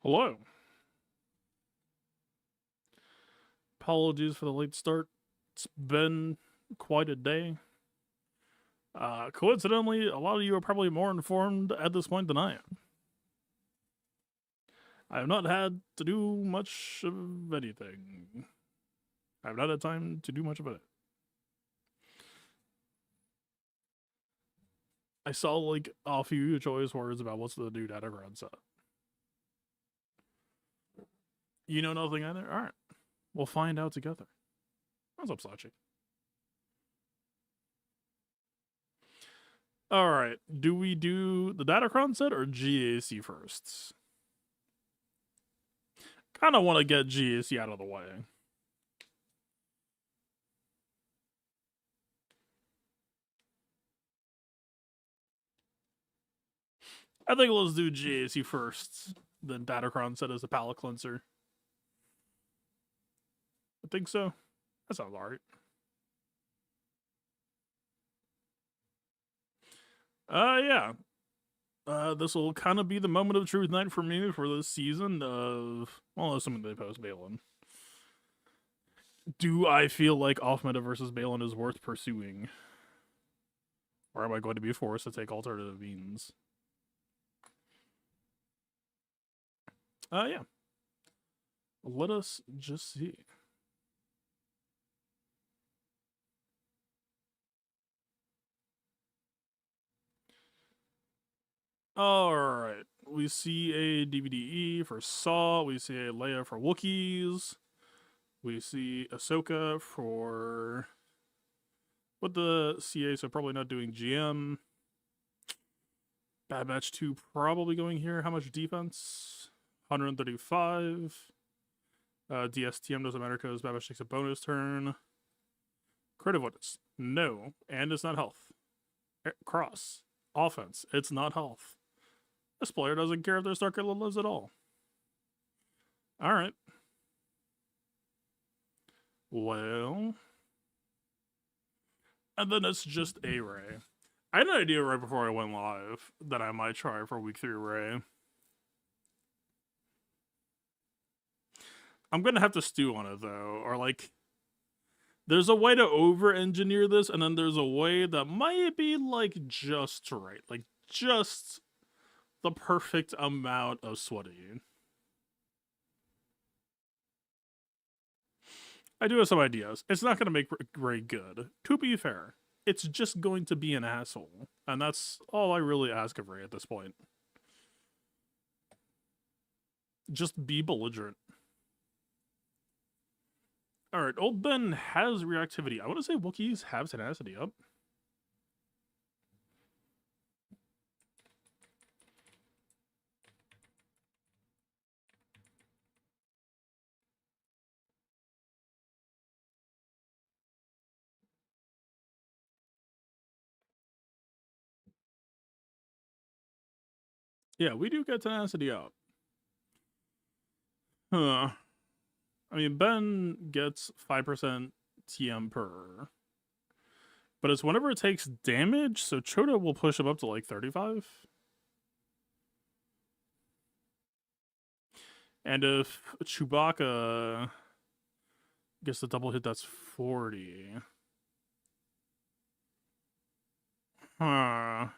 Hello. Apologies for the late start. It's been quite a day. Coincidentally, a lot of you are probably more informed at this point than I am. I have not had to do much of anything. I have not had time to do much of it. I saw like a few choice words about what's the new Datacron set. You know nothing either? Alright. We'll find out together. What's up, Sachi? Alright. Do we do the Datacron set or GAC first? Kind of want to get GAC out of the way. I think let's do GAC first, then Datacron set as a palate cleanser. I think so. That sounds alright. Yeah. This will kind of be the moment of truth night for me for this season of, well, assuming they post Balin. Do I feel like off meta versus Balin is worth pursuing? Or am I going to be forced to take alternative means? Yeah. Let us just see. Alright. We see a DVDE for Saw. We see a Leia for Wookiees. We see Ahsoka for what the CA, so probably not doing GM. Bad Batch 2 probably going here. How much defense? 135. DSTM doesn't matter because Bad Batch takes a bonus turn. Creative Witness. No. And it's not health. Cross. Offense. It's not health. This player doesn't care if their Star Killer lives at all. Alright. Well. And then it's just a Ray. I had an idea right before I went live that I might try for week 3 Ray. I'm gonna have to stew on it though, or like, there's a way to over-engineer this, and then there's a way that might be like just right, like just the perfect amount of sweaty. I do have some ideas. It's not gonna make Ray good. To be fair, it's just going to be an asshole, and that's all I really ask of Ray at this point. Just be belligerent. Alright, Old Ben has reactivity. I want to say Wookiees have tenacity up. Yeah, we do get tenacity up. Huh. I mean, Ben gets 5% TM per. But it's whenever it takes damage, so Chota will push him up to like 35. And if Chewbacca gets the double hit, that's 40. Huh.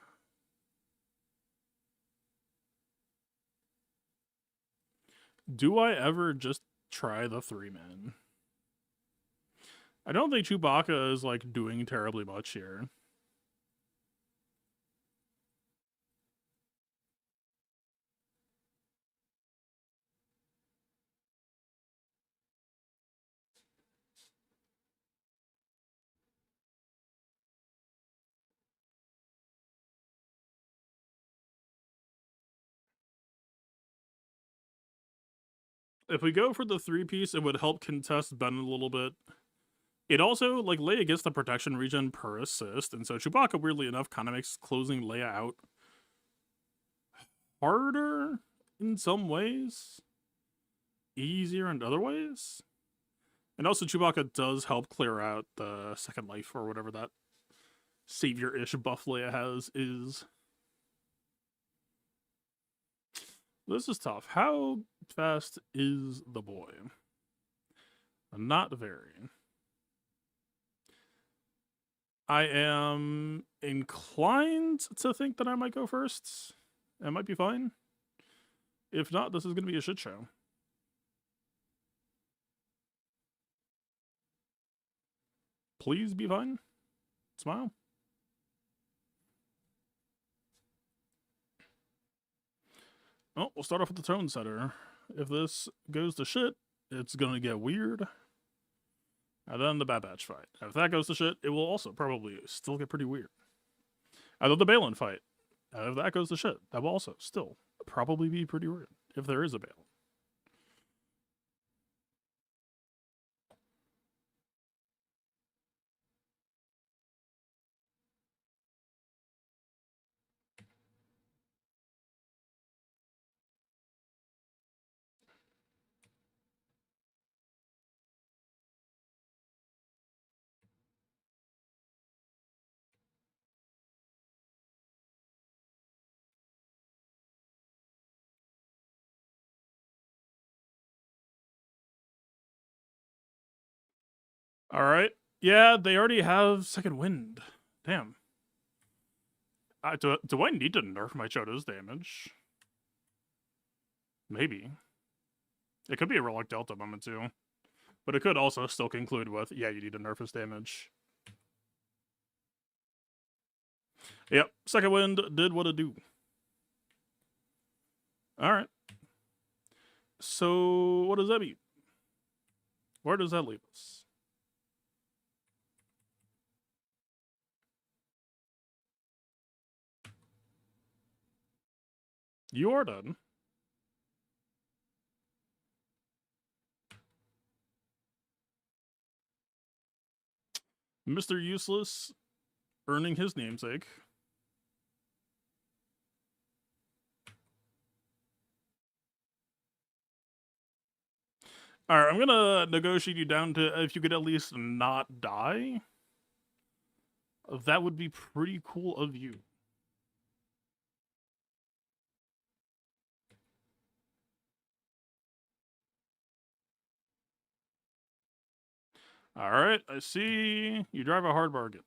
Do I ever just try the 3-man? I don't think Chewbacca is like doing terribly much here. If we go for the 3-piece, it would help contest Ben a little bit. It also, like, Leia gets the protection regen per assist, and so Chewbacca, weirdly enough, kind of makes closing Leia out harder in some ways, easier in other ways. And also, Chewbacca does help clear out the second life, or whatever that savior-ish buff Leia has is. This is tough. How fast is the boy? Not very. I am inclined to think that I might go first. It might be fine. If not, this is going to be a shit show. Please be fine. Smile. Oh, we'll start off with the tone setter. If this goes to shit, it's going to get weird. And then the Bad Batch fight. If that goes to shit, it will also probably still get pretty weird. And then the Balin fight. And if that goes to shit, that will also still probably be pretty weird. If there is a Balin. Alright. Yeah, they already have Second Wind. Damn. Do I need to nerf my Chodo's damage? Maybe. It could be a Relic Delta moment too. But it could also still conclude with, yeah, you need to nerf his damage. Yep, Second Wind did what it do. Alright. So, what does that mean? Where does that leave us? You are done. Mr. Useless earning his namesake. Alright, I'm gonna negotiate you down to if you could at least not die. That would be pretty cool of you. Alright, I see. You drive a hard bargain.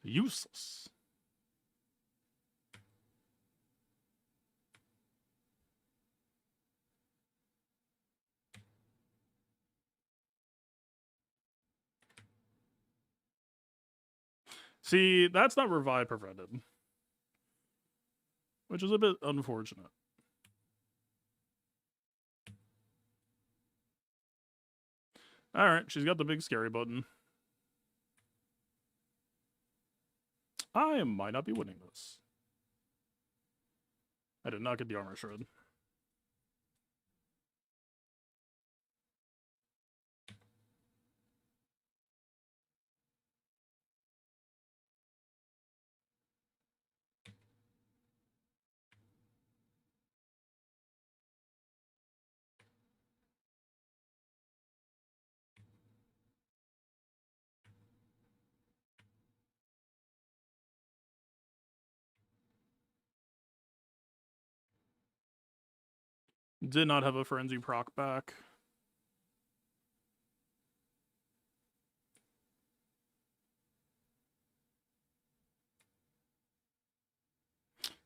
Useless. See, that's not revive prevented. Which is a bit unfortunate. Alright, she's got the big scary button. I might not be winning this. I did not get the armor shred. Did not have a frenzy proc back.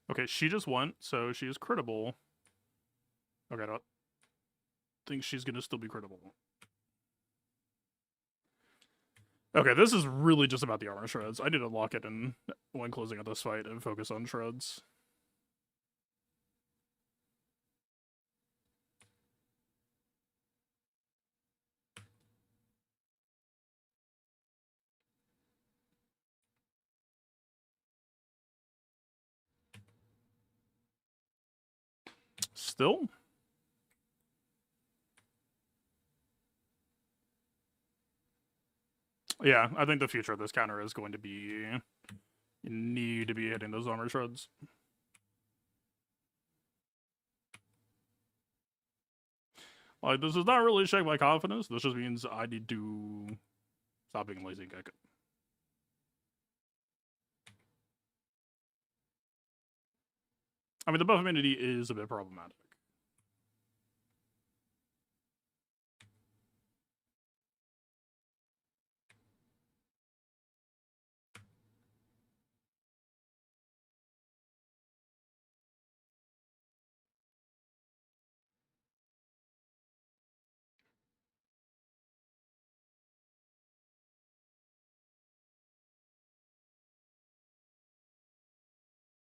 Okay, she just went, so she is critable. Okay, I don't think she's gonna still be critable. Okay, this is really just about the armor shreds. I need to lock it in when closing out this fight and focus on shreds. Still? Yeah, I think the future of this counter is going to be you need to be hitting those armor shreds. Like, this does not really shake my confidence. This just means I need to stop being lazy and kick it. I mean, the buff immunity is a bit problematic.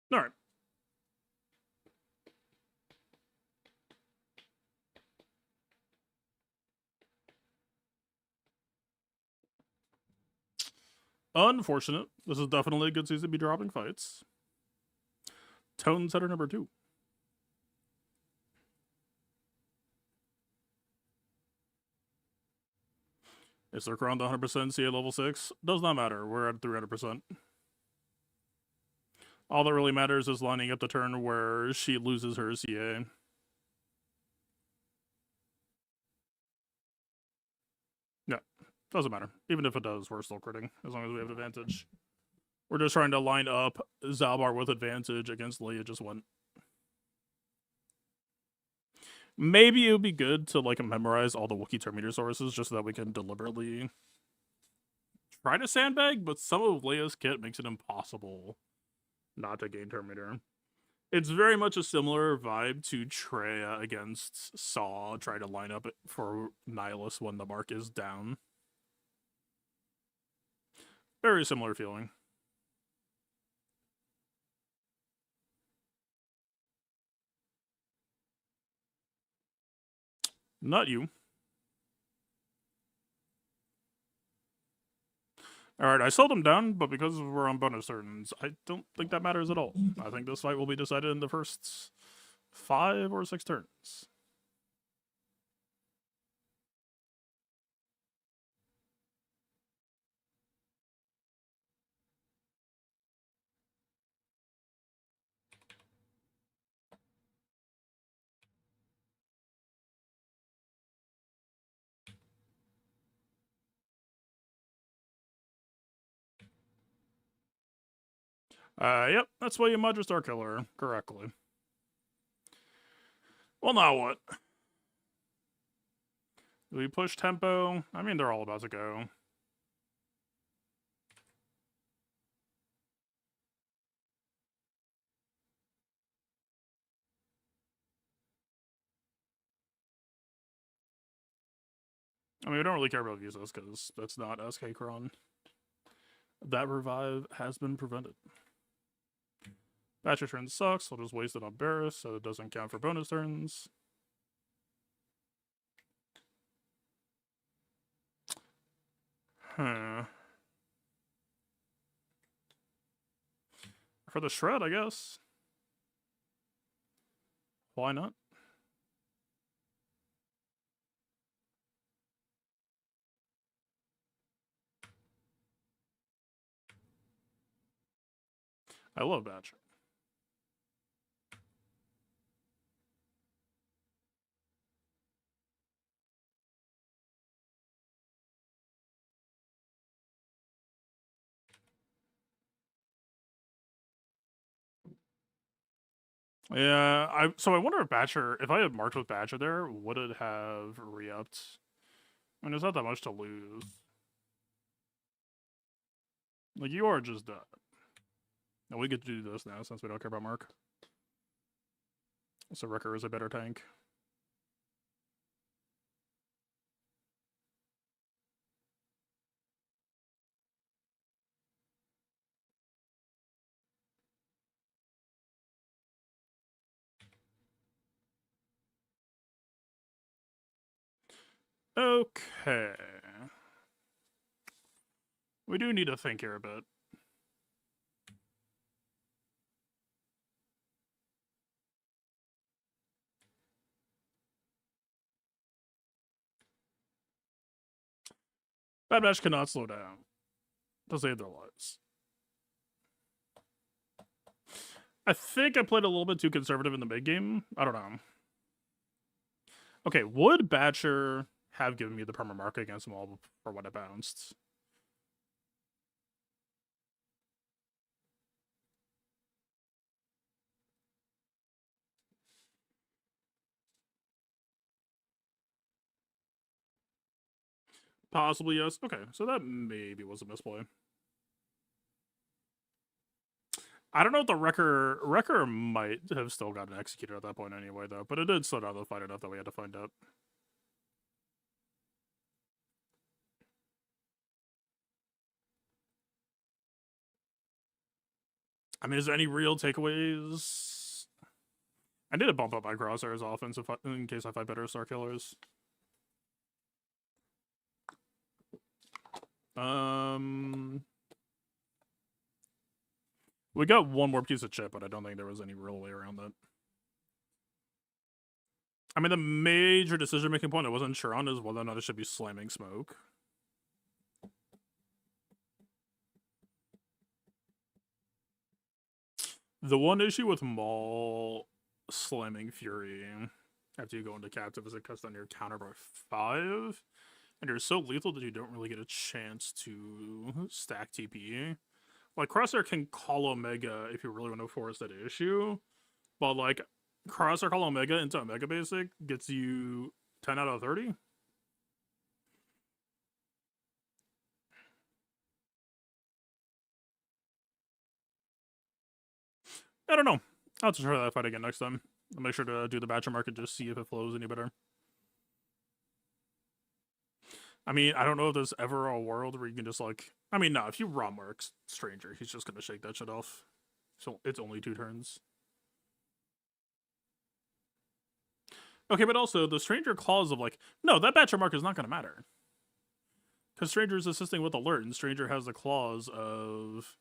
All right. Unfortunate. This is definitely a good season to be dropping fights. Tone setter number 2. Is their crown 100% CA level 6? Does not matter. We're at 300%. All that really matters is lining up the turn where she loses her CA. Yeah, doesn't matter. Even if it does, we're still critting, as long as we have advantage. We're just trying to line up Zalbar with advantage against Leia just went. Maybe it would be good to, like, memorize all the Wookiee turn meter sources just so that we can deliberately try to sandbag, but some of Leia's kit makes it impossible not to gain turn meter. It's very much a similar vibe to Treya against Saw, try to line up for Nihilus when the mark is down. Very similar feeling. Not you. Alright, I sold him down, but because we're on bonus turns, I don't think that matters at all. I think this fight will be decided in the first 5 or 6 turns. Yep, that's why you mod your Star Killer correctly. Well, now what? Do we push tempo? I mean, they're all about to go. I mean, we don't really care about visas because that's not SK-Cron. That revive has been prevented. Batcher turn sucks, I'll just waste it on Barris so it doesn't count for bonus turns. Huh. For the shred, I guess. Why not? I love Batcher. Yeah, so I wonder if Batcher, if I had marked with Batcher there, would it have re-upped? I mean, there's not that much to lose. Like, you are just dead. And we get to do this now since we don't care about Mark. So Wrecker is a better tank. Okay. We do need to think here a bit. Bad Batch cannot slow down to save their lives. I think I played a little bit too conservative in the mid game. I don't know. Okay, would Batcher have given me the perma mark against Maul for when it bounced? Possibly, yes. Okay, so that maybe was a misplay. I don't know if the Wrecker might have still gotten executed at that point anyway, though, but it did slow down the fight enough that we had to find out. I mean, is there any real takeaways? I need to bump up my crosshairs offense in case I fight better Star Killers. We got one more piece of chip, but I don't think there was any real way around that. I mean, the major decision-making point I wasn't sure on is whether or not it should be slamming smoke. The one issue with Maul slamming Fury after you go into captive is it cuts down your counter by 5, and you're so lethal that you don't really get a chance to stack TP. Like, Crosshair can call Omega if you really want to force that issue, but, like, Crosshair call Omega into Omega Basic gets you 10 out of 30? I don't know. I'll have to try that fight again next time. I'll make sure to do the Batcher market just see if it flows any better. I mean, I don't know if there's ever a world where you can just, like... I mean, no, if you raw mark Stranger, he's just gonna shake that shit off. So it's only 2 turns. Okay, but also, the Stranger clause of, like, no, that Batcher mark is not gonna matter. Because Stranger's assisting with alert, and Stranger has the clause of...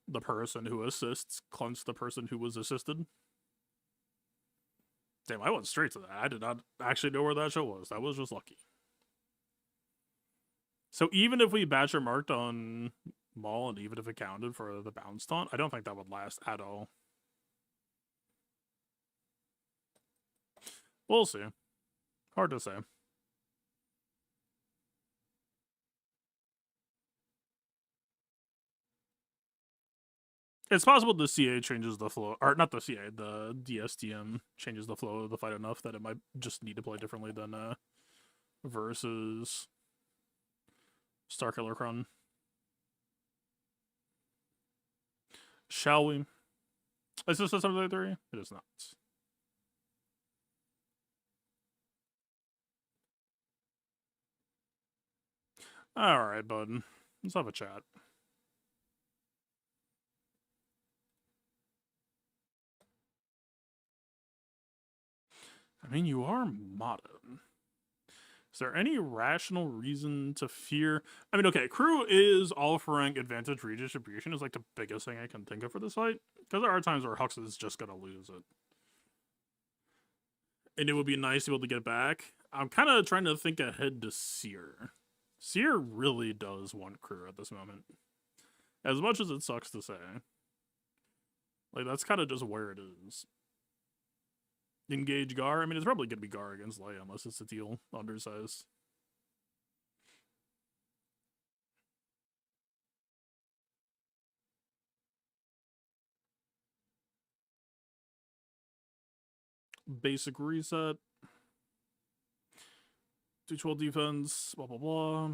the person who assists cleanse the person who was assisted. Damn, I went straight to that. I did not actually know where that show was. That was just lucky. So even if we Batcher marked on Maul, and even if it counted for the bounce taunt, I don't think that would last at all. We'll see. Hard to say. It's possible the CA changes the flow, or not the CA, the DSTM changes the flow of the fight enough that it might just need to play differently than versus Starkiller Kron. Shall we? Is this a 7-3? It is not. Alright, bud. Let's have a chat. I mean, you are modern. Is there any rational reason to fear? I mean, okay, Crew is offering advantage redistribution is like the biggest thing I can think of for this fight. Because there are times where Hux is just gonna lose it. And it would be nice to be able to get back. I'm kind of trying to think ahead to Seer. Seer really does want Crew at this moment. As much as it sucks to say. Like, that's kind of just where it is. Engage Gar. I mean, it's probably going to be Gar against Leia unless it's a deal undersize. Basic reset. Do 12 defense. Blah, blah, blah.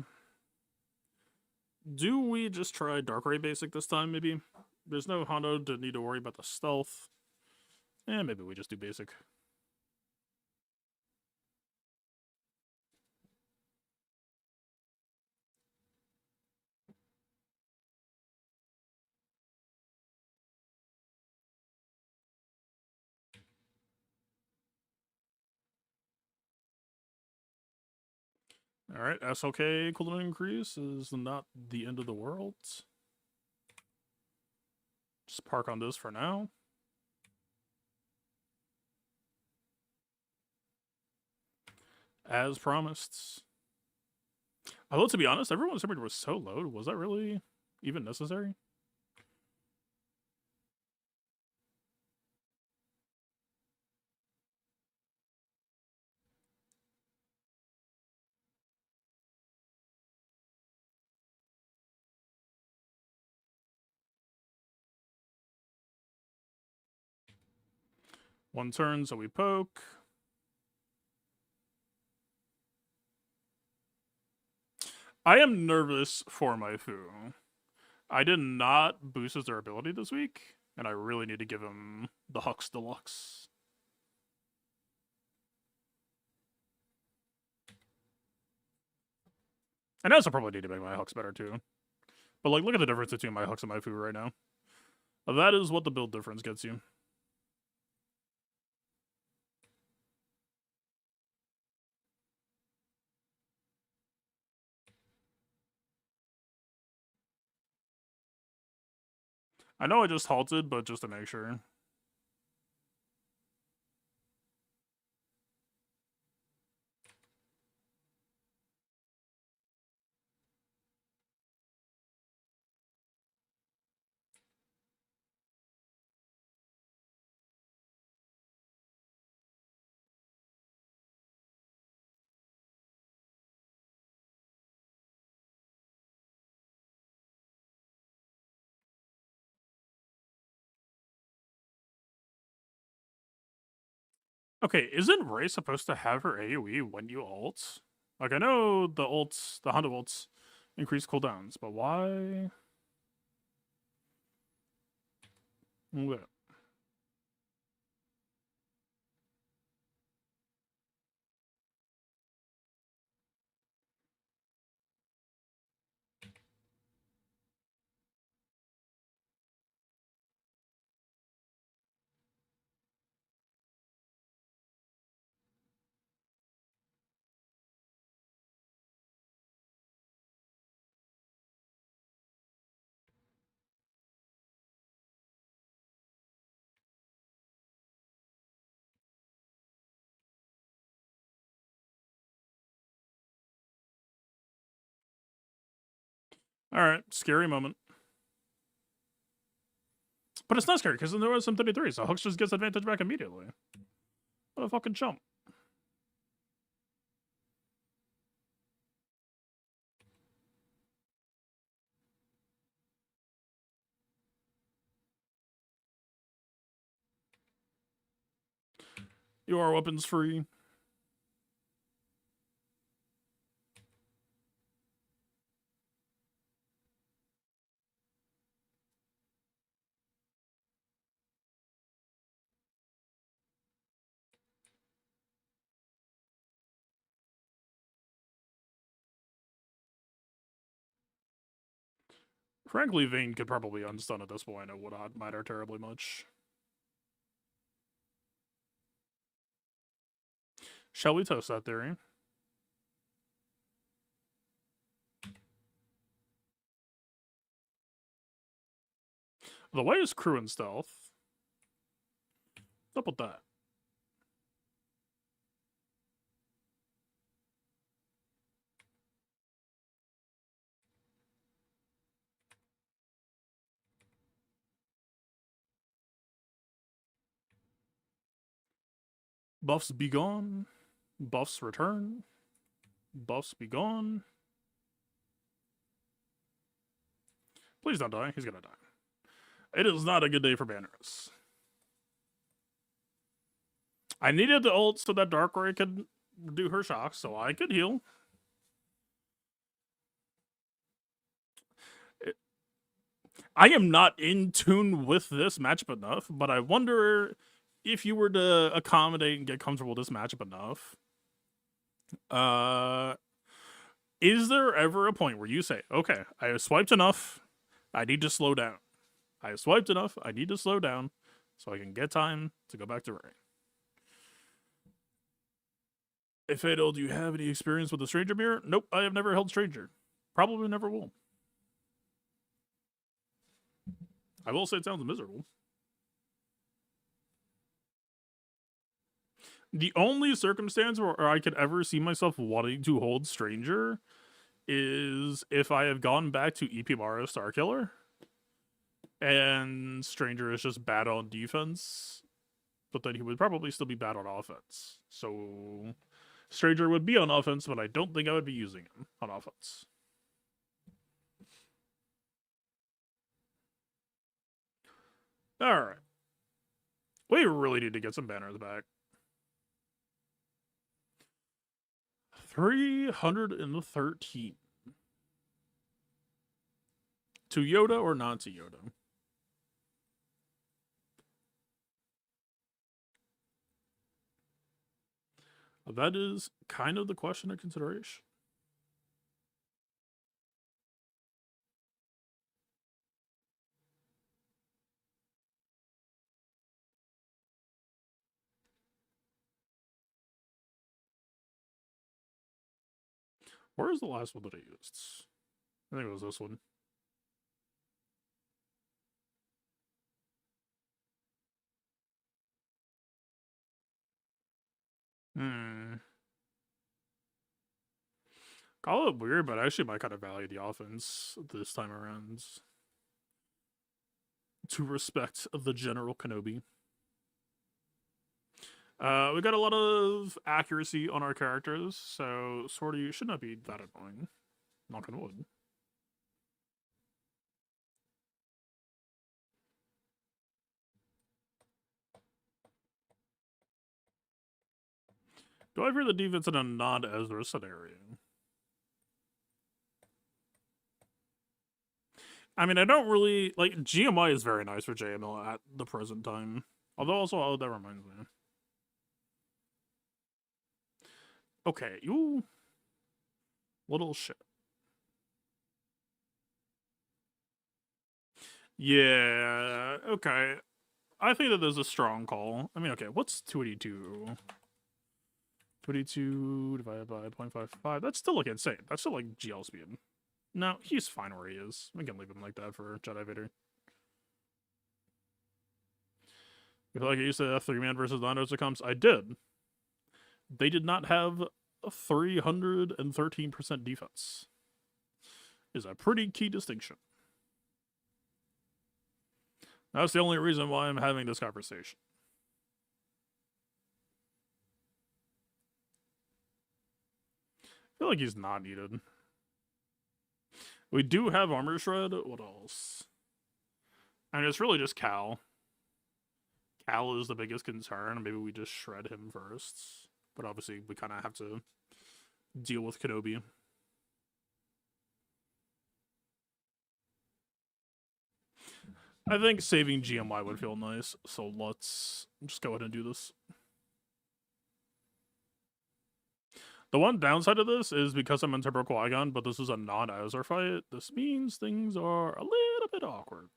Do we just try Dark Ray basic this time, maybe? There's no Hondo to need to worry about the stealth. Maybe we just do basic. Alright, SLK cooldown increase is not the end of the world. Just park on this for now. As promised. Although, to be honest, everyone's temperature was so low. Was that really even necessary? 1 turn, so we poke. I am nervous for my Fu. I did not boost his durability this week, and I really need to give him the Hux Deluxe. And I also probably need to make my Hux better too. But like, look at the difference between my Hux and my Fu right now. That is what the build difference gets you. I know I just halted, but just to make sure. Okay, isn't Ray supposed to have her AoE when you ult? Like, I know the ults, the Honda ults, increase cooldowns, but why? Okay. Alright, scary moment. But it's not scary, because there was some 33, so Hux just gets advantage back immediately. What a fucking chump. You are weapons free. Frankly, Vayne could probably unstun at this point. It would not matter terribly much. Shall we toast that theory? The way is crew and stealth. What's up with that? Buffs be gone. Buffs return. Buffs be gone. Please don't die. He's gonna die. It is not a good day for banners. I needed the ult so that Darkrai could do her shock, so I could heal. I am not in tune with this matchup enough, but I wonder if you were to accommodate and get comfortable with this matchup enough, is there ever a point where you say, okay, I have swiped enough, I need to slow down. I have swiped enough, I need to slow down so I can get time to go back to Ray. If Fatal, do you have any experience with the Stranger Mirror? Nope, I have never held Stranger. Probably never will. I will say it sounds miserable. The only circumstance where I could ever see myself wanting to hold Stranger is if I have gone back to EP Mario Starkiller and Stranger is just bad on defense, but then he would probably still be bad on offense. So Stranger would be on offense, but I don't think I would be using him on offense. Alright. We really need to get some banners back. 313. To Yoda or not to Yoda? That is kind of the question of consideration. Where is the last one that I used? I think it was this one. Call it weird, but I actually might kind of value the offense this time around. To respect the General Kenobi. We got a lot of accuracy on our characters, so Sortie should not be that annoying. Knock on wood. Do I fear the defense in a non-Ezra scenario? I mean, I don't really... Like, GMI is very nice for JML at the present time. Although also, oh, that reminds me. Okay, you... Little shit. Yeah, okay. I think that there's a strong call. I mean, okay, what's 282? 282 divided by 0.55. That's still, like, insane. That's still, like, GL speed. No, he's fine where he is. We can leave him like that for Jedi Vader. You feel like I used to have 3-man versus the undersize? I did. They did not have a 313% defense. Is a pretty key distinction. That's the only reason why I'm having this conversation. I feel like he's not needed. We do have Armor Shred. What else? I mean, it's really just Cal. Cal is the biggest concern. Maybe we just shred him first. But obviously, we kind of have to deal with Kenobi. I think saving GMY would feel nice, so let's just go ahead and do this. The one downside of this is because I'm in Turbo Qui-Gon, but this is a non-Ezra fight, this means things are a little bit awkward.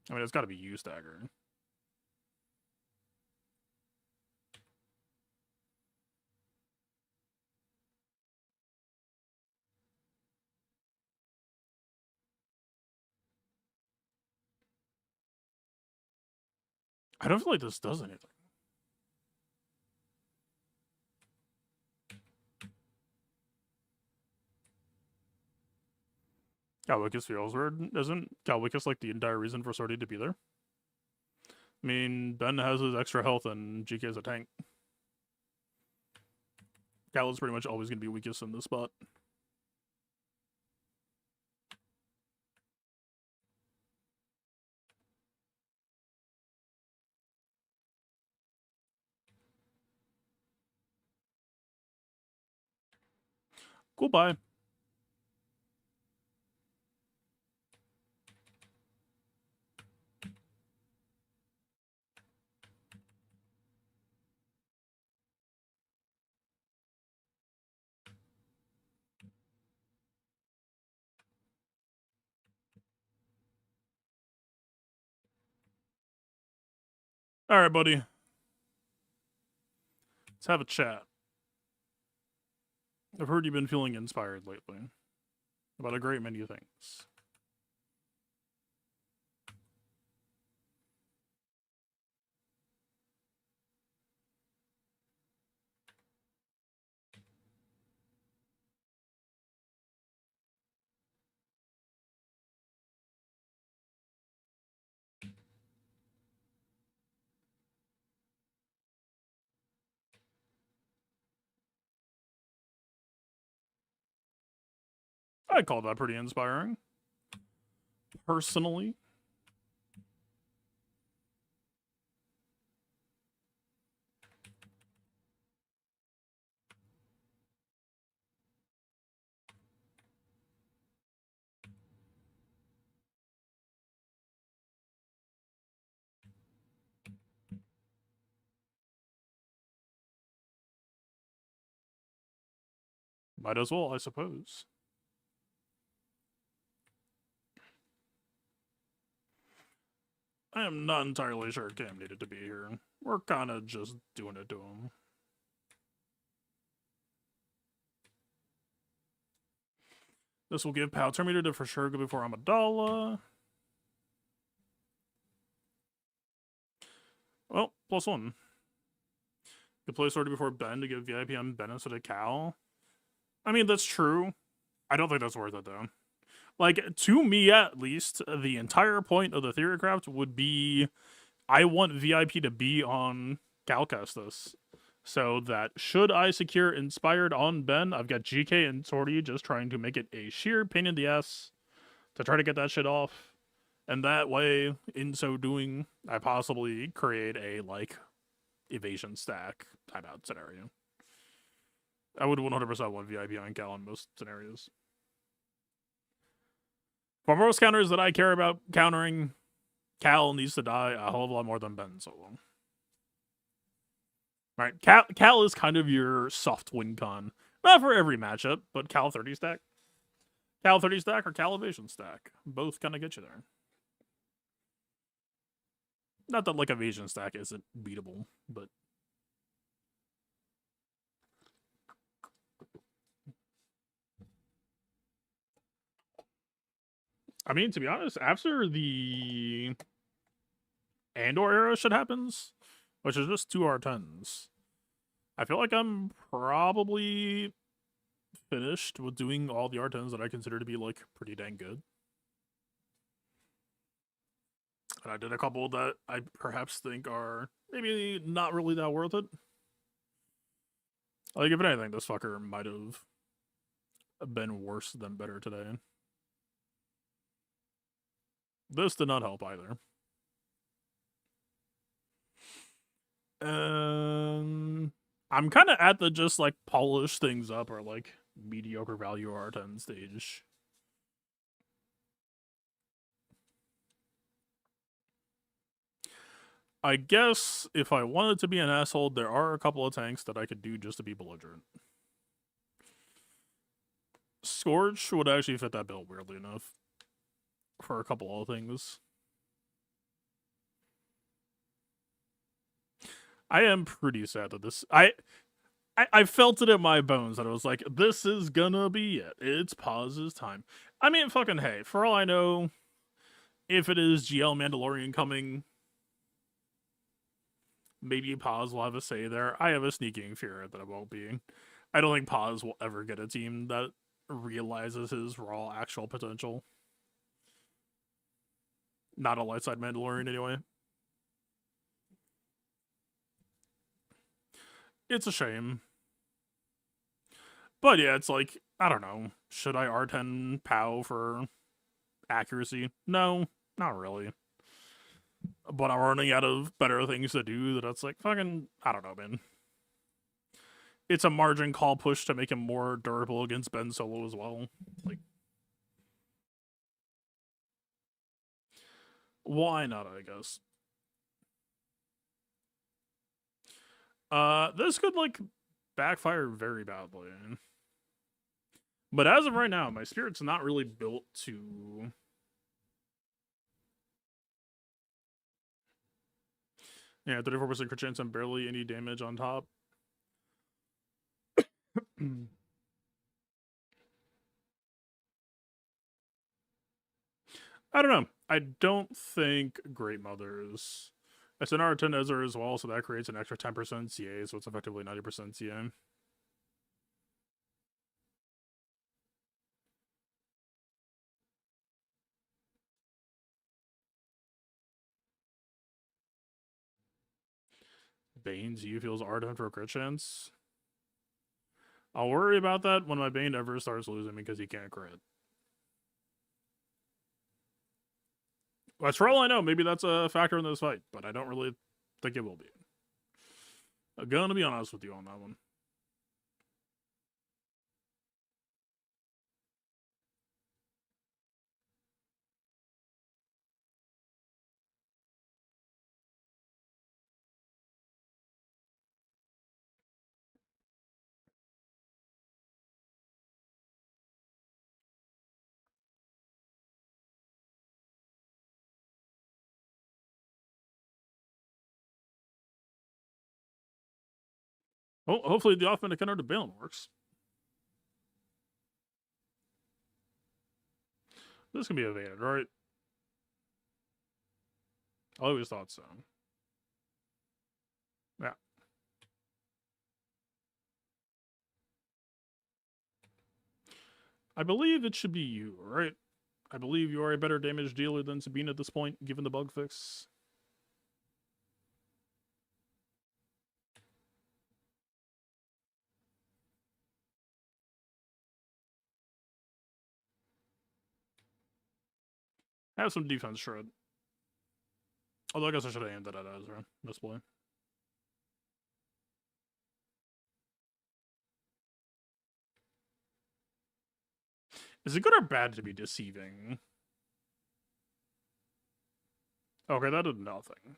I mean, it's got to be you, Stagger. I don't feel like this does anything. Galwicus feels weird. Isn't Galwicus like the entire reason for Sortie to be there? I mean, Ben has his extra health and GK is a tank. Gal is pretty much always going to be weakest in this spot. Goodbye. All right, buddy. Let's have a chat. I've heard you've been feeling inspired lately about a great many things. I call that pretty inspiring. Personally. Might as well, I suppose. I am not entirely sure Cam needed to be here. We're kind of just doing it to him. This will give Pal Terminator to for sure go before Amidala. Well, +1. Could play Sword before Ben to give VIP on Ben instead of Cal. I mean, that's true. I don't think that's worth it, though. Like, to me at least, the entire point of the Theorycraft would be I want VIP to be on Cal Kestis. So that should I secure Inspired on Ben, I've got GK and Sortie just trying to make it a sheer pain in the ass to try to get that shit off. And that way, in so doing, I possibly create a, like, evasion stack timeout scenario. I would 100% want VIP on Cal in most scenarios. For most counters that I care about countering, Cal needs to die a hell of a lot more than Ben Solo. Right, Cal is kind of your soft win con. Not for every matchup, but Cal 30 stack. Cal 30 stack or Cal evasion stack. Both kind of get you there. Not that, like, evasion stack isn't beatable, but... I mean, to be honest, after the Andor era shit happens, which is just 2 R10s, I feel like I'm probably finished with doing all the R10s that I consider to be, like, pretty dang good. And I did a couple that I perhaps think are maybe not really that worth it. Like, if anything, this fucker might have been worse than better today. This did not help either. I'm kind of at the just, like, polish things up or, like, mediocre value R10 stage. I guess if I wanted to be an asshole, there are a couple of tanks that I could do just to be belligerent. Scourge would actually fit that bill, weirdly enough, for a couple of things. I am pretty sad that this... I felt it in my bones that I was like, this is gonna be it. It's Paz's time. I mean, fucking hey, for all I know, if it is GL Mandalorian coming, maybe Paz will have a say there. I have a sneaking fear that it won't be. I don't think Paz will ever get a team that realizes his raw actual potential. Not a light side Mandalorian anyway. It's a shame. But yeah, it's like, I don't know. Should I R10 POW for accuracy? No, not really. But I'm running out of better things to do that it's like, fucking, I don't know, man. It's a margin call push to make him more durable against Ben Solo as well. Like, why not, I guess. This could, like, backfire very badly. But as of right now, my spirit's not really built to... Yeah, 34% crit chance and barely any damage on top. I don't know. I don't think Great Mothers... It's an R10 Ezra as well, so that creates an extra 10% CA, so it's effectively 90% CA. Bane's U feels R10 for a crit chance. I'll worry about that when my Bane ever starts losing because he can't crit. As for all I know, maybe that's a factor in this fight, but I don't really think it will be. I'm gonna be honest with you on that one. Well, hopefully the off-minute counter to Balin works. This can be evaded, right? I always thought so. Yeah. I believe it should be you, right? I believe you are a better damage dealer than Sabine at this point, given the bug fix. Have some defense shred. Although I guess I should have aimed it at Ezra. Display. Is it good or bad to be deceiving? Okay, that did nothing.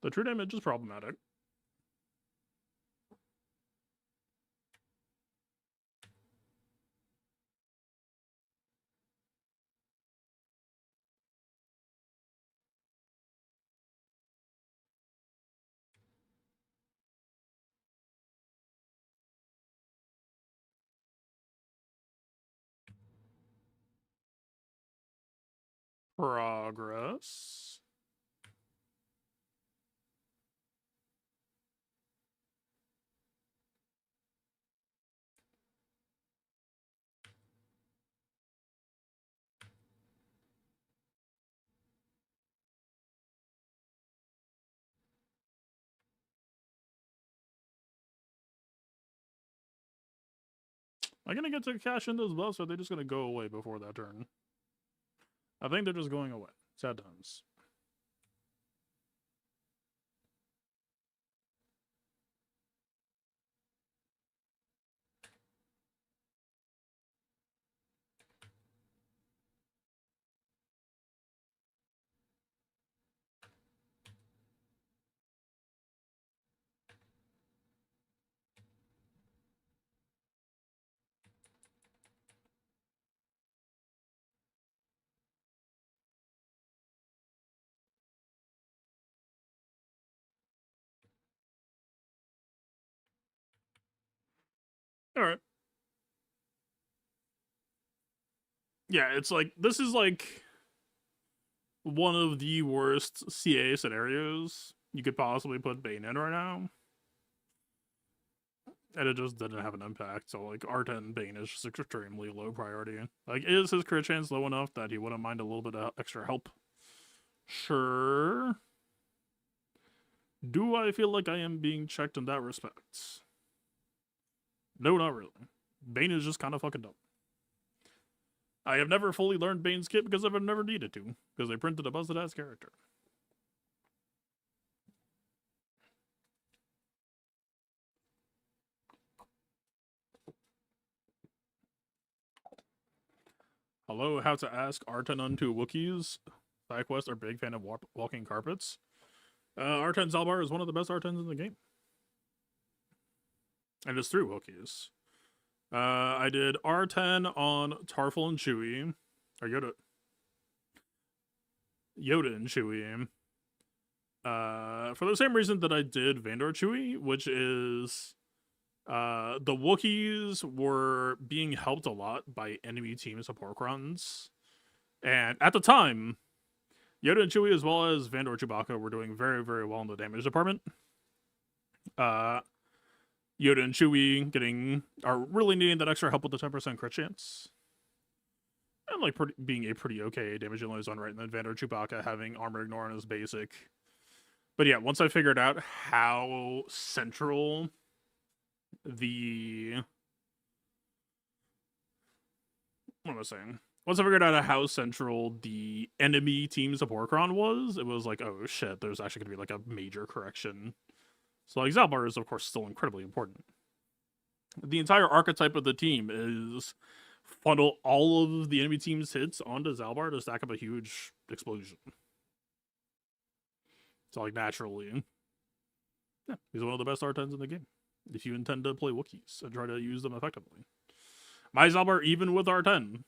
The true damage is problematic. Progress. Am I gonna get to cash in those buffs, or are they just gonna go away before that turn? I think they're just going away. Sad times. Alright. Yeah, it's like, this is like one of the worst CA scenarios you could possibly put Bane in right now. And it just didn't have an impact, so like R10 Bane is just extremely low priority. Like, is his crit chance low enough that he wouldn't mind a little bit of extra help? Sure. Do I feel like I am being checked in that respect? No, not really. Bane is just kind of fucking dumb. I have never fully learned Bane's kit because I've never needed to, because they printed a busted-ass character. Hello, how to ask R10 unto Wookiees. SideQuest are big fan of walking carpets. R10 Zalbar is one of the best R10s in the game. And it's through Wookiees. I did R10 on Tarful and Chewie. Or Yoda. Yoda and Chewie. For the same reason that I did Vandor Chewie, which is the Wookiees were being helped a lot by enemy team support runs. And at the time, Yoda and Chewie as well as Vandor Chewbacca were doing very, very well in the damage department. Yoda and Chewie are really needing that extra help with the 10% crit chance. And like being a pretty okay damage in zone, right? And then Vander Chewbacca having armor ignore on his basic. But yeah, once I figured out how central the what am I saying? Once I figured out how central the enemy team's Datacron was, it was like, oh shit, there's actually gonna be like a major correction. So like Zalbar is of course still incredibly important. The entire archetype of the team is funnel all of the enemy team's hits onto Zalbar to stack up a huge explosion. So like naturally, yeah, he's one of the best R10s in the game. If you intend to play Wookiees and try to use them effectively. My Zalbar, even with R10,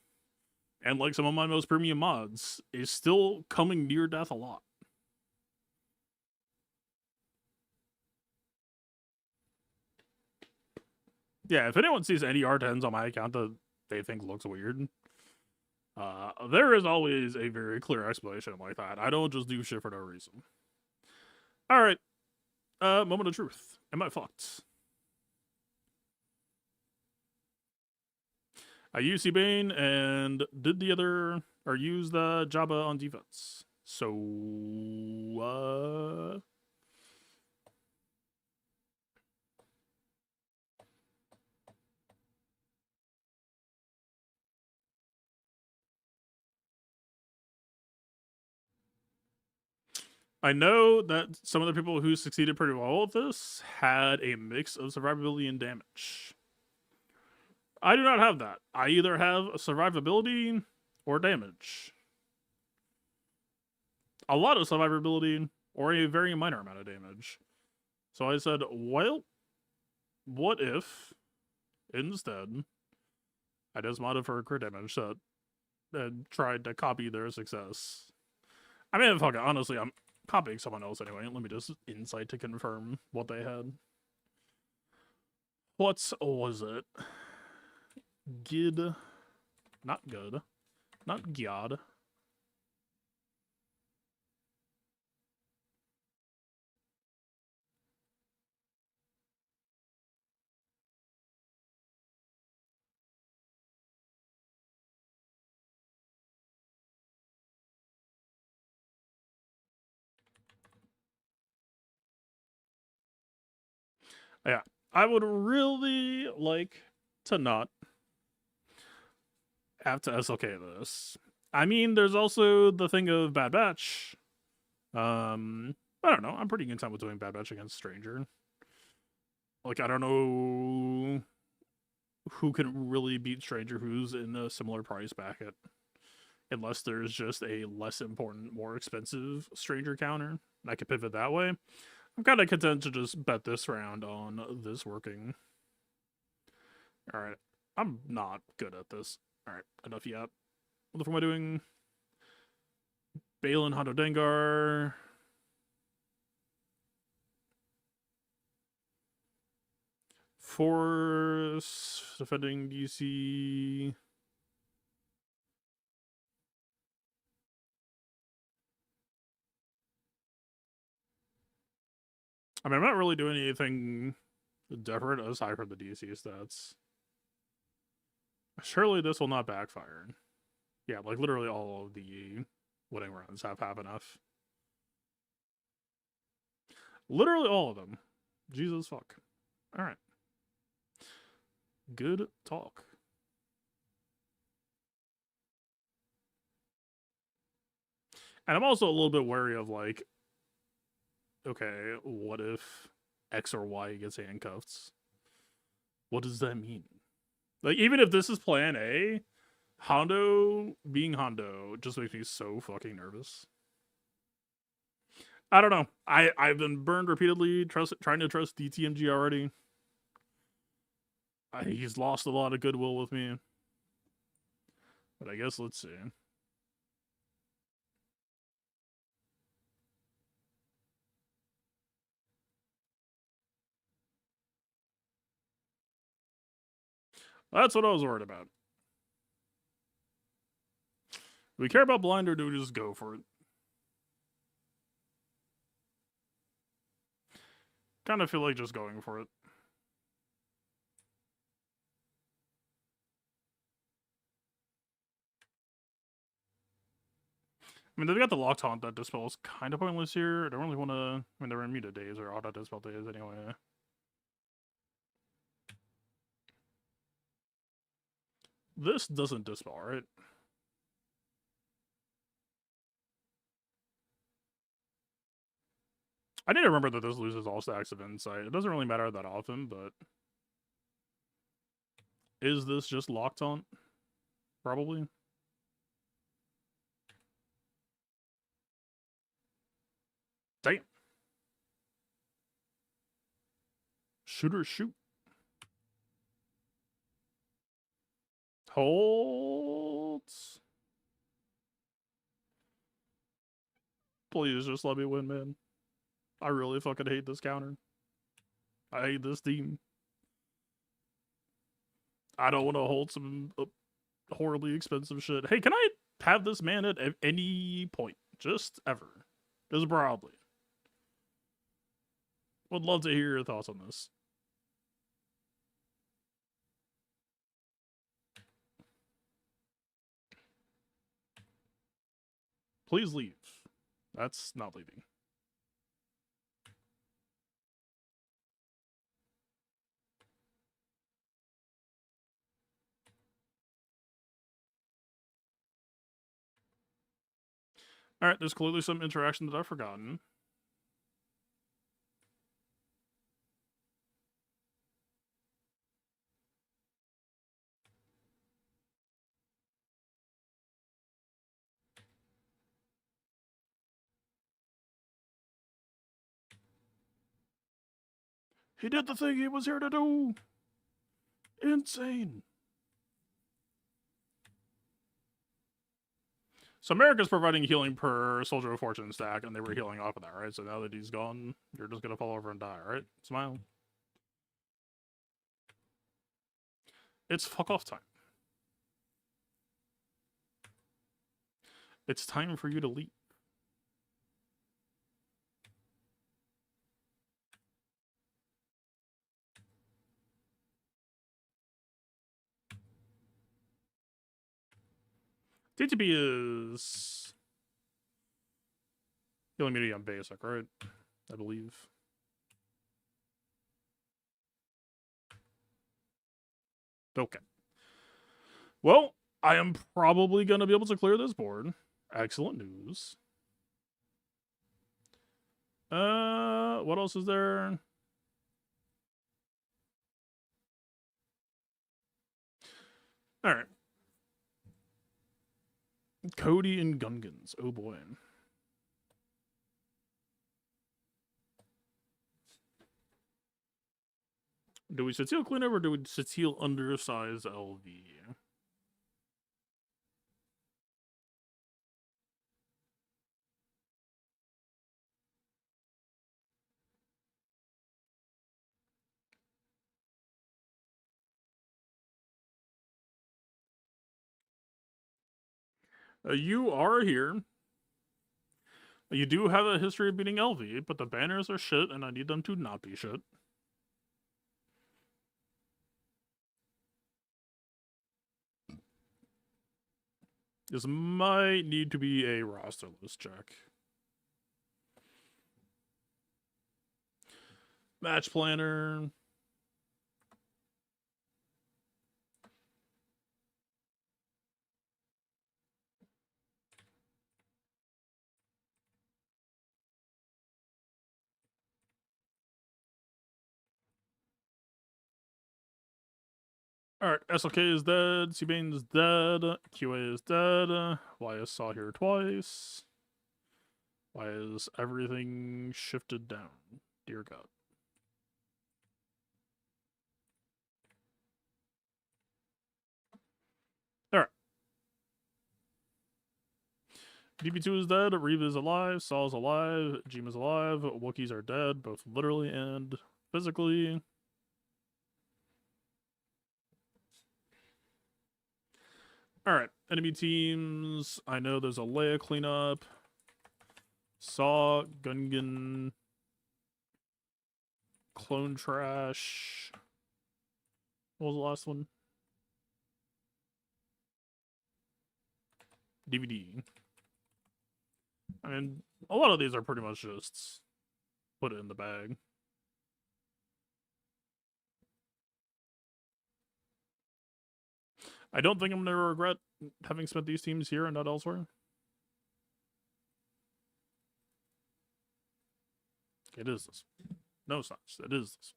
and like some of my most premium mods, is still coming near death a lot. Yeah, if anyone sees any R10s on my account that they think looks weird, there is always a very clear explanation like that. I don't just do shit for no reason. Alright. Moment of truth. Am I fucked? I used C-Bane and did the other, or used the Jabba on defense. So, I know that some of the people who succeeded pretty well with this had a mix of survivability and damage. I do not have that. I either have survivability or damage. A lot of survivability or a very minor amount of damage. So I said, well, what if instead I just modded for crit damage set and tried to copy their success? I mean, fuck it, honestly, I'm copying someone else anyway. Let me just insight to confirm what they had. What was it? Gid. Not good. Not Gyad. Yeah, I would really like to not have to SLK this. I mean, there's also the thing of Bad Batch. I don't know. I'm pretty content with doing Bad Batch against Stranger. Like, I don't know who can really beat Stranger who's in a similar price bracket. Unless there's just a less important, more expensive Stranger counter. I could pivot that way. I'm kind of content to just bet this round on this working. Alright. I'm not good at this. Alright, enough yet. What the fuck am I doing? Balin, Hondo Dengar. Force defending DC. I mean, I'm not really doing anything different aside from the DC stats. Surely this will not backfire. Yeah, like literally all of the winning runs have enough. Literally all of them. Jesus fuck. Alright. Good talk. And I'm also a little bit wary of like, okay, what if X or Y gets handcuffed? What does that mean? Like, even if this is plan A, Hondo being Hondo just makes me so fucking nervous. I don't know. I've been burned repeatedly trying to trust DTMG already. He's lost a lot of goodwill with me. But I guess let's see. That's what I was worried about. Do we care about blind or do we just go for it? Kind of feel like just going for it. I mean, they've got the lock taunt that dispel is kind of pointless here. I don't really want to. I mean, they're in muted days or auto dispel days anyway. This doesn't dispel, right? I need to remember that this loses all stacks of insight. It doesn't really matter that often, but is this just lock taunt? Probably. Damn. Shooter shoot. Holds. Please just let me win, man. I really fucking hate this counter. I hate this team. I don't want to hold some horribly expensive shit. Hey, can I have this man at any point? Just ever. Just broadly. Would love to hear your thoughts on this. Please leave. That's not leaving. Alright, there's clearly some interaction that I've forgotten. He did the thing he was here to do! Insane! So America's providing healing per Soldier of Fortune stack, and they were healing off of that, right? So now that he's gone, you're just gonna fall over and die, right? Smile. It's fuck off time. It's time for you to leave. DTB is healing immunity on basic, right? I believe. Okay. Well, I am probably going to be able to clear this board. Excellent news. What else is there? All right. Cody and Gungans. Oh boy. Do we Satil cleanup or do we Satil undersize LV? You are here. You do have a history of beating LV, but the banners are shit, and I need them to not be shit. This might need to be a roster list check. Match planner. Alright, SLK is dead, C-Bane is dead, QA is dead, YS saw here twice. Why is everything shifted down? Dear God. Alright. DB2 is dead, Reva is alive, Saul is alive, Jim is alive, Wookiees are dead, both literally and physically. Alright, enemy teams. I know there's a Leia cleanup. Saw, Gungan, Clone Trash. What was the last one? DVD. I mean, a lot of these are pretty much just put it in the bag. I don't think I'm going to regret having spent these teams here and not elsewhere. It is this. No, it's not. It is this.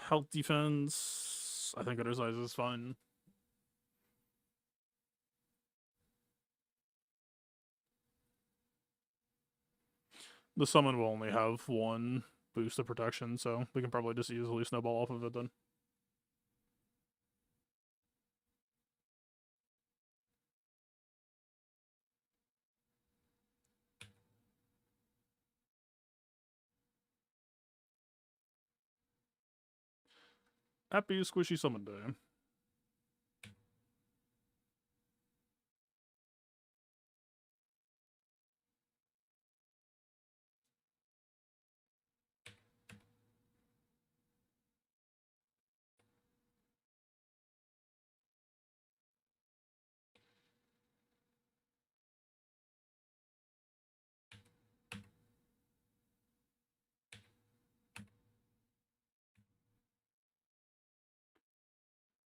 Health defense. I think undersize is fine. The summon will only have one boost of protection, so we can probably just easily snowball off of it then. Happy squishy summon day.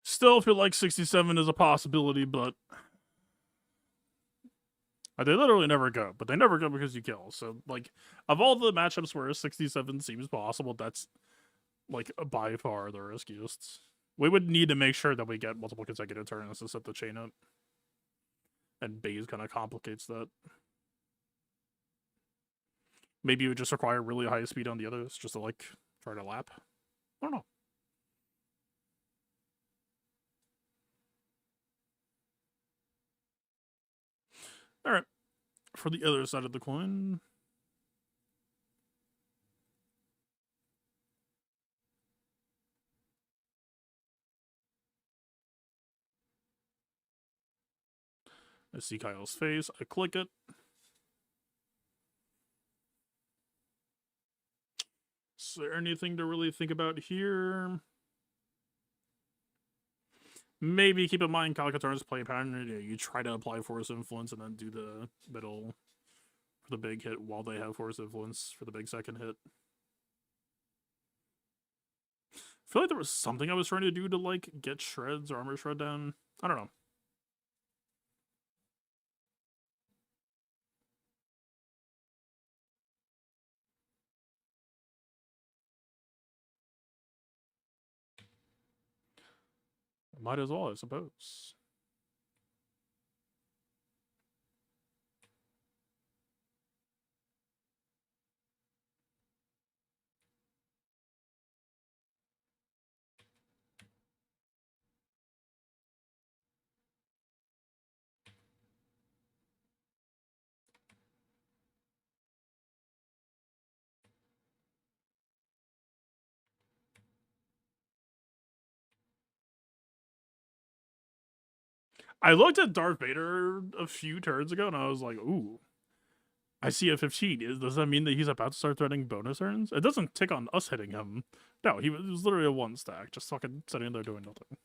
Still feel like 67 is a possibility, but they literally never go. But they never go because you kill. So, like, of all the matchups where 67 seems possible, that's, like, by far the riskiest. We would need to make sure that we get multiple consecutive turns to set the chain up. And Baze kind of complicates that. Maybe you would just require really high speed on the others just to, like, try to lap. I don't know. Alright. For the other side of the coin. I see Kyle's face. I click it. Is there anything to really think about here? Maybe keep in mind Calicatar's play pattern. You try to apply Force Influence and then do the middle for the big hit while they have Force Influence for the big second hit. I feel like there was something I was trying to do to, like, get shreds or armor shred down. I don't know. Might as well, I suppose. I looked at Darth Vader a few turns ago and I was like, ooh, I see a 15. Does that mean that he's about to start threatening bonus turns? It doesn't tick on us hitting him. No, he was literally a one stack, just fucking sitting there doing nothing.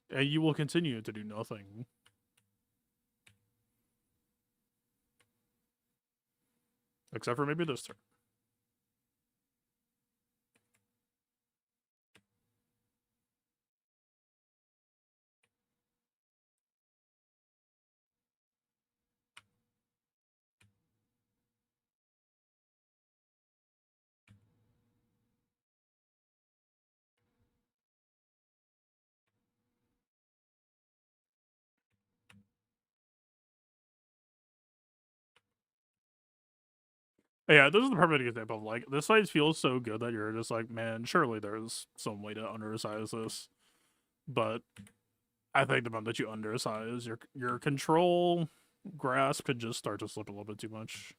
And you will continue to do nothing. Except for maybe this turn. Yeah, this is the perfect example of, like, this fight feels so good that you're just like, man, surely there's some way to undersize this. But I think the moment that you undersize, your control grasp could just start to slip a little bit too much.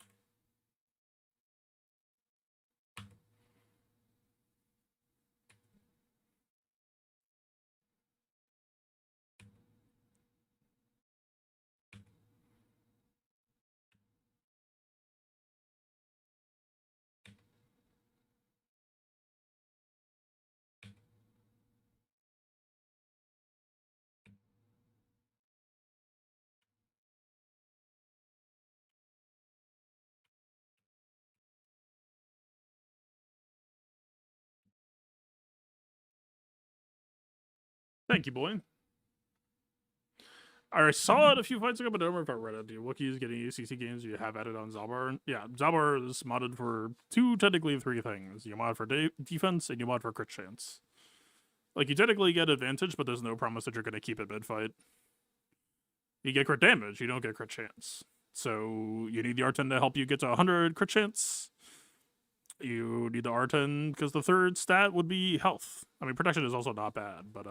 Thank you, boy. I saw it a few fights ago, but I don't remember if I read it. The Wookiees getting ACC games you have added on Zalbar. Yeah, Zalbar is modded for technically three things. You mod for defense, and you mod for crit chance. Like, you technically get advantage, but there's no promise that you're going to keep it mid-fight. You get crit damage, you don't get crit chance. So, you need the R10 to help you get to 100 crit chance. You need the R10 because the third stat would be health. I mean, protection is also not bad, but,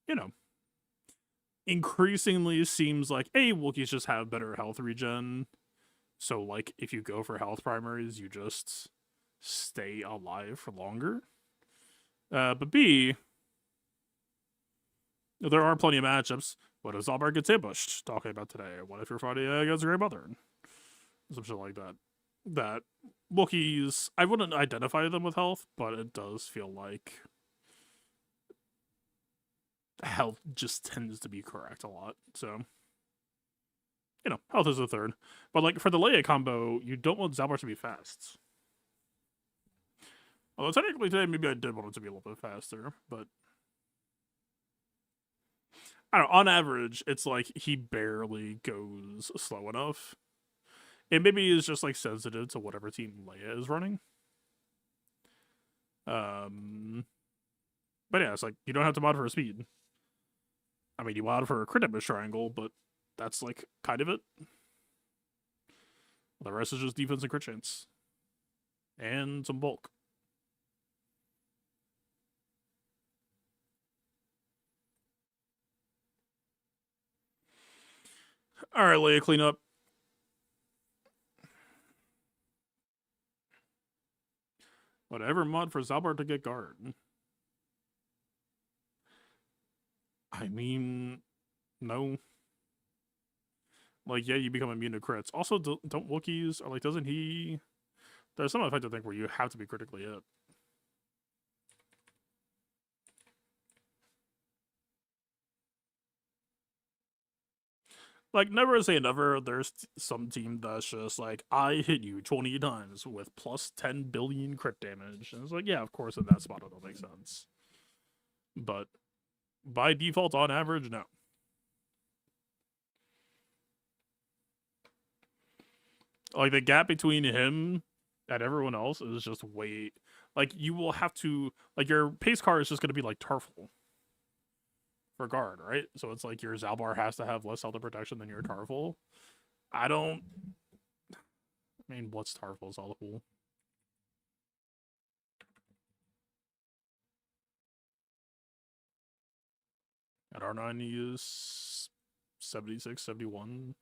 you know. Increasingly seems like, Wookiees just have better health regen. So, like, if you go for health primaries, you just stay alive for longer. But B, there are plenty of matchups. What if Zalbar gets ambushed? Talking about today. What if you're fighting against Grey Mother? Some shit like that. That Wookiees, I wouldn't identify them with health, but it does feel like health just tends to be correct a lot. So, you know, health is a third. But, like, for the Leia combo, you don't want Zalbar to be fast. Although, technically, today, maybe I did want it to be a little bit faster, but I don't know, on average, it's like he barely goes slow enough. It maybe is just, like, sensitive to whatever team Leia is running. But yeah, it's like, you don't have to mod for speed. I mean, you mod for a crit damage triangle, but that's, like, kind of it. The rest is just defense and crit chance. And some bulk. Alright, Leia, clean up. Whatever mod for Zalbar to get guard. I mean, no. Like, yeah, you become immune to crits. Also, don't Wookiees, or like, doesn't he... There's some effect, I think, where you have to be critically hit. Like, never say never, there's some team that's just like, I hit you 20 times with plus 10 billion crit damage. And it's like, yeah, of course, in that spot it'll make sense. But by default, on average, no. Like, the gap between him and everyone else is just way... Like, you will have to... Like, your pace car is just going to be like Tarful for guard, right? So it's like your Zalbar has to have less health and protection than your Tarful. I mean, what's Tarful's all cool? At R9, you use 76, 71.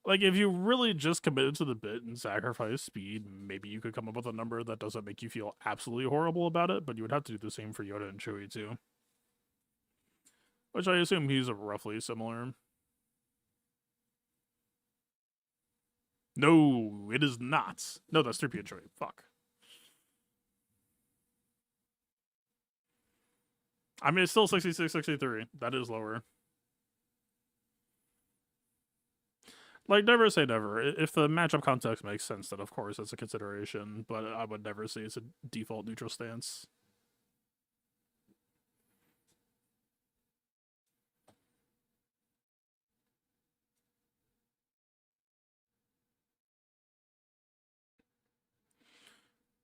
Like, if you really just committed to the bit and sacrificed speed, maybe you could come up with a number that doesn't make you feel absolutely horrible about it, but you would have to do the same for Yoda and Chewie, too. Which I assume he's roughly similar. No, it is not. No, that's 3P and Chewie. Fuck. I mean, it's still 66, 63. That is lower. Like, never say never. If the matchup context makes sense, then of course it's a consideration, but I would never say it's a default neutral stance.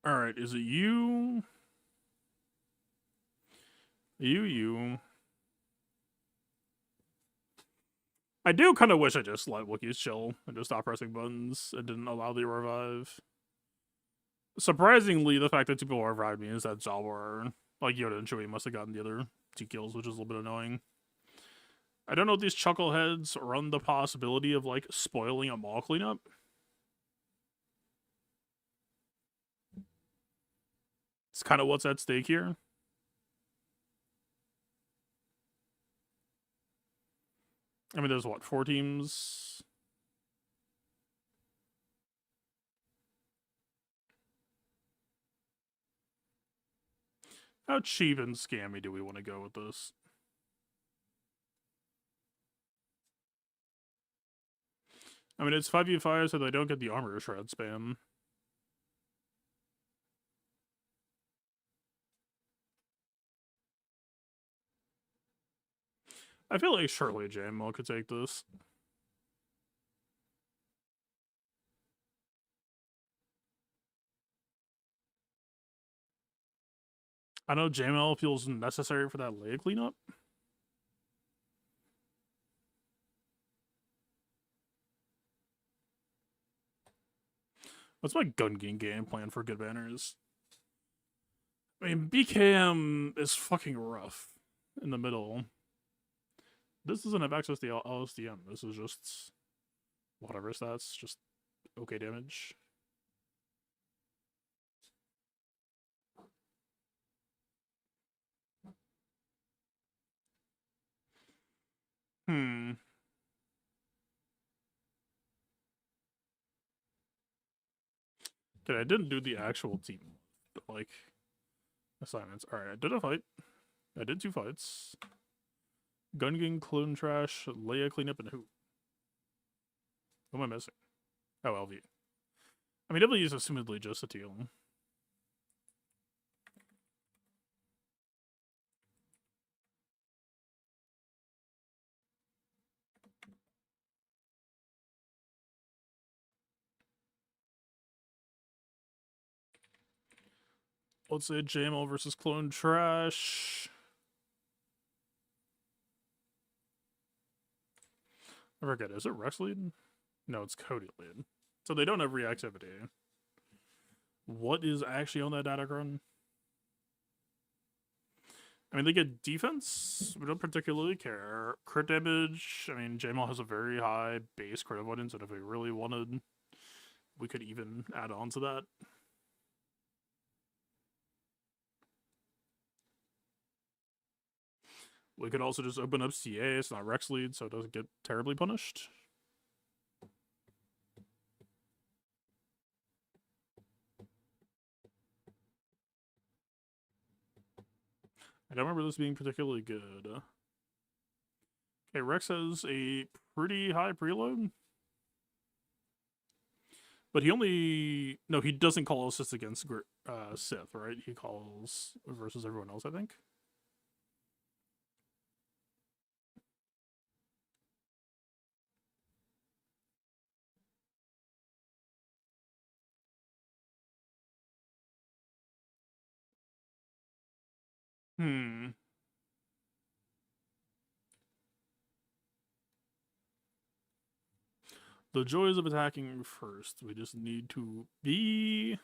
Alright, is it you? You. I do kind of wish I just let Wookiees chill and just stop pressing buttons and didn't allow the revive. Surprisingly, the fact that 2 people revived me is that Zalbar, like Yoda and Chewie, must have gotten the other 2 kills, which is a little bit annoying. I don't know if these chuckleheads run the possibility of, like, spoiling a mall cleanup. It's kind of what's at stake here. I mean, there's what, 4 teams? How cheap and scammy do we want to go with this? I mean, it's 5v5, so they don't get the armor shred spam. I feel like surely JML could take this. I know JML feels necessary for that Leia cleanup. What's my gun game plan for good banners? I mean, BKM is fucking rough in the middle. This doesn't have access to LSDM. This is just whatever stats, just okay damage. Okay, I didn't do the actual team, like, assignments. Alright, I did a fight. I did 2 fights. Gungan, Clone Trash, Leia Cleanup, and who? Who am I missing? Oh, LV. I mean, W is assumedly just a teal. Let's say JML versus Clone Trash. I forget, is it Rex lead? No, it's Cody lead. So they don't have reactivity. What is actually on that Datacron? I mean, they get defense. We don't particularly care. Crit damage. I mean, JML has a very high base crit avoidance, and if we really wanted, we could even add on to that. We could also just open up CA. It's not Rex lead, so it doesn't get terribly punished. I don't remember this being particularly good. Okay, Rex has a pretty high preload. But he only... No, he doesn't call assists against Sith, right? He calls versus everyone else, I think. The joys of attacking first. We just need to be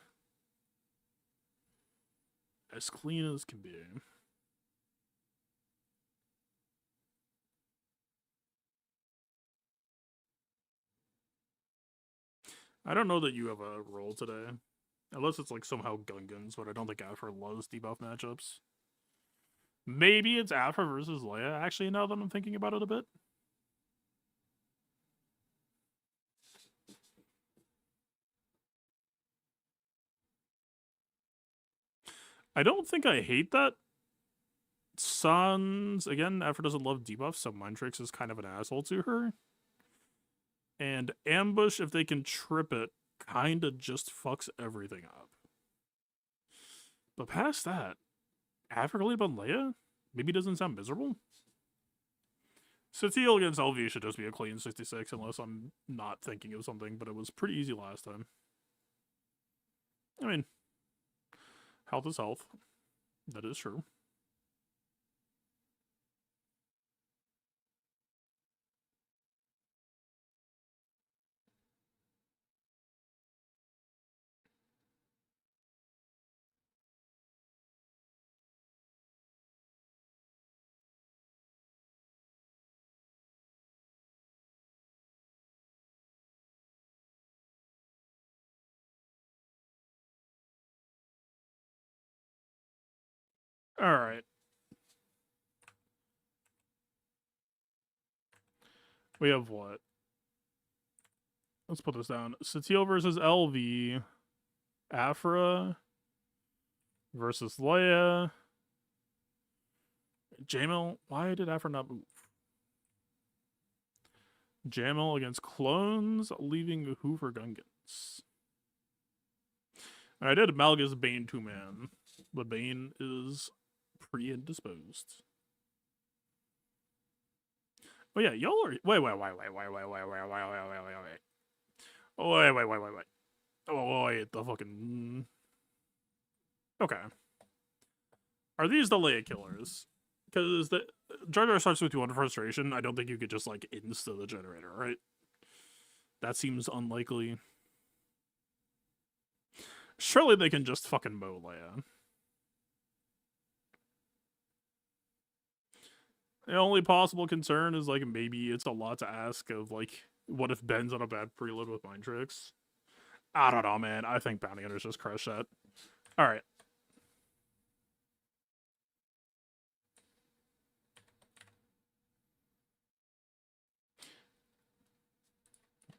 as clean as can be. I don't know that you have a role today. Unless it's like somehow Gungans, but I don't think Afra loves debuff matchups. Maybe it's Afra versus Leia, actually, now that I'm thinking about it a bit. I don't think I hate that. Sans, again, Afra doesn't love debuffs, so Mind Tricks is kind of an asshole to her. And Ambush, if they can trip it, kinda just fucks everything up. But past that, Afra lead on Leia maybe doesn't sound miserable. Sateel against LV should just be a clean 66 unless I'm not thinking of something, but it was pretty easy last time. I mean, health is health. That is true. Alright. We have what? Let's put this down. Sateel versus LV. Afra versus Leia. Jamil. Why did Afra not move? Jamil against clones, leaving Hoover Gungans. I did Malgus Bane 2-man. The Bane is pre-indisposed. Oh yeah, y'all are. Wait. Oh, wait, the fucking. Okay. Are these the Leia killers? Because the Jar Jar starts with 200 frustration. I don't think you could just like insta the generator, right? That seems unlikely. Surely they can just fucking mow Leia. The only possible concern is like maybe it's a lot to ask of like, what if Ben's on a bad preload with mind tricks? I don't know, man. I think Bounty Hunters just crush that. All right.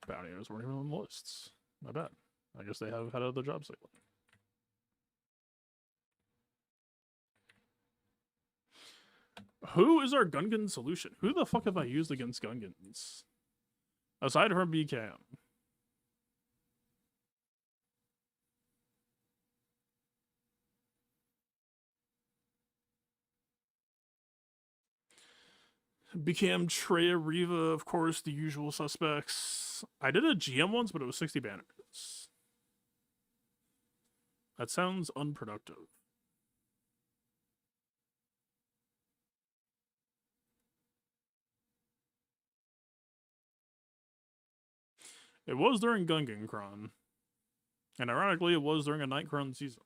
Bounty Hunters weren't even on the lists. My bad. I guess they have had other jobs lately. Who is our Gungan solution? Who the fuck have I used against Gungans? Aside from BKM. BKM, Treya, Riva, of course, the usual suspects. I did a GM once, but it was 60 banners. That sounds unproductive. It was during Gungan. And ironically, it was during a Nightcron season.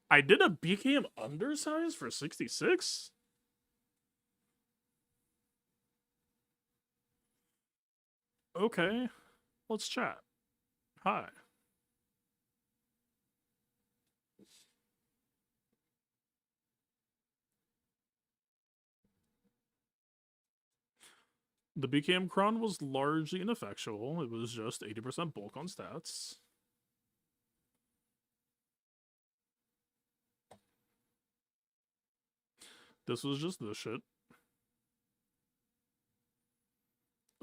I did a BKM undersize for 66? Okay, let's chat. Hi. The BKM Cron was largely ineffectual. It was just 80% bulk on stats. This was just this shit.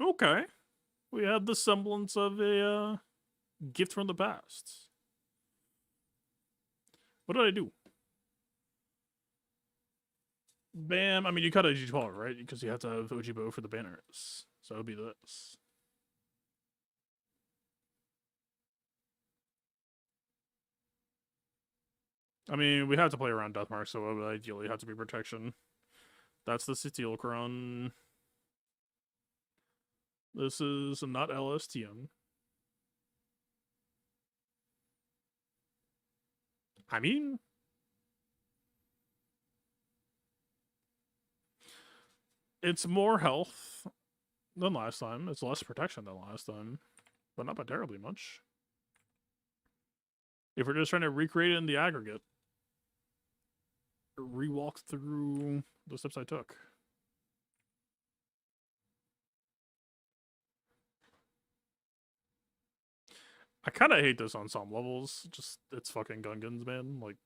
Okay. We had the semblance of a gift from the past. What did I do? Bam. I mean, you cut IG12, right? Because you have to have Ojibo for the banners. So it would be this. I mean, we have to play around Deathmark, so it would ideally have to be protection. That's the Datacron. This is not LSTM. I mean, it's more health than last time. It's less protection than last time, but not by terribly much. If we're just trying to recreate it in the aggregate, rewalk through the steps I took. I kind of hate this on some levels. Just, it's fucking Gungans, man. Like,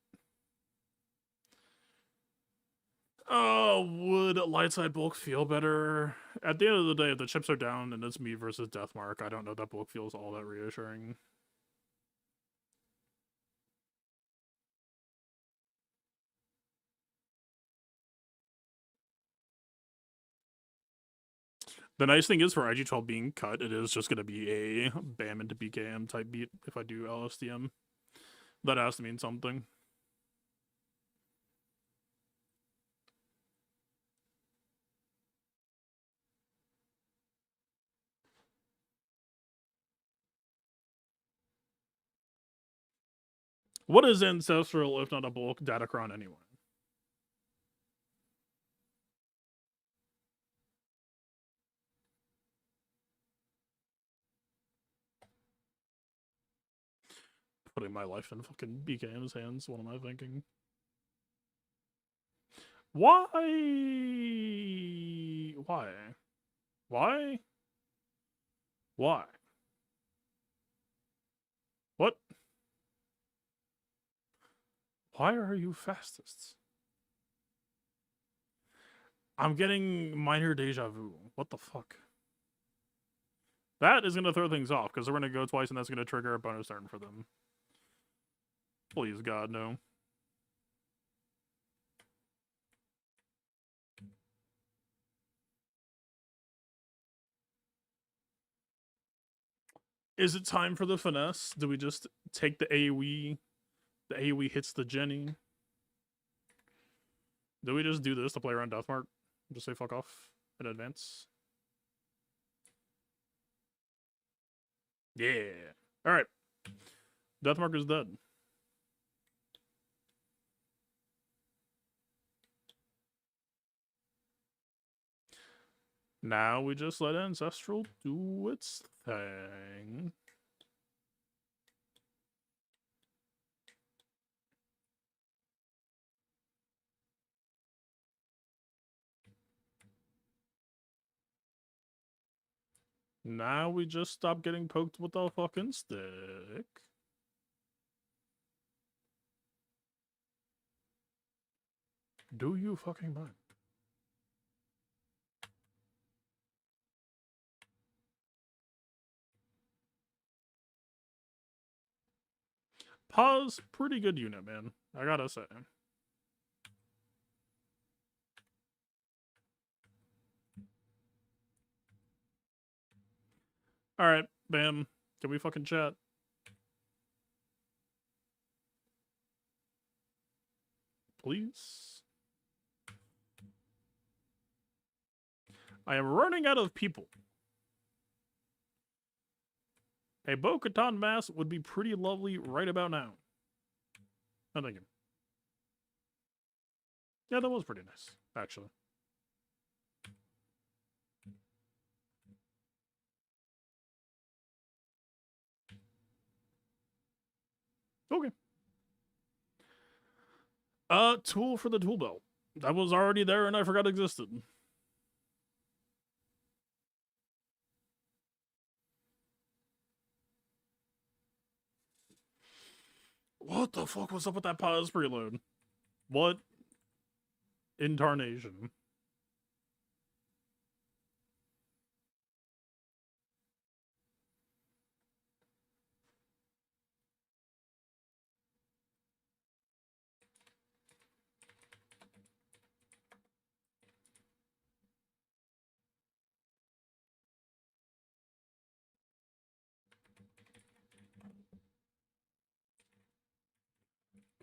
oh, would light side bulk feel better? At the end of the day, if the chips are down and it's me versus Deathmark, I don't know that bulk feels all that reassuring. The nice thing is for IG12 being cut, it is just going to be a BAM into BKM type beat if I do LSTM. That has to mean something. What is Ancestral if not a bulk Datacron anyway? Putting my life in fucking BKM's hands, what am I thinking? Why? Why? Why? Why? What? Why are you fastest? I'm getting minor deja vu. What the fuck? That is going to throw things off, because we're going to go twice and that's going to trigger a bonus turn for them. Please, God, no. Is it time for the finesse? Do we just take the AoE? The AoE hits the Jenny. Do we just do this to play around Deathmark? Just say fuck off in advance? Yeah. Alright. Deathmark is dead. Now we just let Ancestral do its thing. Now we just stop getting poked with the fucking stick. Do you fucking mind? Pause, pretty good unit, man. I gotta say. Alright, bam. Can we fucking chat? Please? I am running out of people. A Bo-Katan mask would be pretty lovely right about now. No, thank you. Yeah, that was pretty nice, actually. Okay. Tool for the tool belt. That was already there and I forgot existed. What the fuck was up with that pause preload? What incarnation?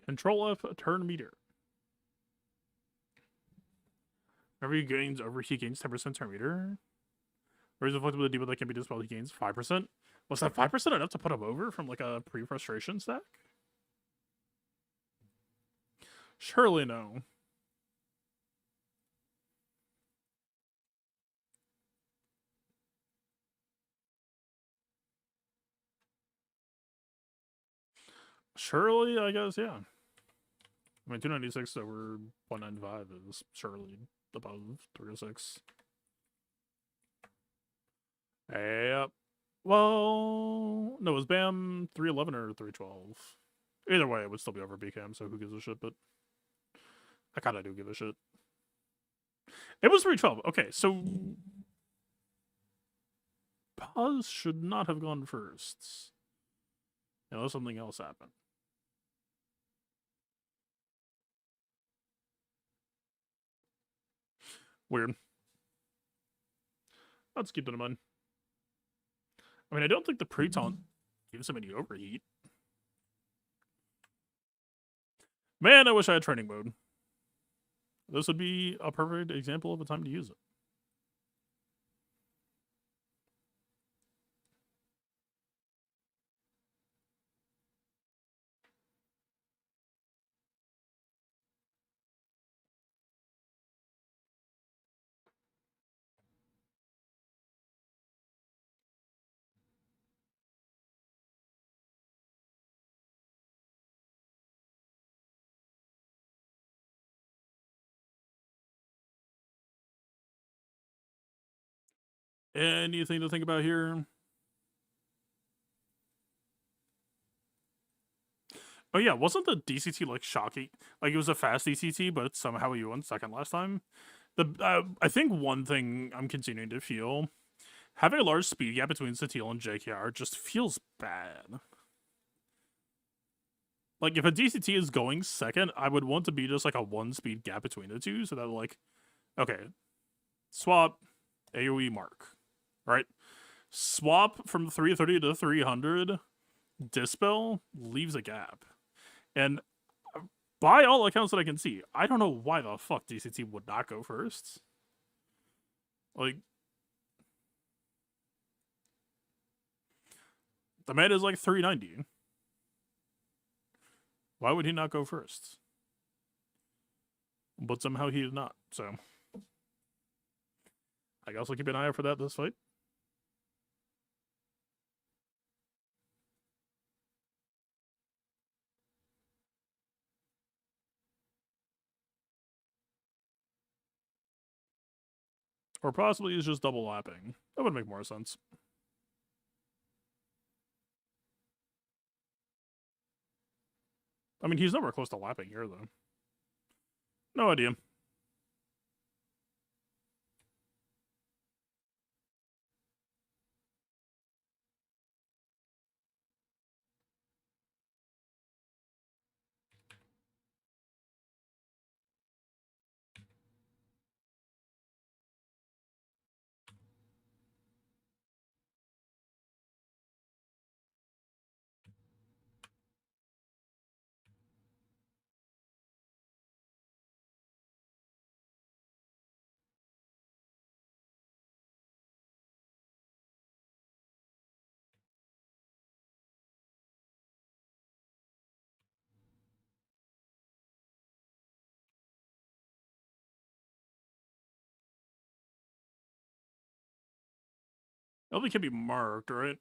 Control F, turn meter. Whenever he gains 10% turn meter. Or is it with a depot that can be dispelled, he gains 5%? Was that 5% enough to put him over from like a pre-frustration stack? Surely no. Surely, I guess, yeah. I mean, 296 over 195 is surely above 306. Yep. Well, no, it was BAM 311 or 312. Either way, it would still be over BCAM, so who gives a shit, but I kinda do give a shit. It was 312. Okay, so pause should not have gone first. Unless something else happened. Weird. Let's keep that in mind. I mean, I don't think the pre-taunt gives him any overheat. Man, I wish I had training mode. This would be a perfect example of a time to use it. Anything to think about here? Oh yeah, wasn't the DCT like shocking? Like it was a fast DCT, but somehow you won second last time. I think one thing I'm continuing to feel, having a large speed gap between Satil and JKR just feels bad. Like if a DCT is going second, I would want to be just like a 1 speed gap between the two, so that like, okay, swap, AoE mark, right? Swap from 330 to 300, Dispel leaves a gap. And by all accounts that I can see, I don't know why the fuck DCT would not go first. Like, the man is like 390. Why would he not go first? But somehow he did not, so I guess I'll keep an eye out for that this fight. Or possibly he's just double lapping. That would make more sense. I mean, he's nowhere close to lapping here, though. No idea. Nobody can be marked, right?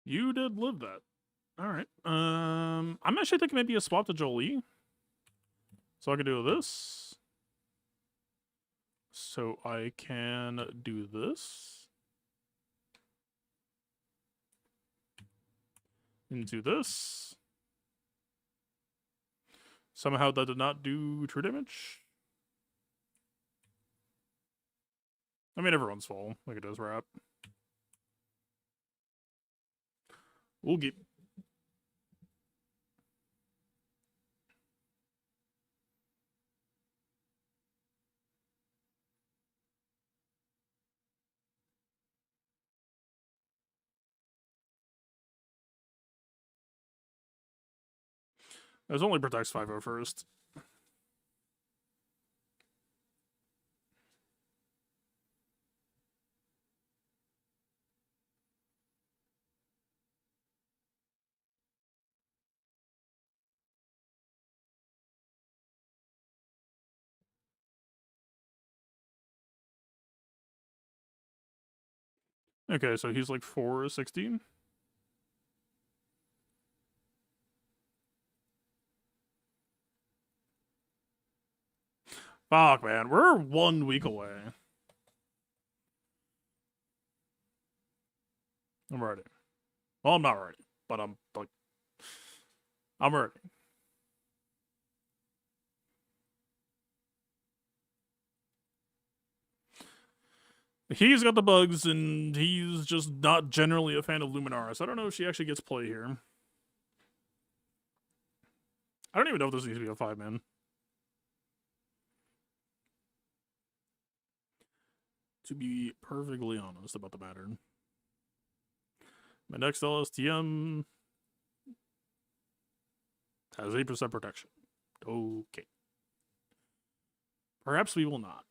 You did live that. All right. I'm actually thinking maybe a swap to Jolie. So I can do this. So I can do this. Into this. Somehow that did not do true damage. I mean, everyone's full. Like it does wrap. We'll get. It only protects 5-0 first. Okay, so he's like 416. Fuck, man. We're 1 week away. I'm ready. Well, I'm not ready, but I'm like, I'm ready. He's got the bugs, and he's just not generally a fan of Luminaris. I don't know if she actually gets play here. I don't even know if this needs to be a 5-man. To be perfectly honest about the matter. My next LSTM has 8% protection. Okay. Perhaps we will not.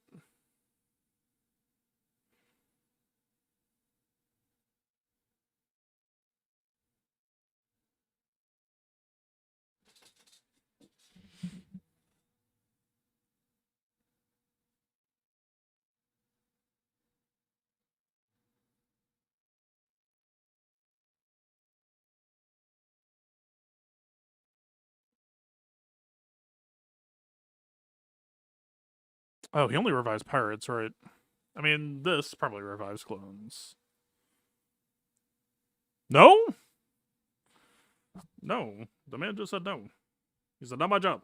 Oh, he only revives pirates, right? I mean, this probably revives clones. No? No. The man just said no. He said, not my job.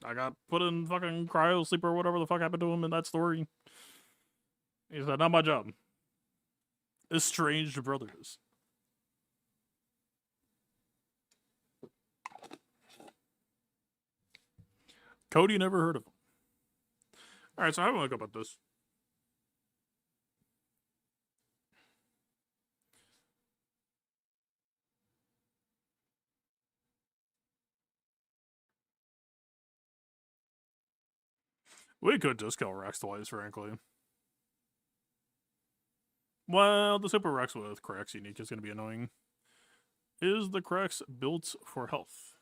I got put in fucking cryo sleep or whatever the fuck happened to him in that story. He said, not my job. Estranged brothers. Cody never heard of him. Alright, so how do I go about this? We could just kill Rex twice, frankly. Well, the Super Rex with Crax unique is going to be annoying. Is the Crax built for health?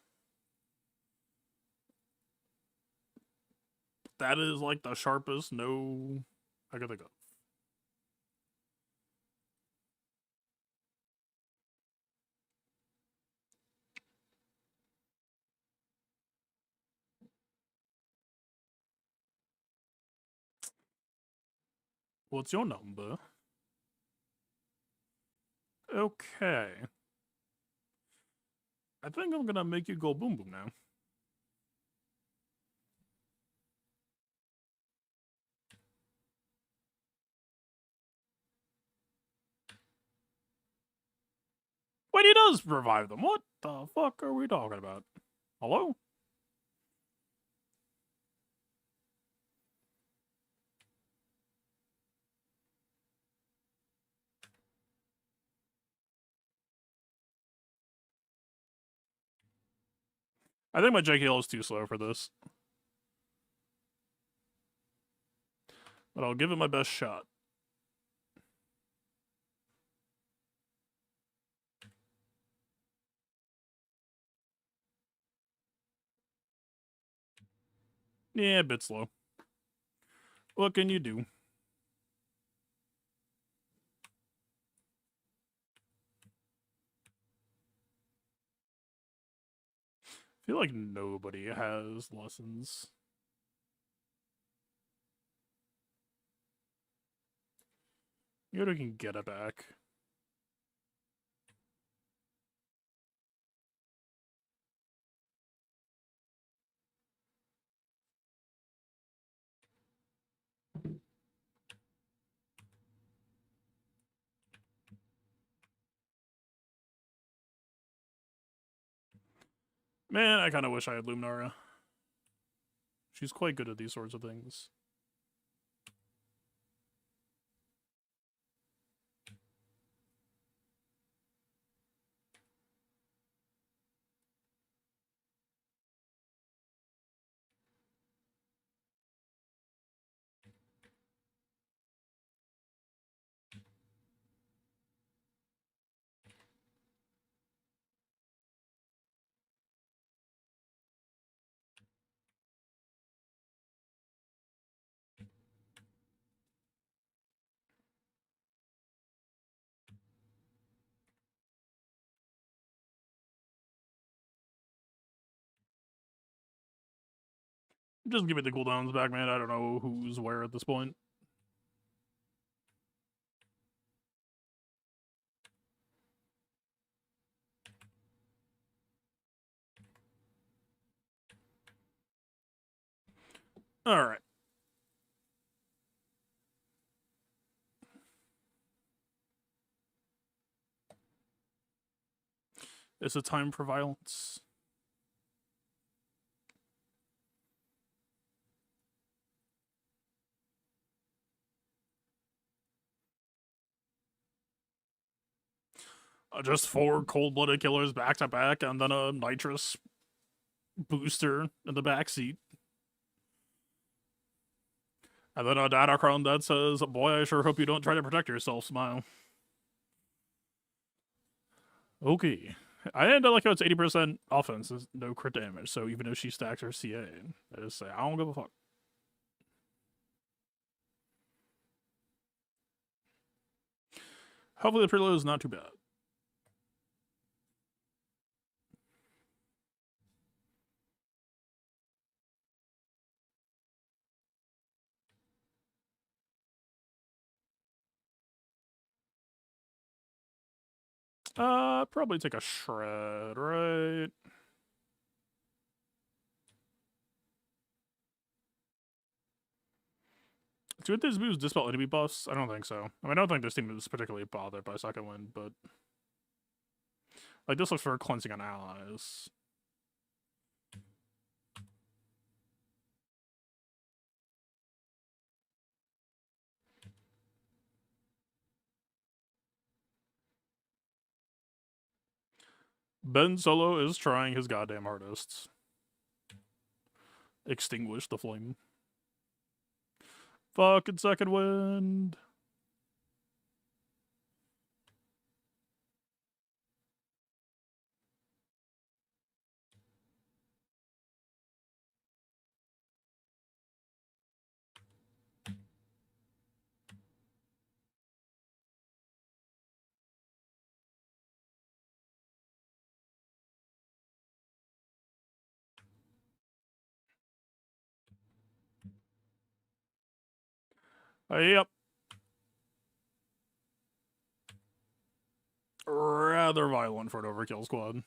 That is like the sharpest no I could think of. What's your number? Okay. I think I'm gonna make you go boom boom now. Wait, he does revive them. What the fuck are we talking about? Hello? I think my JKL is too slow for this. But I'll give it my best shot. Yeah, a bit slow. What can you do? I feel like nobody has lessons. Yoda can get it back. Man, I kind of wish I had Luminara. She's quite good at these sorts of things. Just give me the cooldowns back, man. I don't know who's where at this point. Alright. Is it time for violence? Just 4 cold-blooded killers back to back, and then a nitrous booster in the backseat. And then a Datacron that says, boy, I sure hope you don't try to protect yourself, smile. Okay. I like how it's 80% offense, no crit damage, so even if she stacks her CA, I just say, I don't give a fuck. Hopefully the preload is not too bad. Probably take a shred, right? Do these moves dispel enemy buffs? I don't think so. I mean, I don't think this team is particularly bothered by second wind, but like this looks for cleansing on allies. Ben Solo is trying his goddamn hardest. Extinguish the flame. Fucking second wind. Yep. Rather violent for an overkill squad.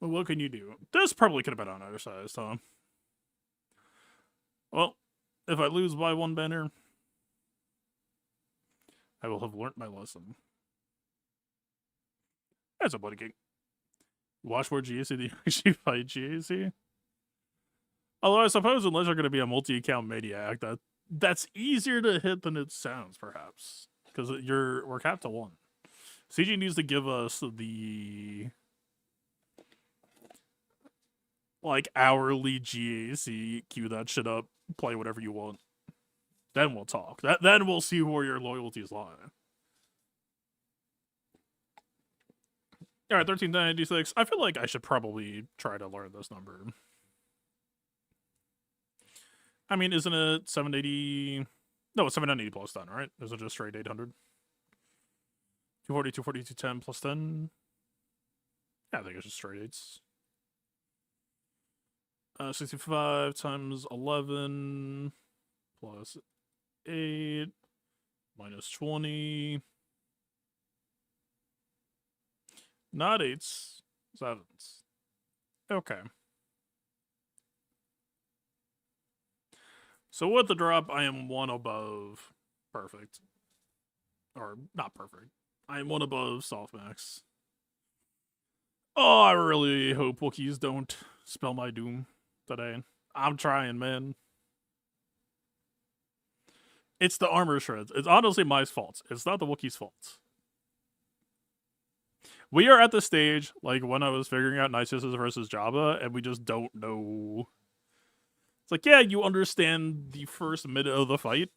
Well, what can you do? This probably could have been on undersized, huh? Well, if I lose by one banner, I will have learnt my lesson. That's a bloody king. Watch more GAC than you actually fight GAC. Although I suppose unless you're going to be a multi-account maniac, that's easier to hit than it sounds, perhaps. Because we're capped to 1. CG needs to give us the like hourly GAC, queue that shit up, play whatever you want. Then we'll talk. Then we'll see where your loyalties lie. Alright, 1396. I feel like I should probably try to learn this number. I mean, isn't it 780? No, it's 780 plus 10, right? Is it just straight 800? 240, 240, 210 plus 10? Yeah, I think it's just straight 8s. 65 times 11 plus 8 minus 20. Not 8s, 7s. Okay. So with the drop, I am 1 above perfect. Or, not perfect. I am 1 above softmax. Oh, I really hope Wookiees don't spell my doom today. I'm trying, man. It's the armor shreds. It's honestly my fault. It's not the Wookiees' fault. We are at the stage, like, when I was figuring out Nisus versus Jabba, and we just don't know. It's like, yeah, you understand the first minute of the fight,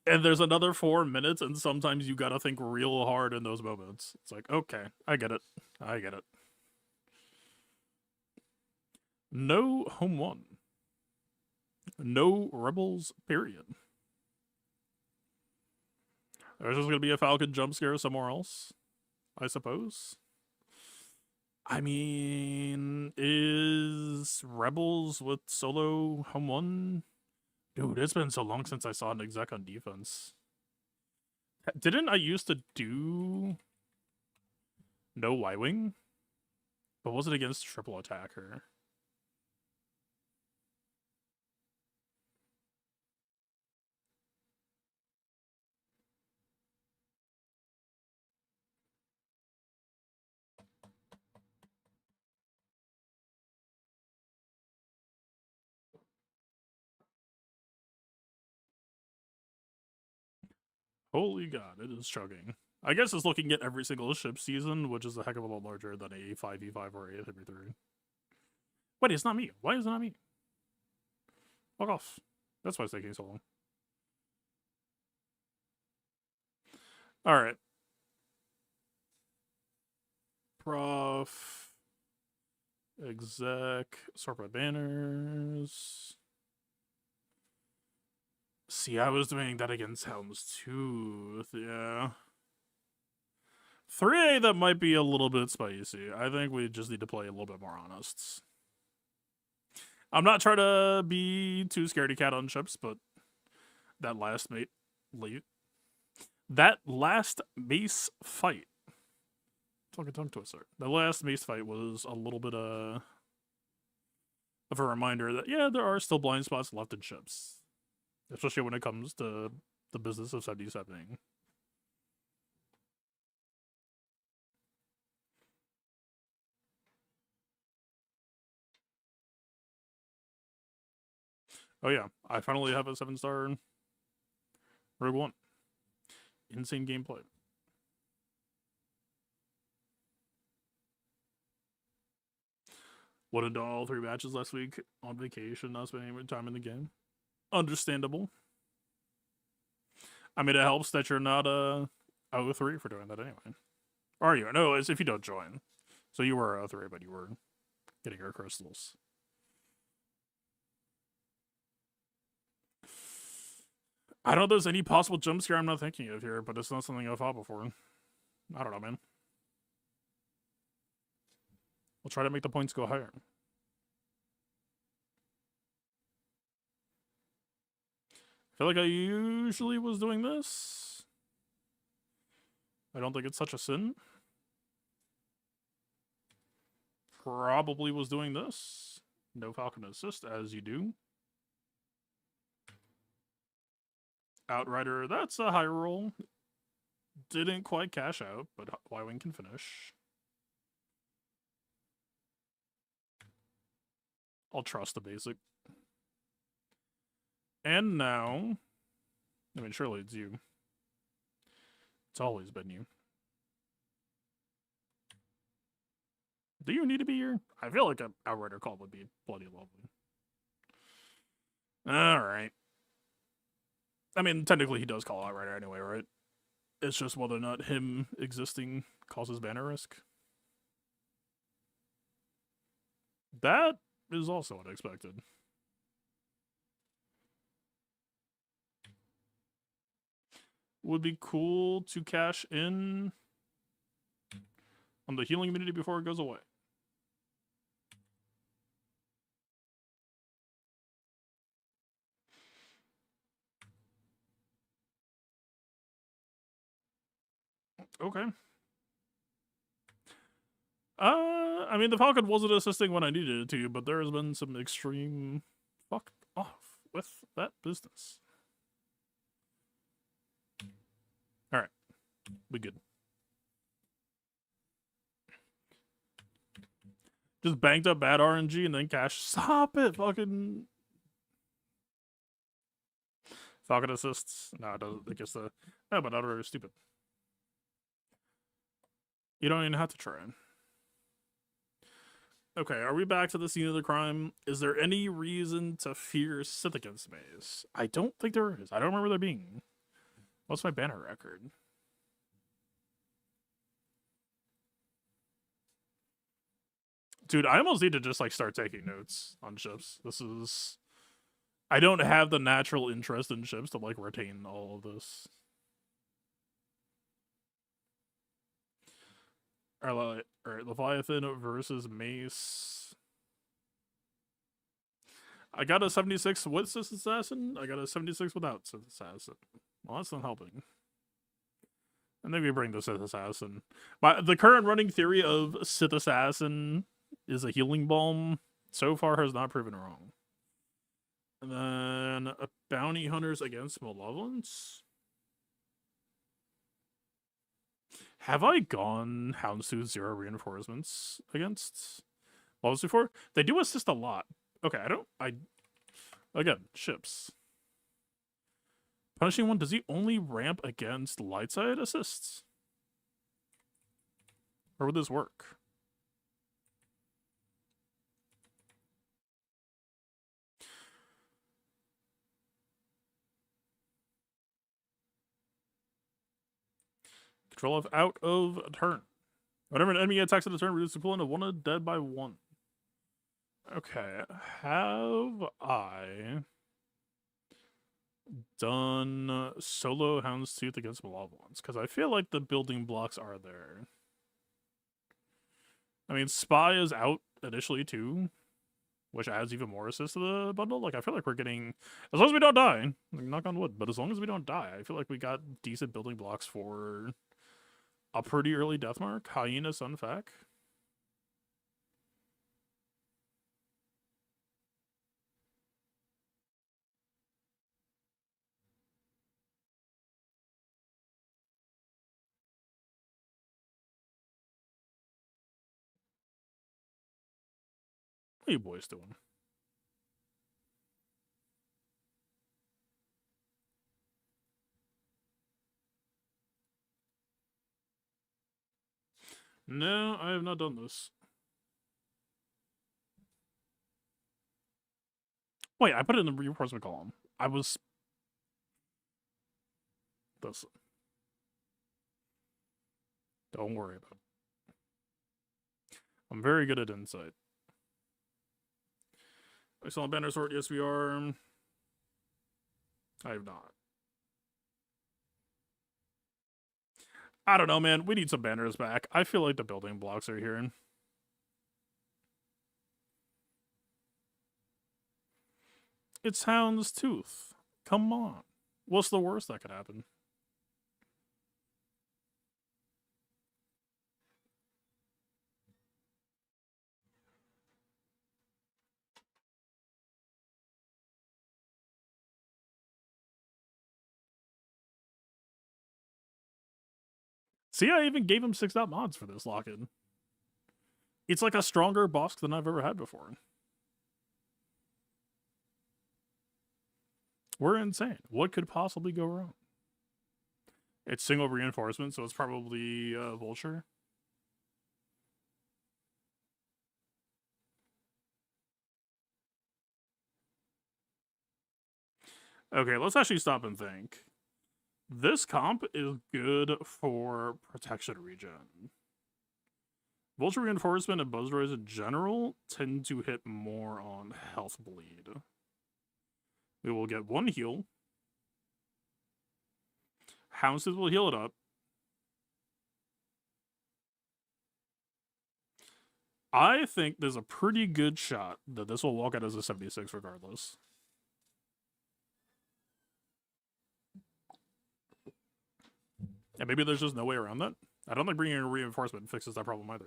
and there's another 4 minutes, and sometimes you gotta think real hard in those moments. It's like, okay, I get it. I get it. No home 1. No rebels, period. There's just gonna be a Falcon jump scare somewhere else, I suppose. I mean, is Rebels with Solo home 1? Dude, it's been so long since I saw an exec on defense. Didn't I used to do no Y-Wing? But was it against triple attacker? Holy god, it is chugging. I guess it's looking at every single ship season, which is a heck of a lot larger than a 5v5 or a 3v3. Wait, it's not me. Why is it not me? Fuck off. That's why it's taking so long. Alright. Prof. Exec. Sort by banners. See, I was doing that against Helm's Tooth, yeah. 3A, that might be a little bit spicy. I think we just need to play a little bit more honest. I'm not trying to be too scaredy cat on ships, but that last mace fight fucking tongue twister. The last Mace fight was a little bit of a reminder that, yeah, there are still blind spots left in ships. Especially when it comes to the business of 77ing. Oh yeah, I finally have a 7-star Rogue One. Insane gameplay. Would've done all 3 matches last week on vacation, not spending any time in the game. Understandable. I mean, it helps that you're not 03 for doing that anyway. Are you? No, it's if you don't join. So you were 03, but you were getting your crystals. I don't know if there's any possible jump scare I'm not thinking of here, but it's not something I've thought before. I don't know, man. We'll try to make the points go higher. I feel like I usually was doing this. I don't think it's such a sin. Probably was doing this. No Falcon Assist, as you do. Outrider, that's a high roll. Didn't quite cash out, but Y-Wing can finish. I'll trust the basic. And now, I mean, surely it's you. It's always been you. Do you need to be here? I feel like an Outrider call would be bloody lovely. Alright. I mean, technically he does call Outrider anyway, right? It's just whether or not him existing causes banner risk. That is also unexpected. Would be cool to cash in on the healing immunity before it goes away. Okay. I mean, the Falcon wasn't assisting when I needed it to, but there has been some extreme fuck off with that business. Alright. We good. Just banked up bad RNG and then cash. Stop it, fucking. Falcon assists. No, it doesn't. I guess the. No, but Outrider is stupid. You don't even have to try. Okay, are we back to the scene of the crime? Is there any reason to fear Sith against Maze? I don't think there is. I don't remember there being. What's my banner record? Dude, I almost need to just, like, start taking notes on ships. This is... I don't have the natural interest in ships to, like, retain all of this. Alright, Leviathan versus Mace. I got a 76 with Sith Assassin. I got a 76 without Sith Assassin. Well, that's not helping. And then we bring the Sith Assassin. The current running theory of Sith Assassin is a healing balm so far has not proven wrong. And then a Bounty Hunters against Malevolence. Have I gone Houndstooth 0 reinforcements against Malevolence before? They do assist a lot. Okay, again, ships. Punishing One, does he only ramp against light side assists? Or would this work? Control of out of turn. Whenever an enemy attacks at a turn, reduce the equivalent of 1 dead by 1. Okay, have I done solo Houndstooth against Malevolence? Because I feel like the building blocks are there. I mean, Spy is out initially too, which adds even more assist to the bundle. Like, I feel like we're getting, as long as we don't die, like, knock on wood, but as long as we don't die, I feel like we got decent building blocks for A pretty early death mark. Hyena Sunfac. What are you boys doing? No, I have not done this. Wait, I put it in the reinforcement column. I was... Listen. Don't worry about it. I'm very good at insight. I saw a banner sort. Yes, we are. I have not. I don't know, man. We need some banners back. I feel like the building blocks are here. It's Hound's Tooth. Come on. What's the worst that could happen? See, I even gave him 6-out mods for this lock-in. It's like a stronger boss than I've ever had before. We're insane. What could possibly go wrong? It's single reinforcement, so it's probably Vulture. Okay, let's actually stop and think. This comp is good for protection regen. Vulture Reinforcement and Buzzroys in general tend to hit more on health bleed. We will get 1 heal. Houndstooth will heal it up. I think there's a pretty good shot that this will walk out as a 76 regardless. And maybe there's just no way around that. I don't think bringing in a reinforcement fixes that problem either.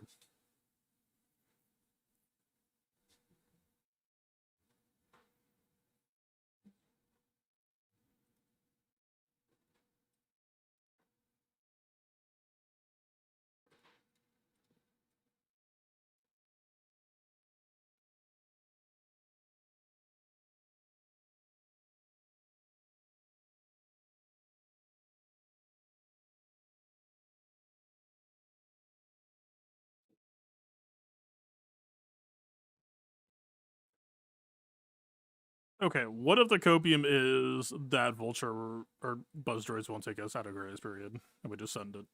Okay, what if the copium is that Vulture or Buzz Droids won't take us out of grace period, and we just send it?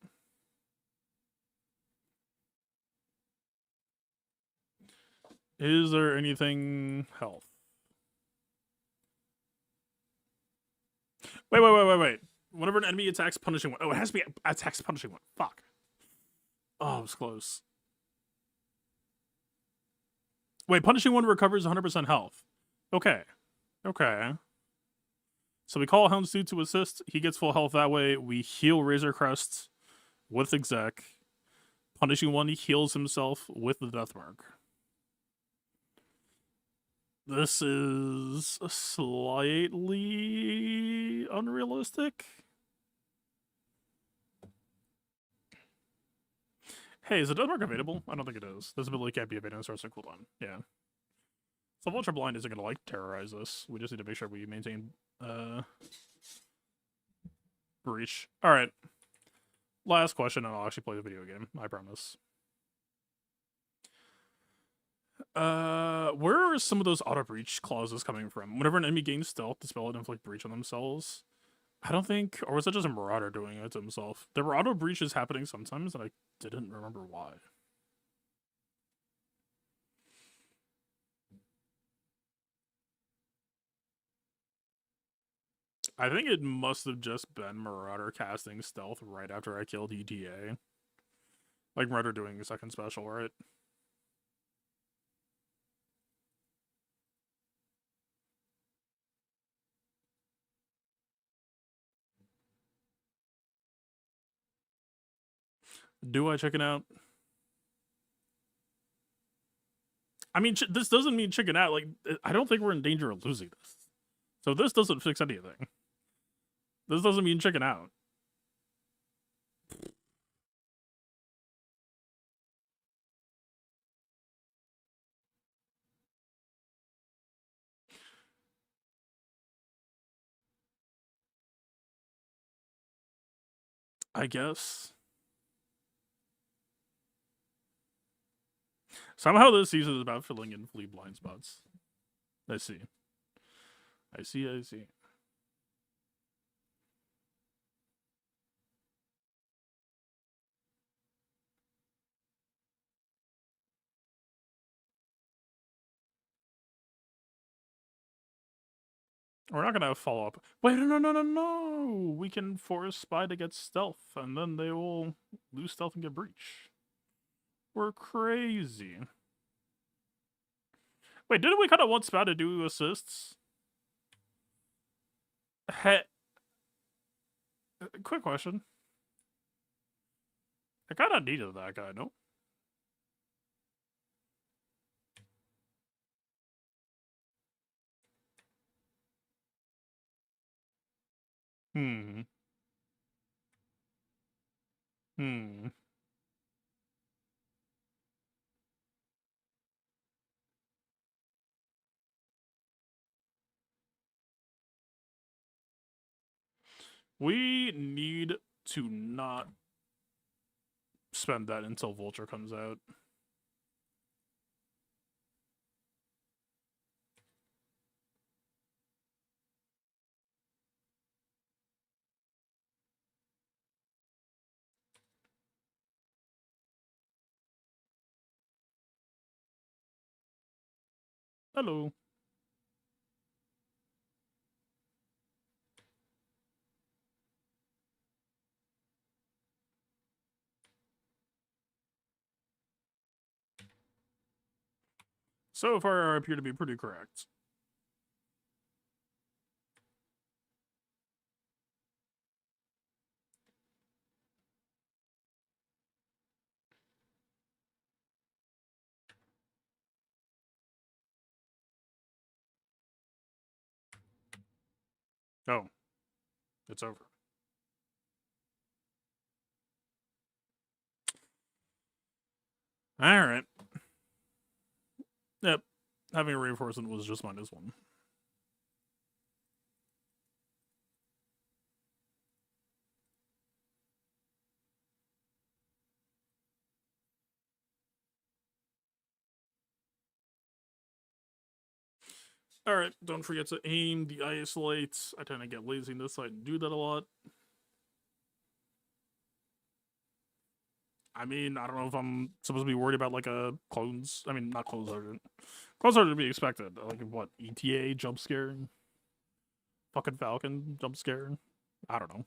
Is there anything health? Wait. Whenever an enemy attacks punishing one. Oh, it has to be attacks punishing one. Fuck. Oh, it was close. Wait, punishing one recovers 100% health. Okay. So we call Houndstooth to assist. He gets full health that way. We heal Razor Crest with Exec. Punishing one, he heals himself with the Death Mark. This is slightly unrealistic. Hey, is the Death Mark available? I don't think it is. This ability can't be evaded and starts on cooldown. Yeah. So Vulture Blind isn't going to, terrorize us. We just need to make sure we maintain, Breach. Alright. Last question, and I'll actually play the video game. I promise. Where are some of those auto-breach clauses coming from? Whenever an enemy gains stealth, the spell would inflict breach on themselves. I don't think... Or was that just a Marauder doing it to himself? There were auto-breaches happening sometimes, and I didn't remember why. I think it must have just been Marauder casting stealth right after I killed ETA. Like Marauder doing a second special, right? Do I chicken out? I mean, this doesn't mean chicken out. Like, I don't think we're in danger of losing this. So this doesn't fix anything. This doesn't mean chicken out. I guess. Somehow this season is about filling in flea blind spots. I see. I see, I see. We're not gonna follow up. Wait, no. We can force Spy to get stealth, and then they will lose stealth and get breach. We're crazy. Wait, didn't we kind of want Spy to do assists? Quick question. I kind of needed that guy, no? Hmm. We need to not spend that until Vulture comes out. Hello. So far, I appear to be pretty correct. Oh. It's over. Alright. Yep. Having a reinforcement was just -1. Alright, don't forget to aim the isolate. I tend to get lazy in this, so I do that a lot. I mean, I don't know if I'm supposed to be worried about like a clones. I mean, not clone sergeant. Clone sergeant to be expected. Like what? ETA jump scare? Fucking Falcon jump scare? I don't know.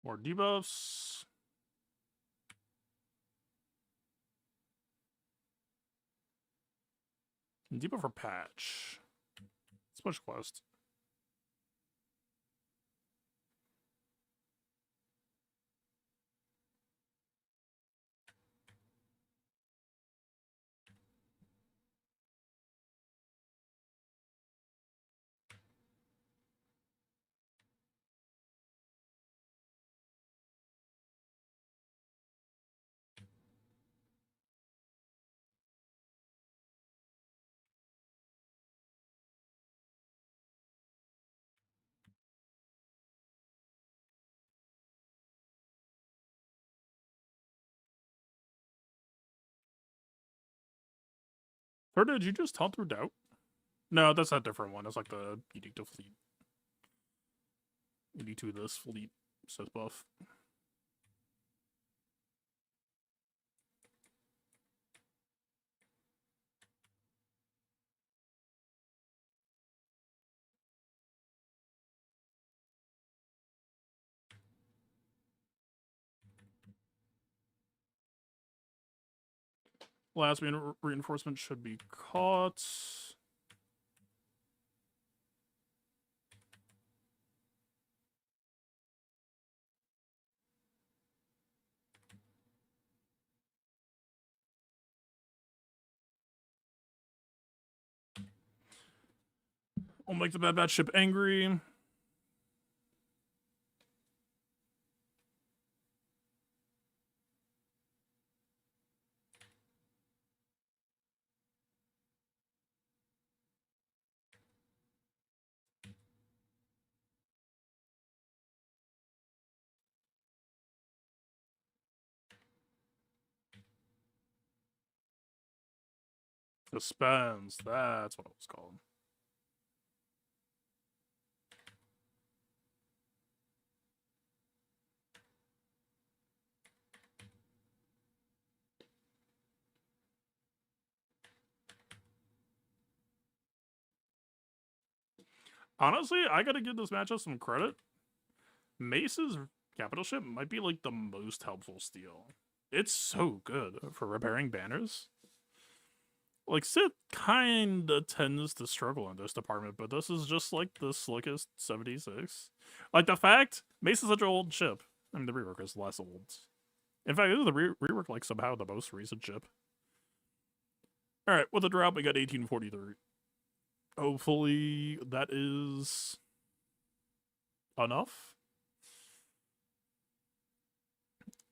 More debuffs. Debuff for patch. Special quest. Or did you just hunt through doubt? No, that's a different one. That's like the Edict of Fleet. Edict to this fleet says buff. Last reinforcement should be caught. We'll make the bad bat ship angry. Suspense, that's what it was called. Honestly, I gotta give this matchup some credit. Mace's capital ship might be like the most helpful steel. It's so good for repairing banners. Like, Sith kinda tends to struggle in this department, but this is just like the slickest 76. Like, the fact Mace is such an old ship. I mean, the rework is less old. In fact, isn't the rework like somehow the most recent ship? Alright, with the drop, we got 1843. Hopefully, that is enough.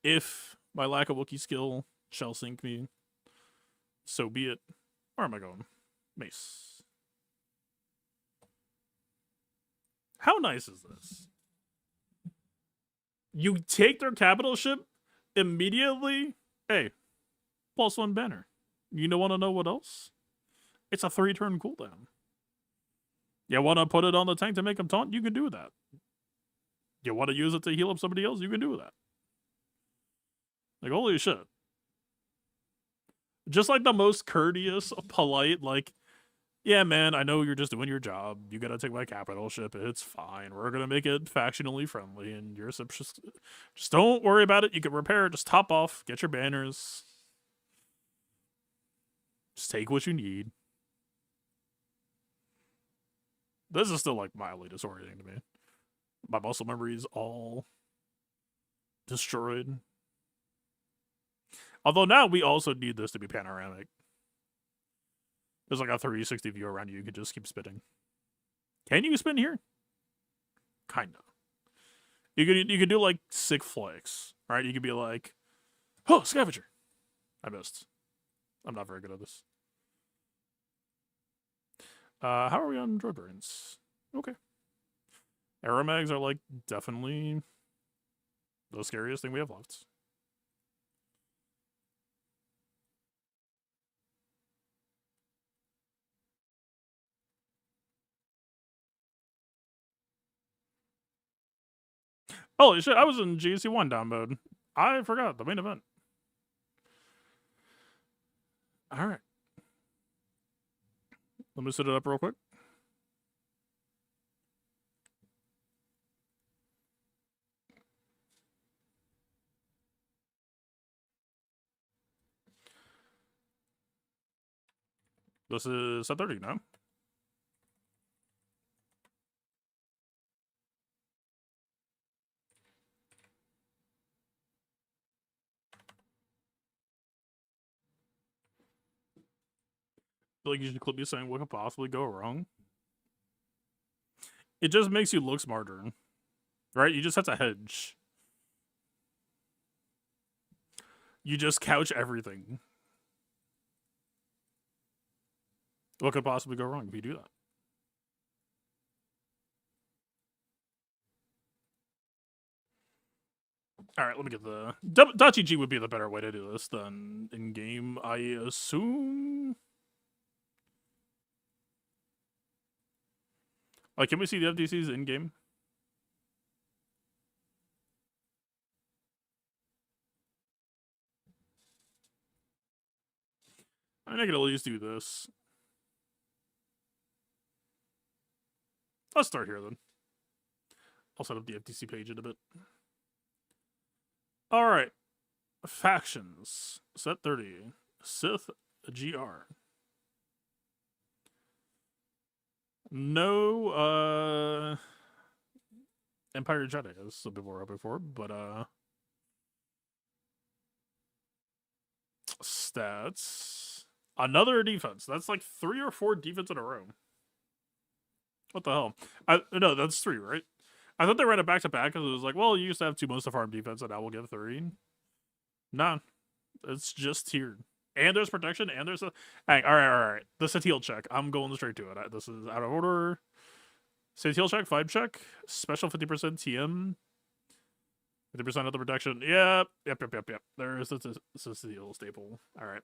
If my lack of Wookiee skill shall sink me, so be it. Where am I going? Mace. How nice is this? You take their capital ship immediately. Hey, +1 banner. You don't want to know what else? It's a 3-turn cooldown. You want to put it on the tank to make him taunt? You can do that. You want to use it to heal up somebody else? You can do that. Like, holy shit. Just like the most courteous, polite, like, yeah, man, I know you're just doing your job. You gotta take my capital ship. It's fine. We're gonna make it factionally friendly, and your ship just don't worry about it. You can repair it. Just top off. Get your banners. Just take what you need. This is still like mildly disorienting to me. My muscle memory is all destroyed. Although now we also need this to be panoramic. There's like a 360 view around you. You can just keep spinning. Can you spin here? Kinda. You could do like sick flicks, right? You could be like, oh, scavenger. I missed. I'm not very good at this. How are we on droid burns? Okay. Aeromags are like definitely the scariest thing we have left. Holy shit, I was in GC1 down mode. I forgot the main event. Alright. Let me set it up real quick. This is set 30 now. I feel like you should clip me saying what could possibly go wrong. It just makes you look smarter. Right? You just have to hedge. You just couch everything. What could possibly go wrong if you do that? Alright, let me get the... Dachi would be the better way to do this than in-game, I assume? Like, can we see the FDCs in-game? I mean, I could at least do this. Let's start here, then. I'll set up the FTC page in a bit. Alright. Factions. Set 30. Sith GR. No, Empire Jedi is a bit more up before, but, stats. Another defense. That's like 3 or 4 defense in a row. What the hell? No, that's 3, right? I thought they ran it back to back because it was like, well, you used to have 2 most of farm defense, and now we'll give 3. Nah, it's just tiered. And there's protection, and there's a... Hey, alright. The Satele check. I'm going straight to it. This is out of order. Satele check, 5 check. Special 50% TM. 50% of the protection. Yep. There's the Satele staple. Alright.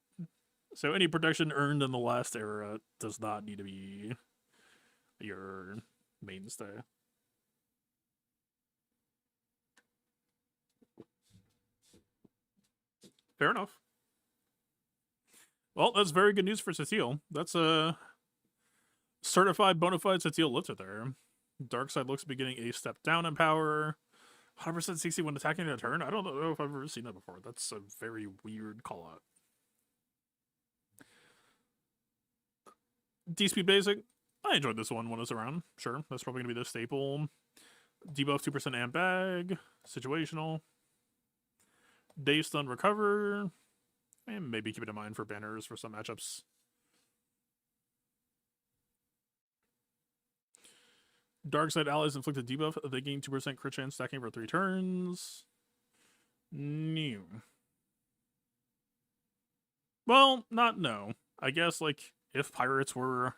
So any protection earned in the last era does not need to be your mainstay. Fair enough. Well, that's very good news for Satele. That's a certified bona fide Satele lifter there. Darkseid looks to be getting a step down in power. 100% CC when attacking a turn? I don't know if I've ever seen that before. That's a very weird call out. D-Speed Basic. I enjoyed this one when it's around. Sure, that's probably going to be the staple. Debuff 2% amp bag. Situational. Day stun recover. And maybe keep it in mind for banners for some matchups. Darkseid allies inflict a debuff. They gain 2% crit chance stacking for 3 turns. New. Well, not no. I guess, like, if pirates were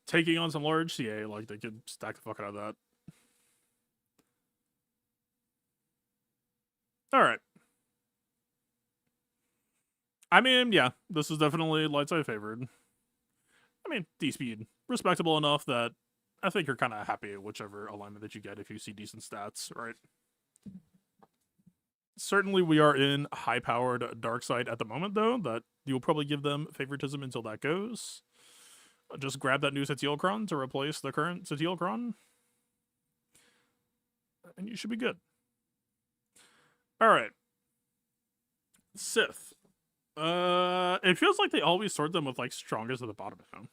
taking on some large CA, like, they could stack the fuck out of that. Alright. I mean, yeah, this is definitely light side favored. I mean, D-Speed. Respectable enough that I think you're kind of happy with whichever alignment that you get if you see decent stats, right? Certainly we are in high-powered Darkseid at the moment, though, that you'll probably give them favoritism until that goes. Just grab that new Datacron to replace the current Datacron, and you should be good. Alright. Sith. It feels like they always sort them with, like, strongest at the bottom now.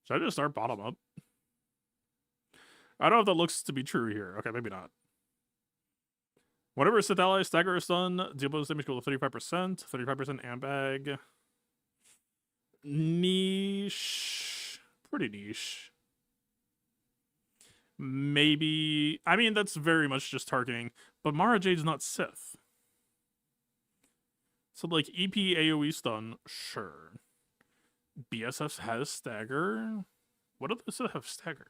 Should I just start bottom up? I don't know if that looks to be true here. Okay, maybe not. Whatever Sith ally, stagger or stun, deal bonus damage equal to 35%, 35% amp bag. Niche. Pretty niche. Maybe... I mean, that's very much just targeting, but Mara Jade's not Sith. So, like, EP AoE stun, sure. BSF has stagger. What do Sith have stagger?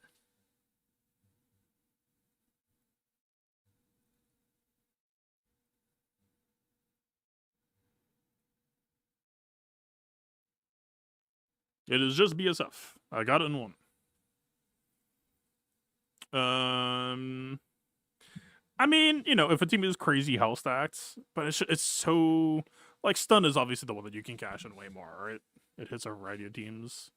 It is just BSF. I got it in one. I mean, you know, if a team is crazy hell stacked, but it's so... Like, stun is obviously the one that you can cash in way more, right? It hits a variety of teams.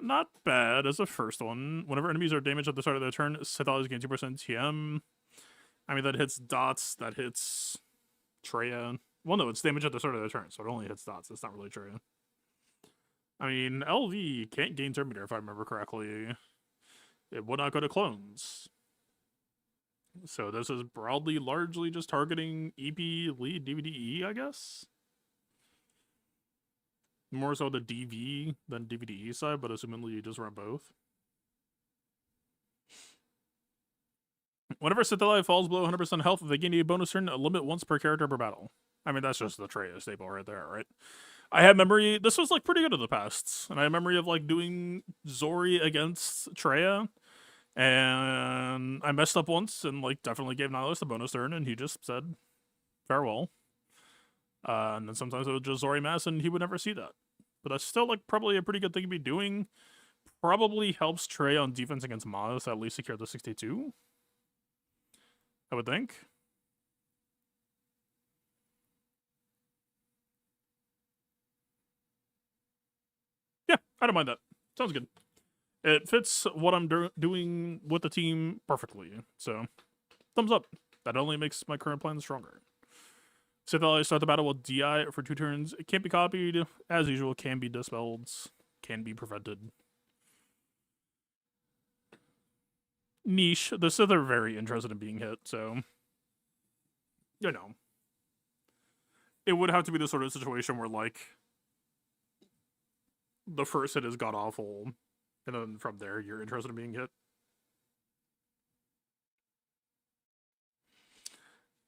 Not bad as a first one. Whenever enemies are damaged at the start of their turn, Sith allies gain 2% TM. I mean, that hits dots, that hits Treya. Well, no, it's damage at the start of their turn, so it only hits dots. It's not really Treya. I mean, LV can't gain Terminator, if I remember correctly. It would not go to clones. So this is broadly, largely just targeting EP, lead, DVDE, I guess? More so the DV than DVDE side, but assumingly you just run both. Whenever Sith ally falls below 100% health, they gain a bonus turn, a limit once per character per battle. I mean, that's just the Treya staple right there, right? I have memory, this was like pretty good in the past, and I have memory of like doing Zori against Treya, and I messed up once and like definitely gave Nihilus a bonus turn, and he just said farewell. And then sometimes it would just Zori mass, and he would never see that. But that's still like probably a pretty good thing to be doing. Probably helps Treya on defense against Manas at least secure the 62. I would think. Yeah, I don't mind that. Sounds good. It fits what I'm doing with the team perfectly. So, thumbs up. That only makes my current plan stronger. Sith allies start the battle with DI for 2 turns. It can't be copied. As usual, can be dispelled. Can be prevented. Niche. The Sith are very interested in being hit, so... You know. It would have to be the sort of situation where, like... The first hit is god-awful, and then from there, you're interested in being hit.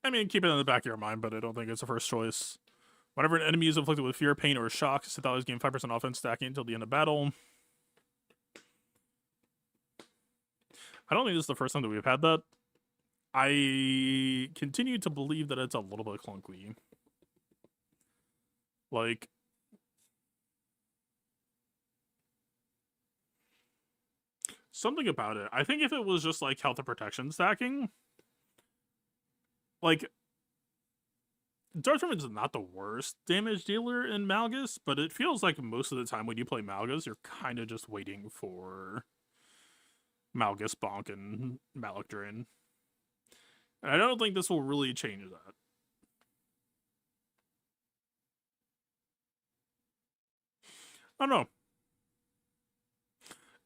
I mean, keep it in the back of your mind, but I don't think it's the first choice. Whenever an enemy is inflicted with fear, pain, or shock, Sith allies gain 5% offense stacking until the end of battle. I don't think this is the first time that we've had that. I continue to believe that it's a little bit clunky. Like... Something about it. I think if it was just, like, health and protection stacking... Like... Darktron is not the worst damage dealer in Malgus, but it feels like most of the time when you play Malgus, you're kind of just waiting for Malgus, Bonk, and Malakdrin. And I don't think this will really change that. I don't know.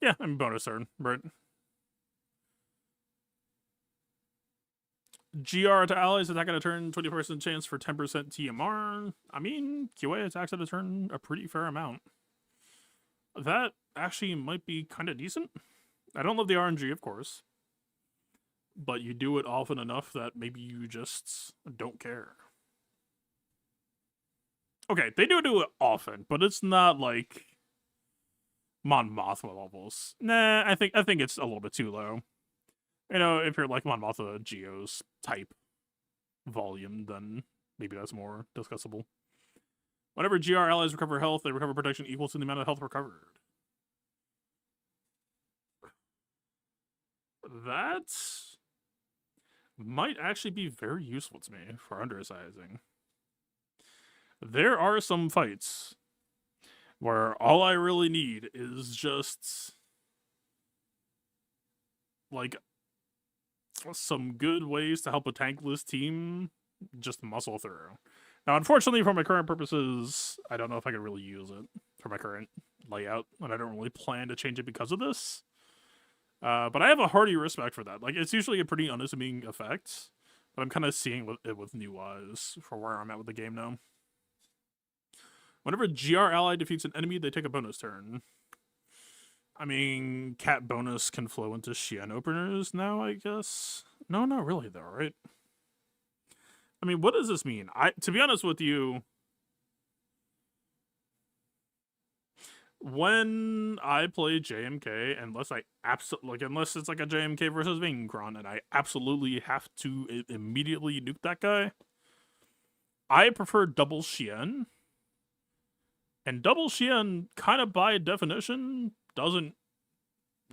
Yeah, I mean, bonus turn, right? GR to allies attack at a turn, 20% chance for 10% TMR. I mean, QA attacks at a turn a pretty fair amount. That actually might be kind of decent. I don't love the RNG, of course. But you do it often enough that maybe you just don't care. Okay, they do it often, but it's not like Mon Mothma levels. Nah, I think it's a little bit too low. You know, if you're like Mon Mothma Geos type volume, then maybe that's more discussable. Whenever GR allies recover health, they recover protection equal to the amount of health recovered. That might actually be very useful to me for undersizing. There are some fights where all I really need is just like some good ways to help a tankless team just muscle through. Now, unfortunately, for my current purposes, I don't know if I could really use it for my current layout, and I don't really plan to change it because of this. But I have a hearty respect for that. Like, it's usually a pretty unassuming effect, but I'm kind of seeing it with new eyes for where I'm at with the game now. Whenever a GR ally defeats an enemy, they take a bonus turn. I mean, cat bonus can flow into Xian openers now, I guess. No, not really though, right? I mean, what does this mean? To be honest with you, when I play JMK, unless it's like a JMK versus Datacron, and I absolutely have to immediately nuke that guy, I prefer double Xian. And double Xian, kind of by definition, doesn't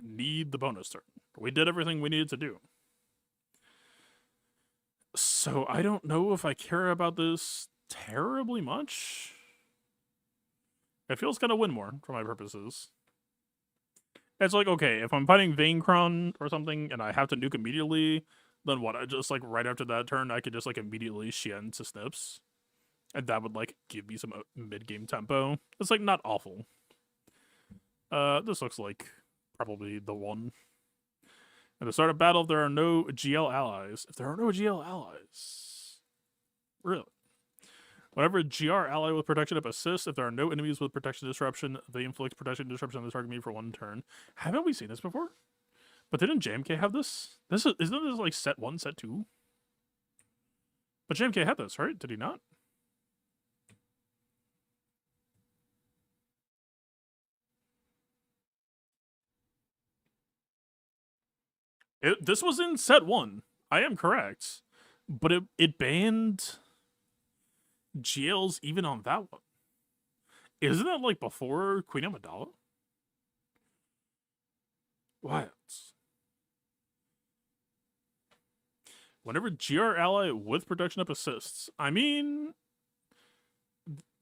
need the bonus turn. We did everything we needed to do. So I don't know if I care about this terribly much. It feels gonna win more for my purposes. It's like, okay, if I'm fighting Datacron or something and I have to nuke immediately, then what? I just like right after that turn, I could just like immediately Xian to Snips. And that would like give me some mid-game tempo. It's like not awful. This looks like probably the one. At the start of battle, if there are no GL allies. If there are no GL allies. Really? Whenever a GR ally with protection up assists, if there are no enemies with protection disruption, they inflict protection disruption on the target enemy for 1 turn. Haven't we seen this before? But didn't JMK have this? Isn't this like set 1, set 2? But JMK had this, right? Did he not? This was in set 1. I am correct. But it banned GLs even on that one. Isn't that like before Queen Amidala? What? Whenever GR ally with protection up assists. I mean,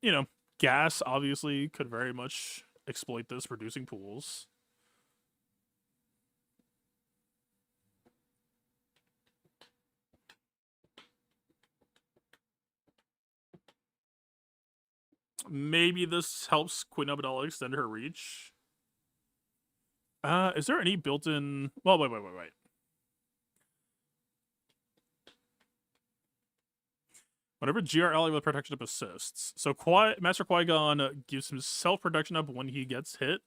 you know, gas obviously could very much exploit this, producing pools. Maybe this helps Queen Amidala extend her reach. Is there any built-in... Well, wait. Whenever GR ally with protection up assists. So Master Qui-Gon gives himself protection up when he gets hit.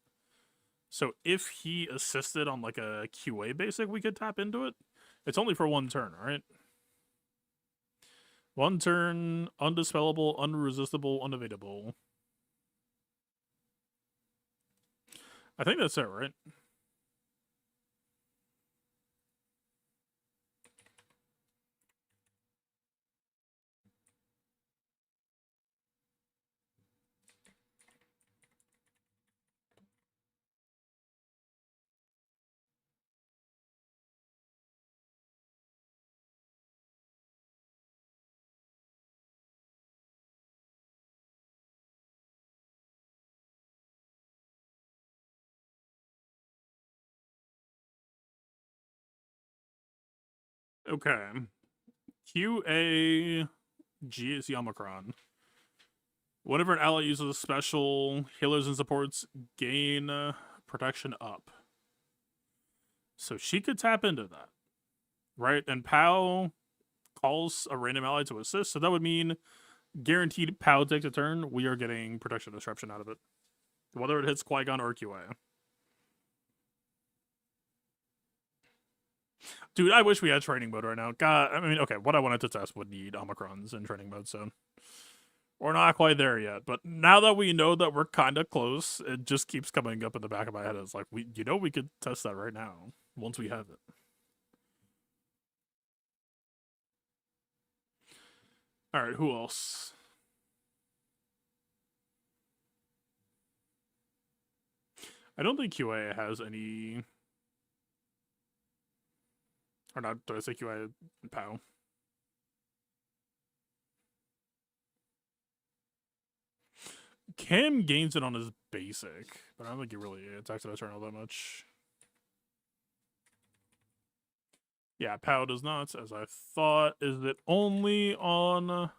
So if he assisted on like a QA basic, we could tap into it. It's only for one turn, right? One turn, undispellable, unresistible, unevadable. I think that's it, right? Okay. QA G is Omicron. Whenever an ally uses a special, healers and supports gain protection up. So she could tap into that, right? And Pow calls a random ally to assist, so that would mean guaranteed Pow takes a turn, we are getting protection disruption out of it. Whether it hits Qui-Gon or QA. Dude, I wish we had training mode right now. God, I mean, okay, what I wanted to test would need Omicrons in training mode, so... We're not quite there yet, but now that we know that we're kind of close, it just keeps coming up in the back of my head. It's like, we could test that right now, once we have it. Alright, who else? I don't think QA has any... Or not, do I say QA? POW. Cam gains it on his basic, but I don't think he really attacks that turn all that much. Yeah, POW does not, as I thought. Is it only on...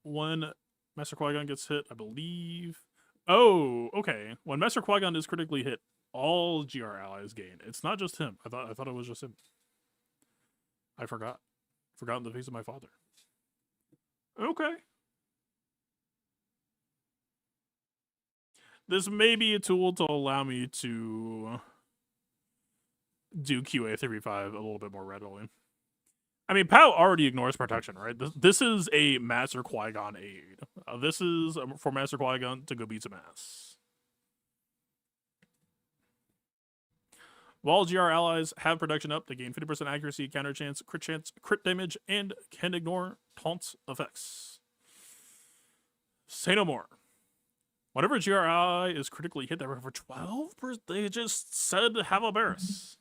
when Master Qui-Gon gets hit, I believe... Oh, okay. When Master Qui-Gon is critically hit, all GR allies gain. It's not just him. I thought it was just him. I forgot. Forgotten the face of my father. Okay. This may be a tool to allow me to do QA 3v5 a little bit more readily. I mean, POW already ignores protection, right? This is a Master Qui-Gon aid. This is for Master Qui-Gon to go beat some ass. While GR allies have protection up, they gain 50% accuracy, counter chance, crit damage, and can ignore taunt effects. Say no more. Whenever GR ally is critically hit, for 12%, they just said have a Barris.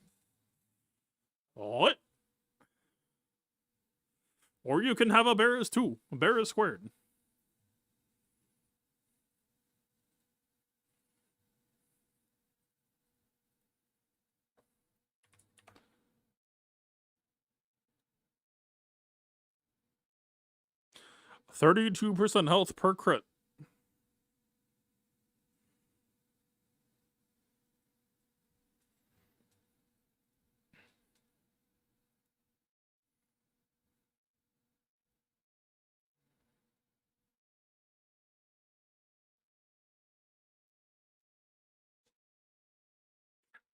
What? Or you can have a Barris too. Barris squared. %32% health per crit.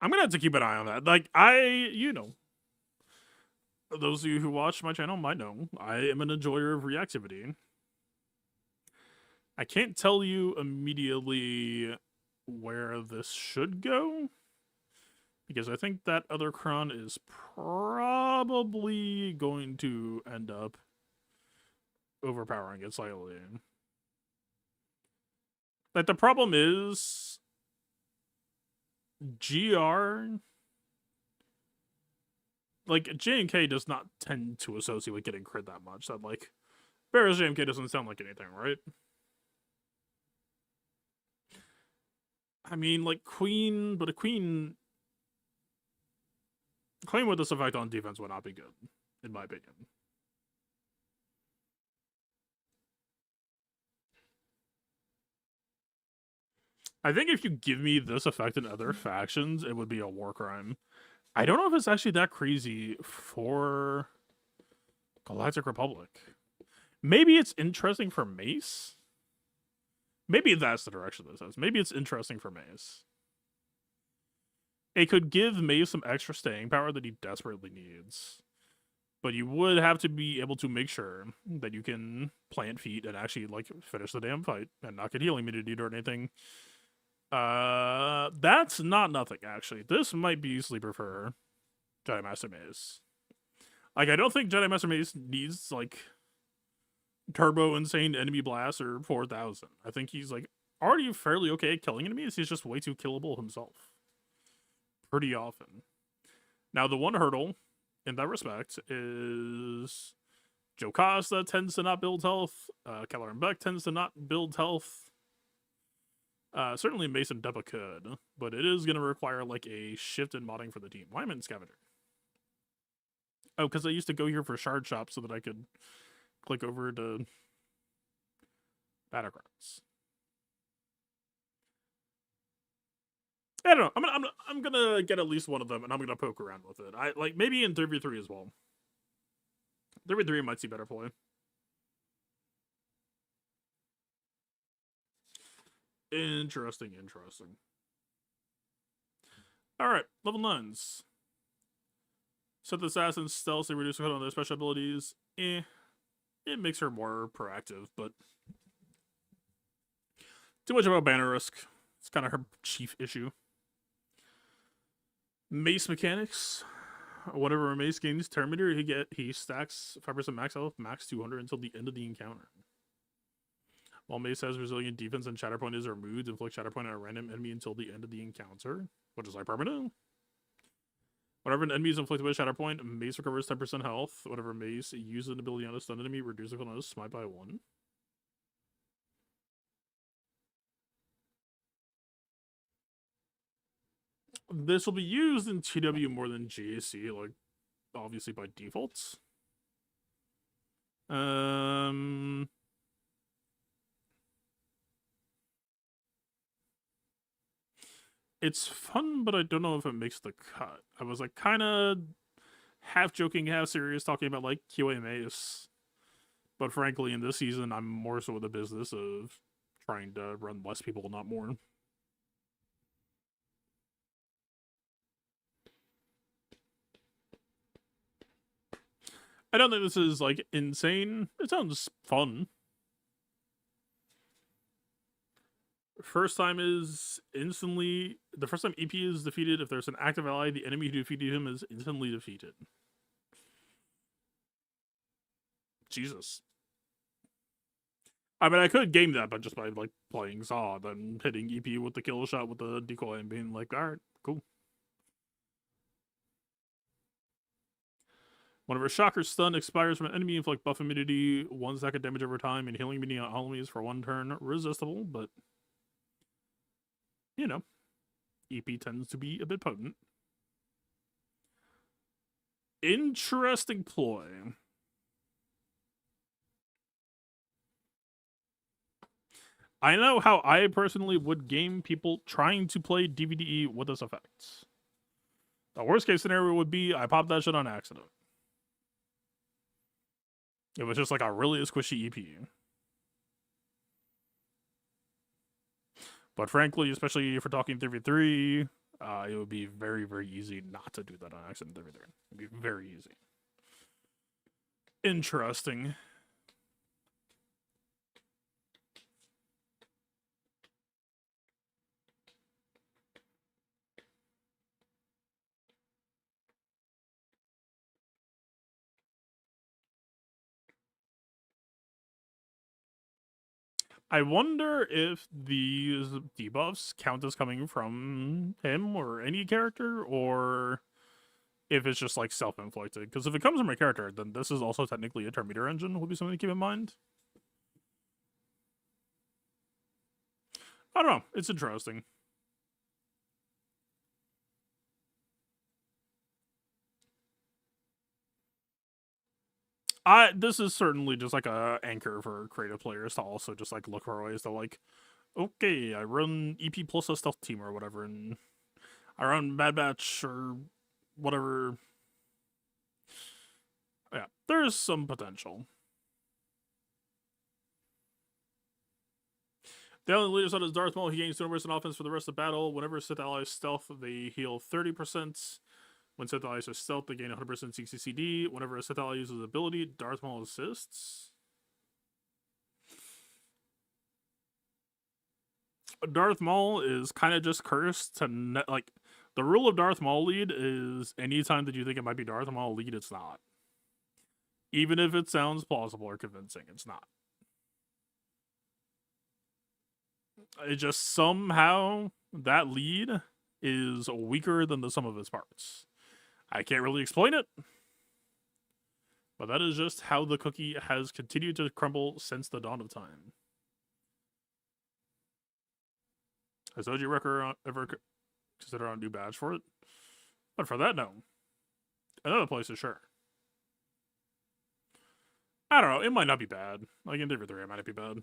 I'm gonna have to keep an eye on that. Like, you know, those of you who watch my channel might know, I am an enjoyer of reactivity. I can't tell you immediately where this should go, because I think that other cron is probably going to end up overpowering it slightly. Like, the problem is GR, like, J&K does not tend to associate with getting crit that much. That, like, Barris J&K doesn't sound like anything, right? I mean, like, Queen, but a Queen with this effect on defense would not be good, in my opinion. I think if you give me this effect in other factions, it would be a war crime. I don't know if it's actually that crazy for Galactic Republic. Maybe it's interesting for Mace. Maybe that's the direction this is. Maybe it's interesting for Mace. It could give Mace some extra staying power that he desperately needs. But you would have to be able to make sure that you can plant feet and actually, like, finish the damn fight and not get healing immunity or anything. That's not nothing, actually. This might be sleeper for Jedi Master Mace. Like, I don't think Jedi Master Mace needs, like, turbo insane enemy blast or 4,000. I think he's, like, already fairly okay at killing enemies. He's just way too killable himself. Pretty often. Now, the one hurdle in that respect is Jocasta tends to not build health. Keller and Beck tends to not build health. Certainly Mace and Deppa could, but it is going to require, like, a shift in modding for the team. Why am I in Scavenger? Oh, because I used to go here for Shard Shop so that I could click over to Datacrons. I don't know. I'm gonna get at least one of them, and I'm gonna poke around with it. I like maybe in 3v3 as well. 3v3 might see better play. Interesting. All right, level 9s. Set the assassins stealth, they reduce on their special abilities. It makes her more proactive, but too much about banner risk. It's kind of her chief issue. Mace mechanics. Whenever a mace gains turn meter, he stacks 5% max health, max 200 until the end of the encounter. While mace has resilient defense and Shatterpoint is removed, inflict Shatterpoint on a random enemy until the end of the encounter, which is like permanent. Whenever an enemy is inflicted with Shatterpoint, mace recovers 10% health. Whenever mace uses an ability on a stunned enemy, reduce the cooldown of smite by 1. This will be used in TW more than GAC, like, obviously by default. It's fun, but I don't know if it makes the cut. I was, like, kind of half joking, half serious, talking about, like, QA Mace. But frankly, in this season, I'm more so in the business of trying to run less people, not more. I don't think this is, like, insane. It sounds fun. First time is instantly... The first time EP is defeated, if there's an active ally, the enemy who defeated him is instantly defeated. Jesus. I mean, I could game that, but just by, like, playing Zod and hitting EP with the kill shot with the decoy and being like, alright, cool. Whenever Shocker's stun expires from an enemy, inflict buff immunity, 1 second damage over time, and healing immunity on all enemies for 1 turn. Resistible, but, you know, EP tends to be a bit potent. Interesting ploy. I know how I personally would game people trying to play DVDE with this effect. The worst case scenario would be I popped that shit on accident. It was just like a really squishy EP. But frankly, especially if we're talking 3v3, it would be very, very easy not to do that on accident 3v3. It'd be very easy. Interesting. I wonder if these debuffs count as coming from him or any character, or if it's just, like, self-inflicted. Because if it comes from a character, then this is also technically a turn meter engine, would be something to keep in mind. I don't know. It's interesting. This is certainly just, like, a anchor for creative players to also just, like, look for ways to, like, Okay, I run EP plus a stealth team or whatever, and I run Bad Batch or whatever. Yeah, there's some potential. The only leader son is Darth Maul. He gains 200% offense for the rest of the battle. Whenever Sith allies stealth, they heal 30%. When Sith allies are stealth, they gain 100% CCCD. Whenever a Sith ally uses ability, Darth Maul assists. Darth Maul is kind of just cursed to like the rule of Darth Maul lead is anytime that you think it might be Darth Maul lead, it's not. Even if it sounds plausible or convincing, it's not. It just somehow that lead is weaker than the sum of its parts. I can't really explain it, but that is just how the cookie has continued to crumble since the dawn of time. Has OG Wrecker ever considered a new badge for it? But for that, no. Another place is sure. I don't know. It might not be bad. Like in Diver 3, it might not be bad.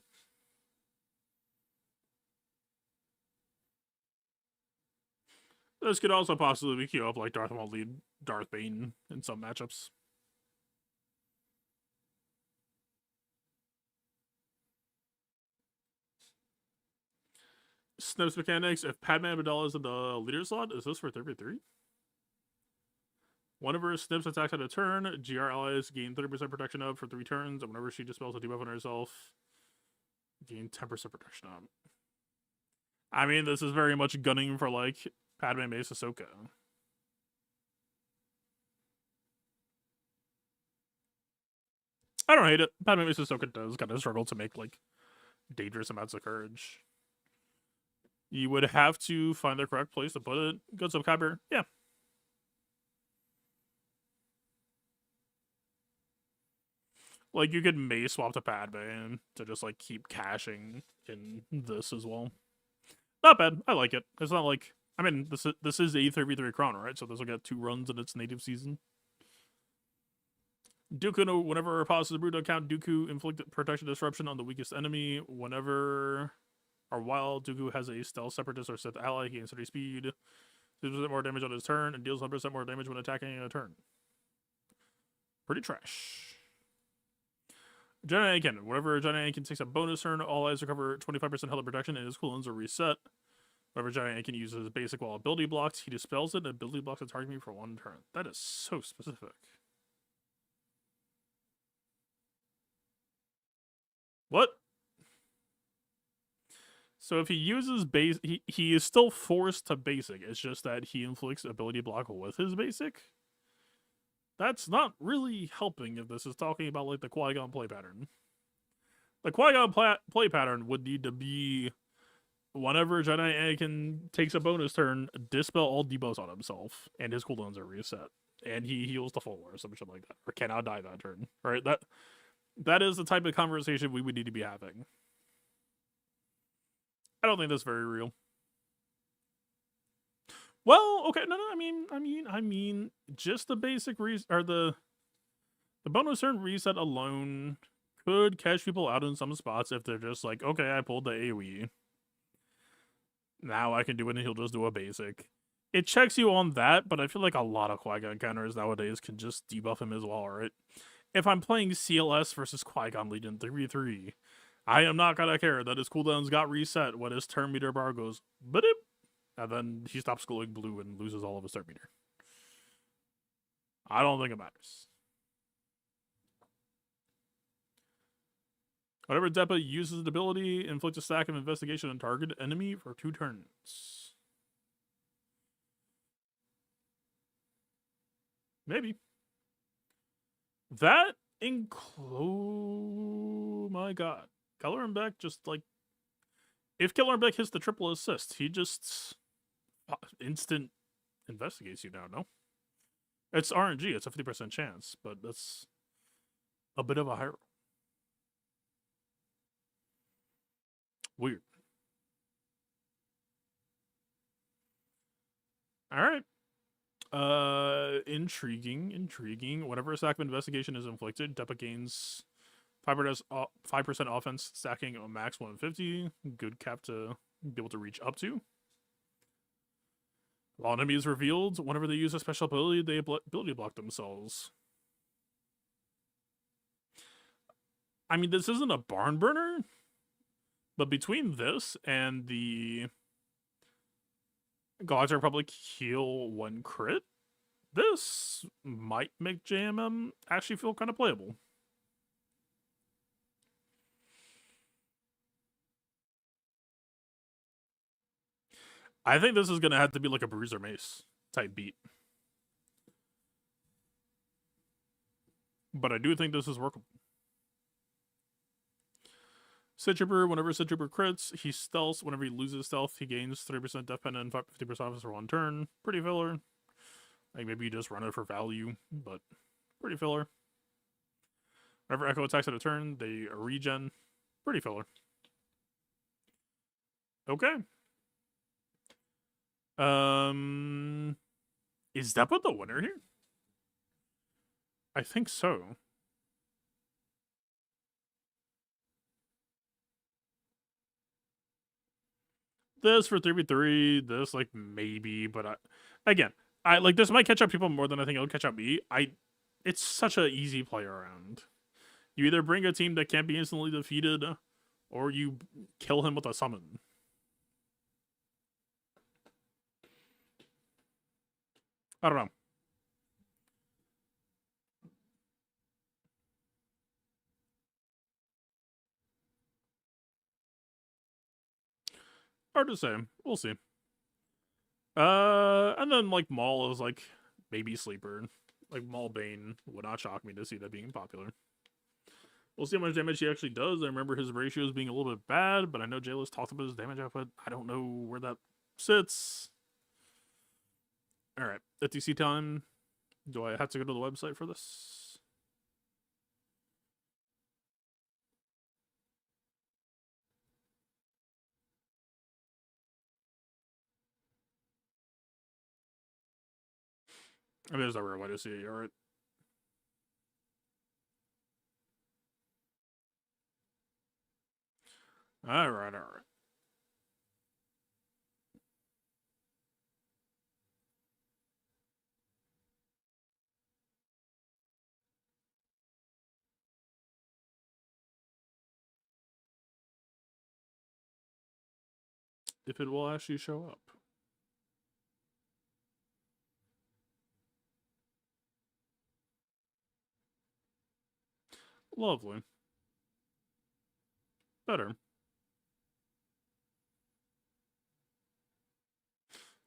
This could also possibly queue up like Darth Maul lead Darth Bane in some matchups. Snips mechanics. If Padme Amidala is in the leader slot, is this for 3v3? Whenever Snips attacks at a turn, GR allies gain 30% protection up for 3 turns, and whenever she dispels a debuff on herself, gain 10% protection up. I mean, this is very much gunning for, like, Padme Mace Ahsoka. I don't hate it. Padme Mace Ahsoka does kind of struggle to make, like, dangerous amounts of courage. You would have to find the correct place to put it. Good sub Kyber. Yeah. Like, you could Mace swap to Padme to just, like, keep caching in this as well. Not bad. I like it. It's not like... I mean, this is a 3v3 Chrono, right? So this will get 2 runs in its native season. Dooku, whenever a pause is brewed account, Dooku inflict protection disruption on the weakest enemy. Whenever or while Dooku has a stealth separatist or Sith ally, he gains 30 speed, 2% more damage on his turn, and deals 100% more damage when attacking in a turn. Pretty trash. Jedi Anakin. Whenever Jedi Anakin takes a bonus turn, all allies recover 25% health protection, and his cooldowns are reset. Whenever Jedi Anakin uses basic while ability blocks, he dispels it and ability blocks a target for 1 turn. That is so specific. What? So if he uses base, he is still forced to basic. It's just that he inflicts ability block with his basic. That's not really helping if this is talking about like the Qui-Gon play pattern. The Qui-Gon play pattern would need to be whenever Jedi Anakin takes a bonus turn, dispel all debuffs on himself, and his cooldowns are reset, and he heals to full or something like that, or cannot die that turn. Right? That is the type of conversation we would need to be having. I don't think that's very real. Well, okay, no, I mean, just the basic or the bonus turn reset alone could catch people out in some spots if they're just like, okay, I pulled the AoE. Now I can do it and he'll just do a basic. It checks you on that, but I feel like a lot of Qui-Gon counters nowadays can just debuff him as well, right? If I'm playing CLS versus Qui-Gon Legion 3v3, I am not gonna care that his cooldowns got reset when his turn meter bar goes ba-dip, and then he stops glowing blue and loses all of his turn meter. I don't think it matters. Whenever Depa uses an ability, inflict a stack of investigation on target enemy for 2 turns. Maybe. That include... My god. Keller and Beck just, like... If Keller and Beck hits the triple assist, he just... instant investigates you now, no? It's RNG, it's a 50% chance, but that's... a bit of a high... Weird. Alright. Intriguing. Whenever a stack of investigation is inflicted, Depa gains 5% offense, stacking a max 150. Good cap to be able to reach up to. While an enemy is revealed, whenever they use a special ability, they ability block themselves. I mean, this isn't a barn burner, but between this and the Galactic Republic heal 1 crit, this might make JMM actually feel kind of playable. I think this is going to have to be like a Bruiser Mace type beat. But I do think this is workable. Set Trooper, whenever Set Trooper crits, he stealths. Whenever he loses stealth, he gains 30% death penalty and 50% offense for 1 turn. Pretty filler. Like maybe you just run it for value, but pretty filler. Whenever Echo attacks at a turn, they regen. Pretty filler. Okay. Is Depa the winner here? I think so. This for 3v3, this like maybe, but I like this might catch up people more than I think it'll catch up me. It's such an easy play around. You either bring a team that can't be instantly defeated, or you kill him with a summon. I don't know. Hard to say. We'll see. And then like Maul is like maybe sleeper. Like Maul Bane would not shock me to see that being popular. We'll see how much damage he actually does. I remember his ratios being a little bit bad, but I know Jayless talked about his damage output. I don't know where that sits. Alright, at DC time. Do I have to go to the website for this? I mean, there's no real way to see it, alright? Alright. If it will actually show up. Lovely. Better.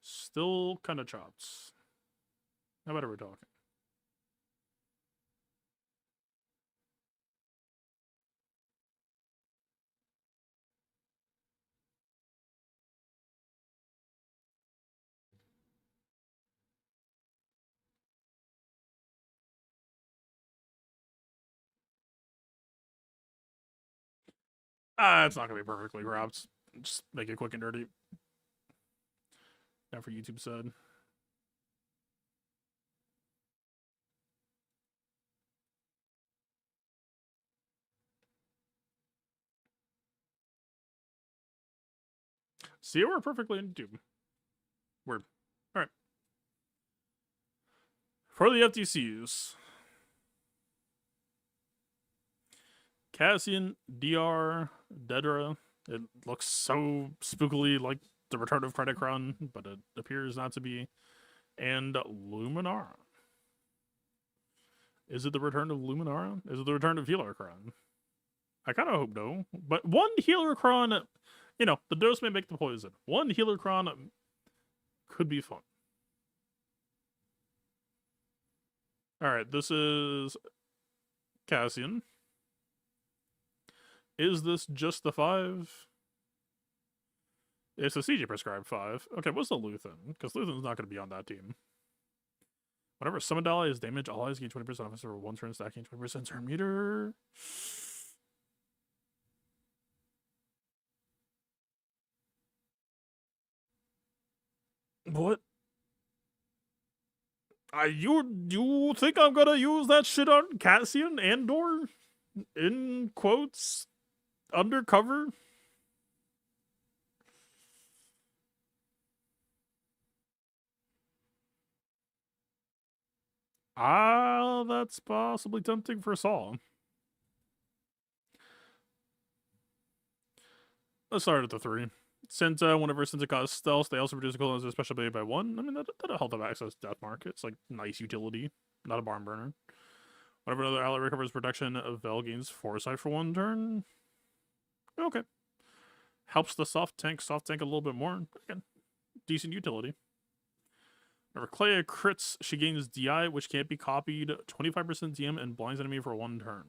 Still kind of chops. How about we're talking? It's not gonna be perfectly cropped. Just make it quick and dirty. Not for YouTube said. See, we're perfectly in YouTube. Word. Alright. For the FTCs. Cassian, DR, Dedra. It looks so spookily like the return of Datacron, but it appears not to be. And Luminara. Is it the return of Luminara? Is it the return of Healercron? I kind of hope no. But one Healercron, you know, the dose may make the poison. One Healercron could be fun. Alright, this is Cassian. Is this just the 5? It's a CG prescribed 5. Okay, what's the Luthen? Because Luthen's not going to be on that team. Whenever summon ally is damage, all allies gain 20% offense over 1 turn, stacking 20% turn meter. What? You think I'm gonna use that shit on Cassian Andor? in quotes, undercover. Ah, that's possibly tempting for Saul. Let's start at the 3. Senta, whenever Senta causes stealth, they also reduce the cooldown of special ability by 1. I mean, that'll help them access Death Mark. It's like nice utility, not a barn burner. Whenever another ally recovers protection, Vel gains Foresight for 1 turn. Okay. Helps the soft tank a little bit more. Again, decent utility. Whenever Clea crits, she gains DI, which can't be copied, 25% DM, and blinds enemy for 1 turn.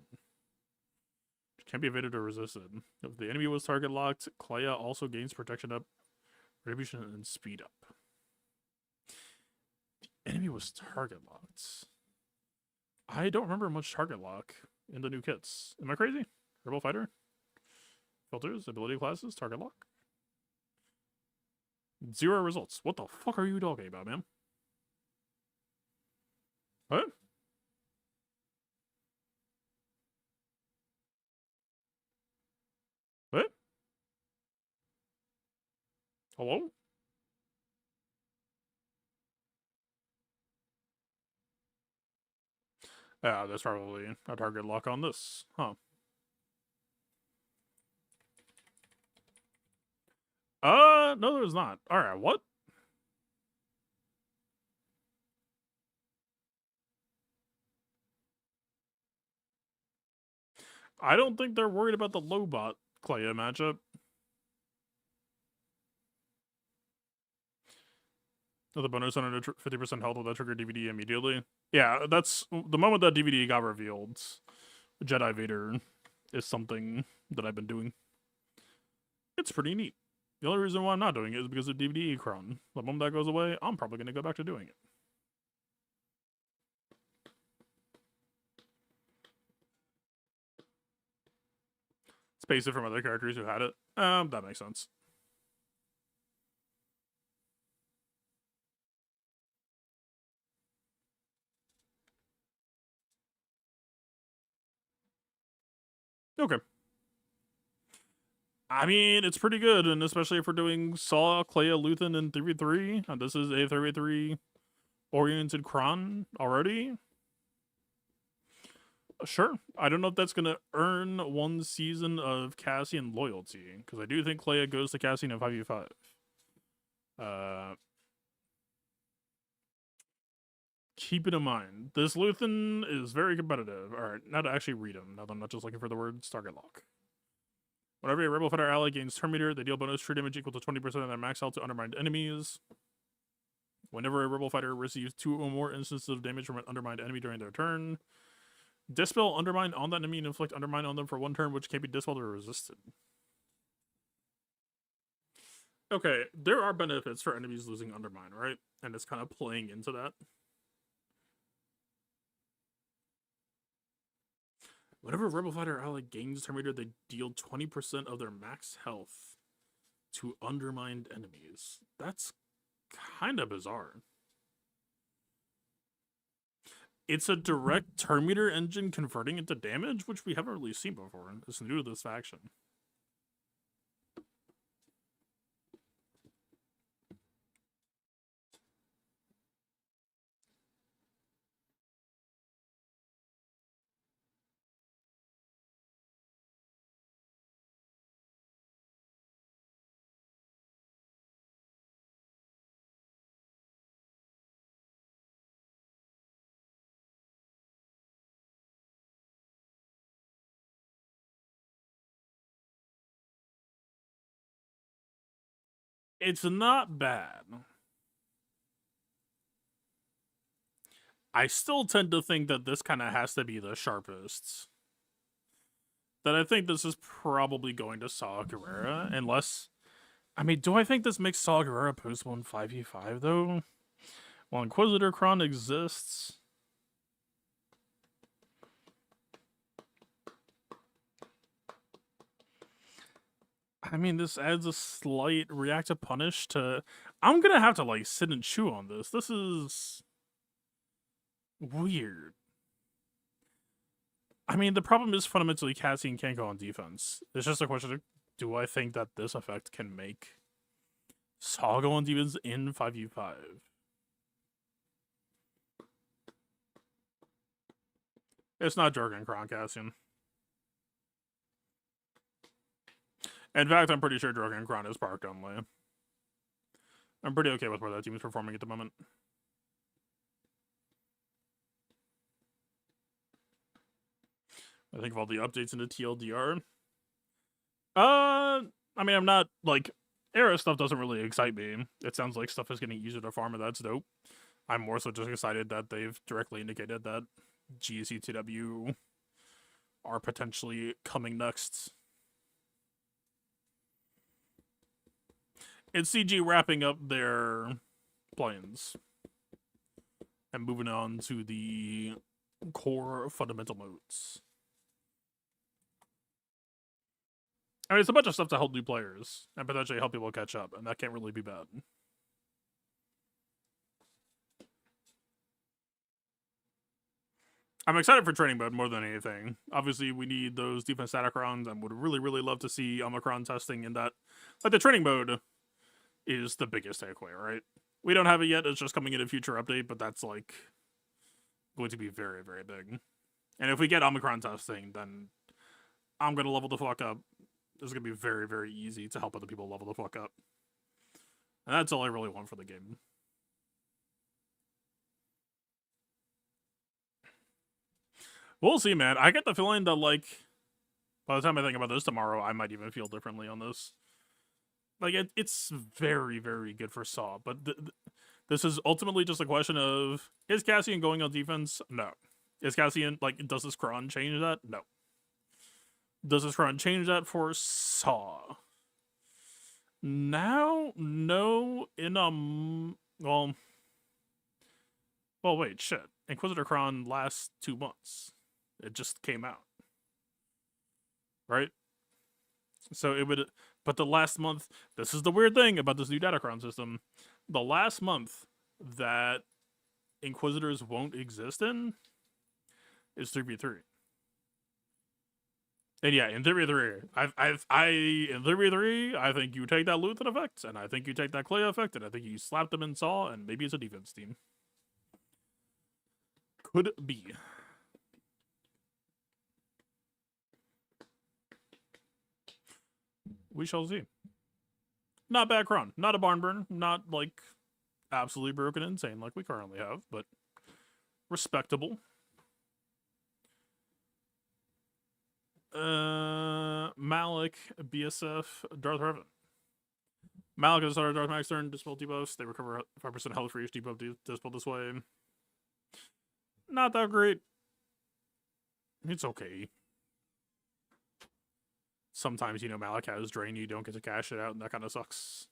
Can't be evaded or resisted. If the enemy was target locked, Clea also gains protection up, retribution, and speed up. The enemy was target locked. I don't remember much target lock in the new kits. Am I crazy? Rebel Fighter? Filters, ability classes, target lock. 0 results. What the fuck are you talking about, man? What? What? Hello? Yeah, there's probably a target lock on this. Huh. No, there's not. Alright, what? I don't think they're worried about the Lobot Clea matchup. The bonus on 50% health will that trigger DVD immediately. Yeah, that's the moment that DVD got revealed. Jedi Vader is something that I've been doing. It's pretty neat. The only reason why I'm not doing it is because of Datacron. The moment that goes away, I'm probably going to go back to doing it. Space it from other characters who had it. That makes sense. Okay. I mean, it's pretty good, and especially if we're doing Saw, Clea, Luthen, and 3v3. And this is a 3v3 oriented Kron already. Sure. I don't know if that's going to earn 1 season of Cassian loyalty, because I do think Clea goes to Cassian in 5v5. Keep it in mind. This Luthen is very competitive. Alright, now to actually read him, now that I'm not just looking for the words target lock. Whenever a Rebel Fighter ally gains turn meter, they deal bonus true damage equal to 20% of their max health to undermined enemies. Whenever a Rebel Fighter receives 2 or more instances of damage from an undermined enemy during their turn, dispel undermine on that enemy and inflict undermine on them for 1 turn, which can't be dispelled or resisted. Okay, there are benefits for enemies losing undermine, right? And it's kind of playing into that. Whenever a Rebel Fighter ally gains turn meter, they deal 20% of their max health to undermined enemies. That's kind of bizarre. It's a direct turn meter engine converting into damage, which we haven't really seen before. It's new to this faction. It's not bad. I still tend to think that this kind of has to be the sharpest. That I think this is probably going to Saw Gerrera, unless... I mean, do I think this makes Saw Gerrera postable in 5v5, though? While Inquisitor Kron exists... I mean, this adds a slight react to punish to... I'm gonna have to, like, sit and chew on this. This is... weird. I mean, the problem is fundamentally Cassian can't go on defense. It's just a question of, do I think that this effect can make Saw go on defense in 5v5? It's not Drogon Cassian. In fact, I'm pretty sure Drogon is parked only. I'm pretty okay with where that team is performing at the moment. I think of all the updates into TLDR. I mean, I'm not, like, era stuff doesn't really excite me. It sounds like stuff is getting easier to farm, and that's dope. I'm more so just excited that they've directly indicated that GSC2W are potentially coming next. It's CG wrapping up their plans and moving on to the core fundamental modes. I mean, it's a bunch of stuff to help new players and potentially help people catch up, and that can't really be bad. I'm excited for training mode more than anything. Obviously, we need those defense Datacrons, and would really, really love to see Omicron testing in that. Like, the training mode is the biggest takeaway, right? We don't have it yet. It's just coming in a future update, but that's, like, going to be very, very big. And if we get Omicron testing, then I'm going to level the fuck up. It's going to be very, very easy to help other people level the fuck up. And that's all I really want for the game. We'll see, man. I get the feeling that, like, by the time I think about this tomorrow, I might even feel differently on this. Like, it's very, very good for Saw, but this is ultimately just a question of, is Cassian going on defense? No. Is Cassian, like, does this Kron change that? No. Does this Kron change that for Saw? Now? No. Well, wait, shit. Inquisitor Kron lasts 2 months. It just came out. Right? So it would, but the last month, this is the weird thing about this new Datacron system. The last month that Inquisitors won't exist in is 3v3. And yeah, in 3v3, in 3v3, I think you take that Luthen effect, and I think you take that Clay effect, and I think you slap them in Saw, and maybe it's a defense team. Could be. We shall see. Not bad Kron. Not a barn burn. Not, like, absolutely broken and insane like we currently have, but respectable. Malik, BSF, Darth Revan. Malik has started Darth Max turn, dispel debuffs. They recover 5% health for each debuff dispel this way. Not that great. It's okay. Sometimes, Malik has drain, you don't get to cash it out, and that kind of sucks.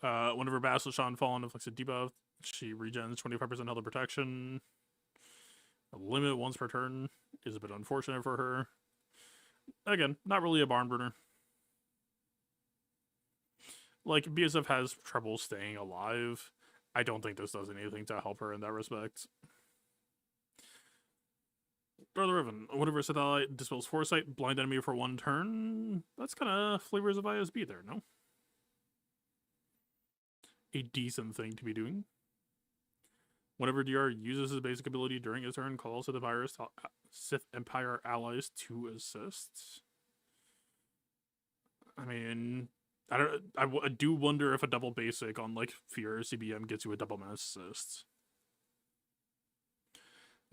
Whenever Basil Sean Fallen inflicts a debuff, she regens 25% health and protection. A limit once per turn is a bit unfortunate for her. Again, not really a barn burner. Like, BSF has trouble staying alive. I don't think this does anything to help her in that respect. Brother Riven, whatever satellite dispels foresight, blind enemy for 1 turn. That's kind of flavors of ISB there, no? A decent thing to be doing. Whenever DR uses his basic ability during his turn, calls to the Sith Empire allies to assist. I mean, I do wonder if a double basic on, like, Fear or CBM gets you a double mass assist.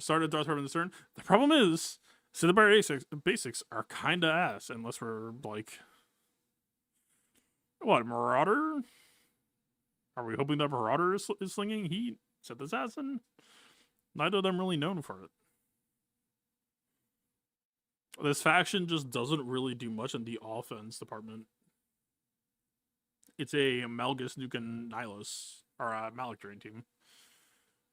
Started Darth Revan this turn. The problem is, Sith Empire basics are kind of ass unless we're, like, what, Marauder? Are we hoping that Marauder is slinging heat? Sith Assassin? Neither of them really known for it. This faction just doesn't really do much in the offense department. It's a Malgus, Nuken, Nihilus, or a Malik Drain team.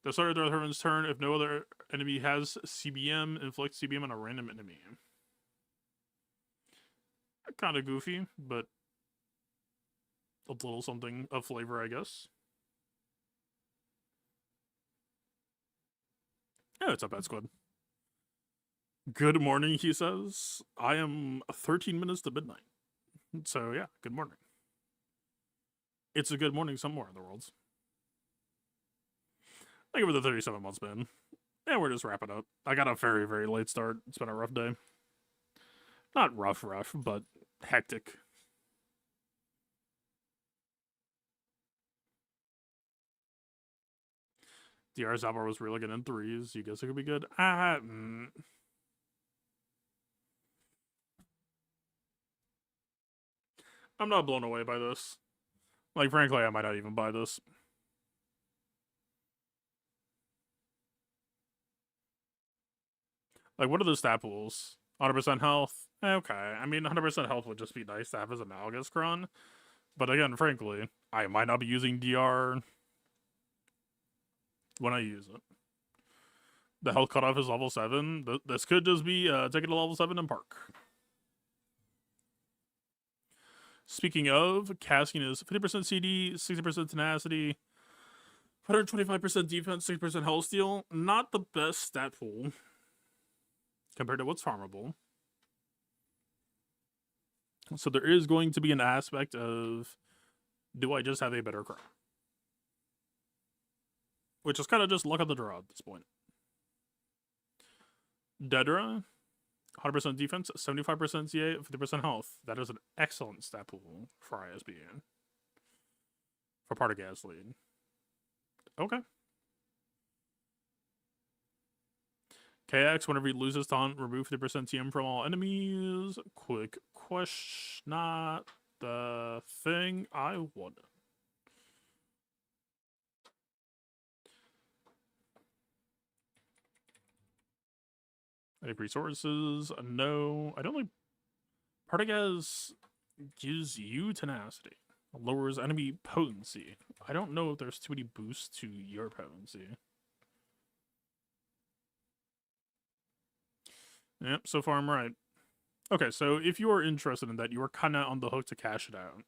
The start of Darth Revan's turn, if no other enemy has CBM, inflict CBM on a random enemy. Kind of goofy, but a little something of flavor, I guess. Yeah, it's up, Bad Squid. Good morning, he says. I am 13 minutes to midnight. So, yeah, good morning. It's a good morning somewhere in the world. Thank you for the 37 months, man. And we're just wrapping up. I got a very, very late start. It's been a rough day. Not rough, but hectic. DR Zabar was really good in threes. You guess it could be good? I'm not blown away by this. Like, frankly, I might not even buy this. Like, what are the stat pools? 100% health? Okay. I mean, 100% health would just be nice to have as a Malgus Cron. But again, frankly, I might not be using DR when I use it. The health cutoff is level 7. This could just be take it to level 7 and park. Speaking of, casting is 50% CD, 60% tenacity, 125% defense, 6% health steal. Not the best stat pool compared to what's farmable. So there is going to be an aspect of, do I just have a better Cron? Which is kind of just luck of the draw at this point. Dedra, 100% defense, 75% CA, 50% health. That is an excellent stat pool for ISB. For Partagaz lead. Okay. KX, whenever he loses taunt, remove 50% TM from all enemies. Quick question. Not the thing I wanted. Any resources? No. I don't like... Partagaz gives you tenacity. Lowers enemy potency. I don't know if there's too many boosts to your potency. Yep, so far I'm right. Okay, so if you are interested in that, you are kind of on the hook to cash it out.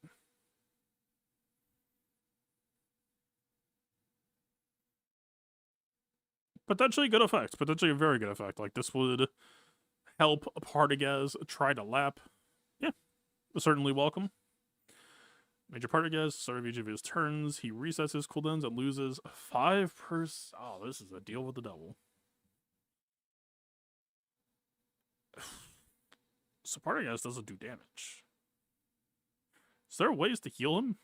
Potentially good effect. Potentially a very good effect. Like, this would help Partagaz try to lap. Yeah, certainly welcome. Major Partagaz, start of each of his turns, he resets his cooldowns and loses 5%. Oh, this is a deal with the devil. So Partagaz doesn't do damage. Is there ways to heal him?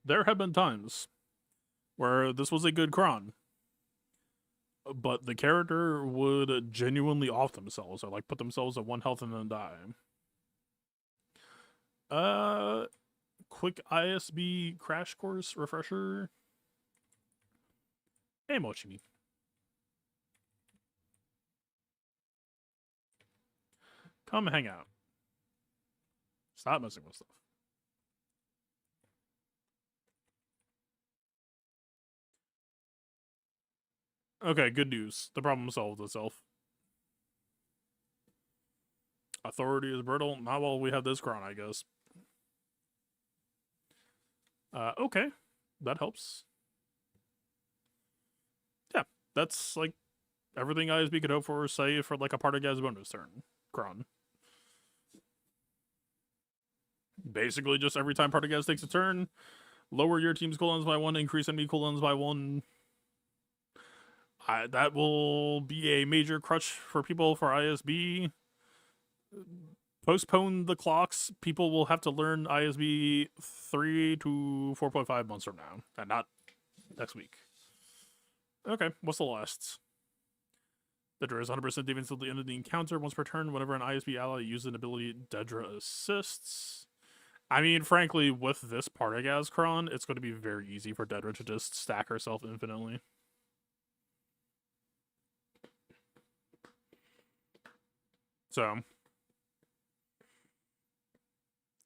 There have been times where this was a good Cron, but the character would genuinely off themselves or like put themselves at 1 health and then die. Quick ISB crash course refresher. Hey, Mochimi. Come hang out. Stop messing with stuff. Okay, good news. The problem solved itself. Authority is brittle. Not while we have this Cron, I guess. Okay. That helps. Yeah, that's like everything ISB could hope for, say, for like a Partagaz bonus turn. Cron. Basically, just every time Partagaz takes a turn, lower your team's cooldowns by 1, increase enemy cooldowns by 1. That will be a major crutch for people for ISB. Postpone the clocks. People will have to learn ISB 3 to 4.5 months from now, and not next week. Okay, what's the last? Dedra is 100% defense until the end of the encounter. Once per turn, whenever an ISB ally uses an ability, Dedra assists. I mean, frankly, with this Partagaz Cron, it's going to be very easy for Dedra to just stack herself infinitely. So,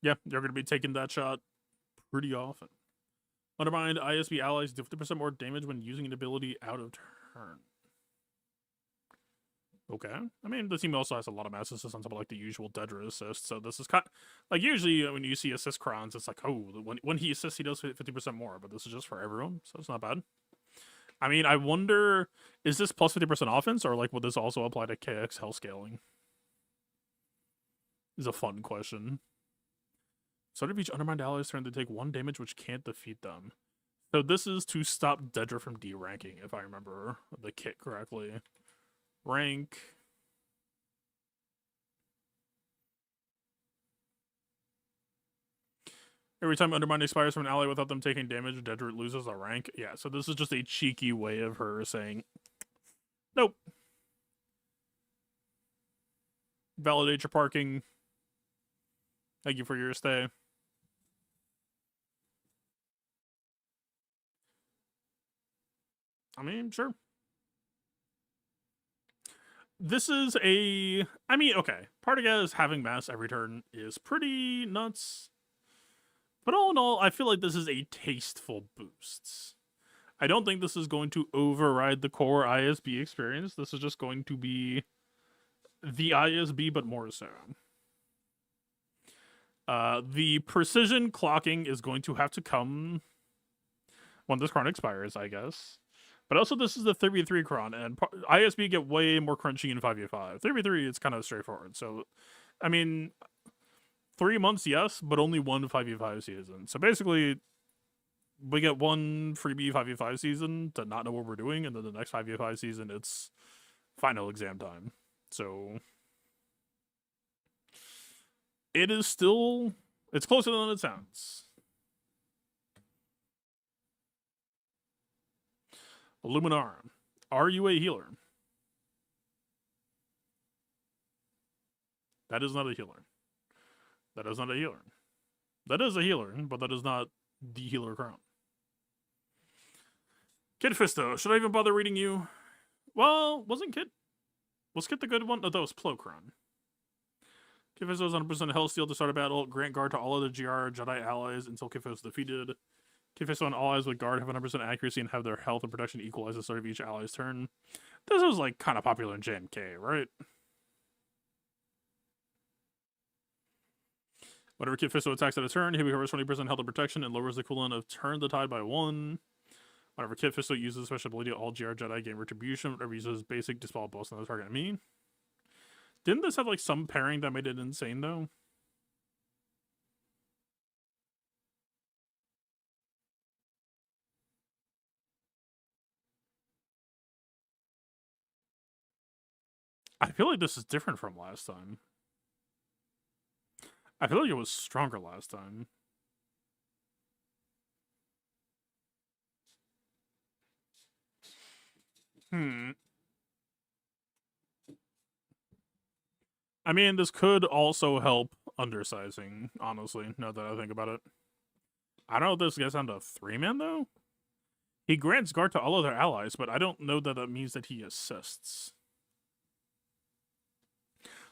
yeah, you're going to be taking that shot pretty often. Undermined ISB allies do 50% more damage when using an ability out of turn. Okay. I mean, the team also has a lot of mass assists on top of like the usual Dedra assist, so this is kind like usually when you see assist crons, it's like, oh, when he assists, he does 50% more, but this is just for everyone, so it's not bad. I mean, I wonder, is this plus 50% offense, or like would this also apply to KX hell scaling? Is a fun question. Start of each undermined ally's turn, they take 1 damage, which can't defeat them. So this is to stop Dedra from D-ranking, if I remember the kit correctly. Rank. Every time Undermine expires from an ally without them taking damage, Dedra loses a rank. Yeah, so this is just a cheeky way of her saying, nope. Validate your parking. Thank you for your stay. I mean, sure. This is a... I mean, okay. Partagas having mass every turn is pretty nuts. But all in all, I feel like this is a tasteful boost. I don't think this is going to override the core ISB experience. This is just going to be the ISB, but more so. The precision clocking is going to have to come when this cron expires, I guess. But also, this is the 3v3 cron, and ISB get way more crunchy in 5v5. 3v3, it's kind of straightforward. So, I mean, 3 months, yes, but only 1 5v5 season. So basically, we get 1 freebie 5v5 season to not know what we're doing, and then the next 5v5 season, it's final exam time. So, it is still... It's closer than it sounds. Luminar. Are you a healer? That is not a healer. That is not a healer. That is a healer, but that is not the healer crown. Kid Fisto. Should I even bother reading you? Well, wasn't Kid... Was Kid the good one? No, that was Plocron. Kid Fisto is 100% health steal to start a battle. Grant guard to all other GR Jedi allies until Kid Fisto is defeated. Kid Fisto and all allies with guard have 100% accuracy and have their health and protection equal at the start of each ally's turn. This was like kind of popular in JMK, right? Whenever Kid Fisto attacks at a turn, he recovers 20% health and protection and lowers the cooldown of Turn the Tide by 1. Whenever Kid Fisto uses special ability, all GR Jedi gain retribution. Whenever he uses basic, dispel boss on the target enemy. Didn't this have like some pairing that made it insane though? I feel like this is different from last time. I feel like it was stronger last time. I mean, this could also help undersizing, honestly, now that I think about it. I don't know if this gets down to 3-man, though. He grants guard to all other allies, but I don't know that that means that he assists.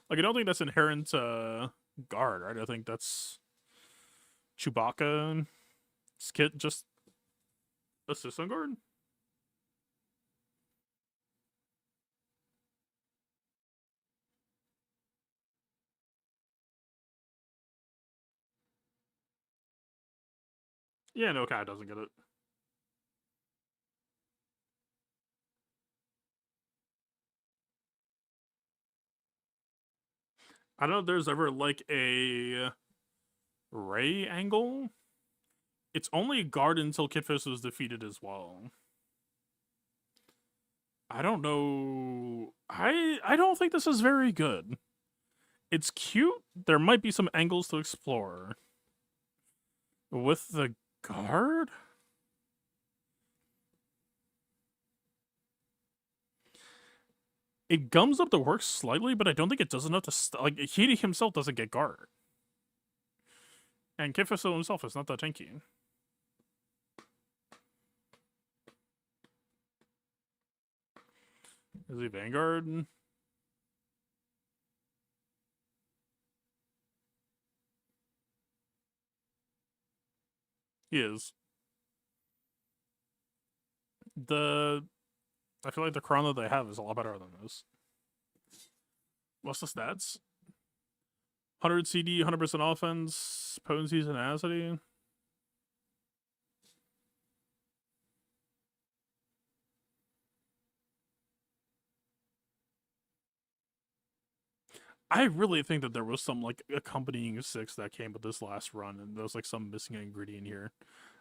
Like, I don't think that's inherent guard, right? I think that's Chewbacca. Skit just assist on guard? Yeah, no, Kai doesn't get it. I don't know if there's ever, like, a Ray angle. It's only guard until Kid Fisto is defeated as well. I don't know. I don't think this is very good. It's cute. There might be some angles to explore. With the guard? It gums up the works slightly, but I don't think it does enough to... like, he himself doesn't get guard. And Kid Fisto himself is not that tanky. Is he Vanguard? He is. I feel like the Chrono they have is a lot better than this. What's the stats? 100 CD, 100% offense, potency, tenacity. I really think that there was some like accompanying 6 that came with this last run, and there was like some missing ingredient here.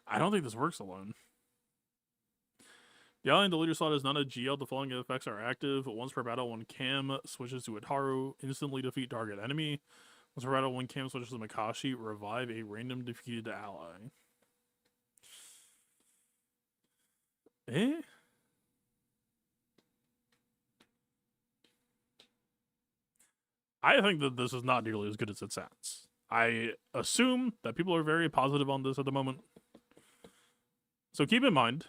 I don't think this works alone. The ally in the leader slot is not a GL. The following effects are active. Once per battle, when Cam switches to Ataru, instantly defeat target enemy. Once per battle, when Cam switches to Makashi, revive a random defeated ally. Eh? I think that this is not nearly as good as it sounds. I assume that people are very positive on this at the moment. So keep in mind,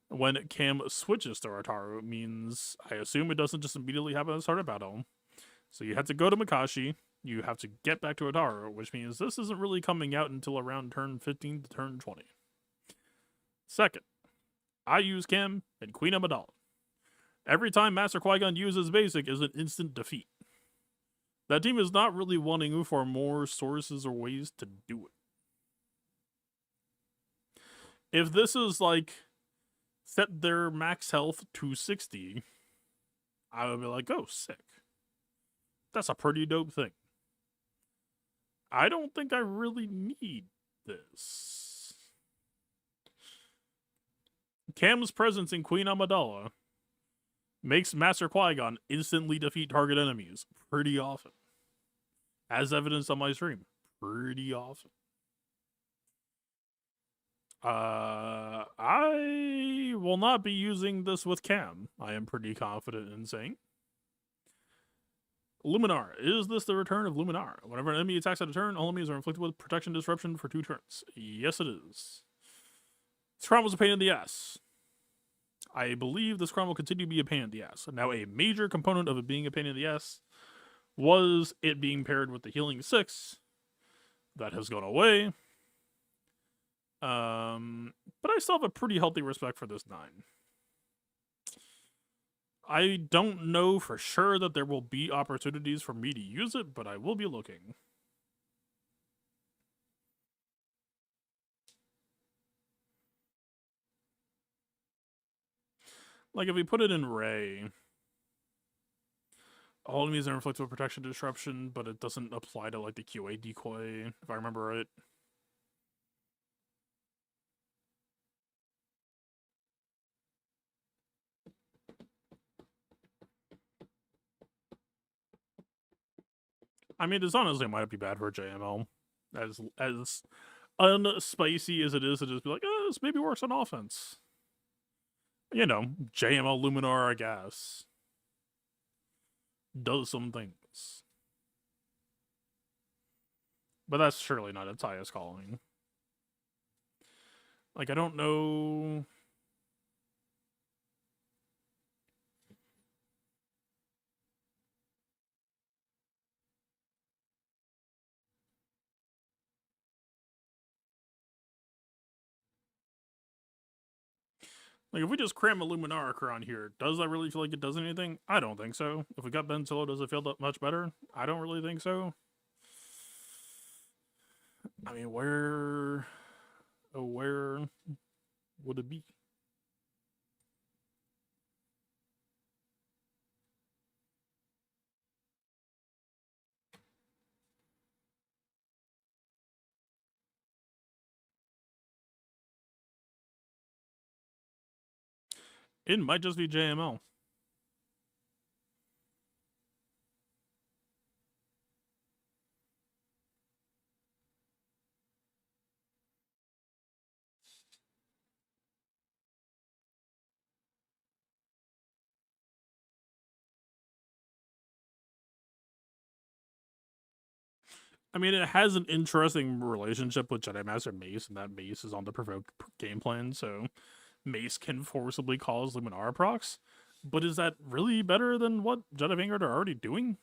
when Cam switches to Ataru, means I assume it doesn't just immediately happen at the start of battle. So you have to go to Makashi, you have to get back to Ataru, which means this isn't really coming out until around turn 15 to turn 20. Second, I use Cam and Queen Amidala. Every time Master Qui-Gon uses basic is an instant defeat. That team is not really wanting for more sources or ways to do it. If this is like set their max health to 60, I would be like, oh, sick. That's a pretty dope thing. I don't think I really need this. Cam's presence in Queen Amidala makes Master Qui-Gon instantly defeat target enemies pretty often. As evidenced on my stream. Pretty often. I will not be using this with Cam. I am pretty confident in saying. Luminar. Is this the return of Luminar? Whenever an enemy attacks at a turn, all enemies are inflicted with protection disruption for 2 turns. Yes, it is. This crown was a pain in the ass. I believe this crown will continue to be a pain in the ass. Now, a major component of it being a pain in the ass was it being paired with the healing 6. That has gone away. But I still have a pretty healthy respect for this 9. I don't know for sure that there will be opportunities for me to use it, but I will be looking. Like, if we put it in Ray, all enemies are inflicted with protection disruption, but it doesn't apply to, like, the QA decoy, if I remember right. I mean, this honestly might be bad for JML. As unspicy as it is to just be like, this maybe works on offense. You know, JML Luminar, I guess, does some things. But that's surely not its highest calling. Like, I don't know. Like, if we just cram a Luminara on here, does that really feel like it does anything? I don't think so. If we got Ben Solo, does it feel that much better? I don't really think so. I mean, where would it be? It might just be JML. I mean, it has an interesting relationship with Jedi Master Mace, and that Mace is on the provoked game plan, so Mace can forcibly cause Luminara procs. But is that really better than what Jedi Vanguard are already doing?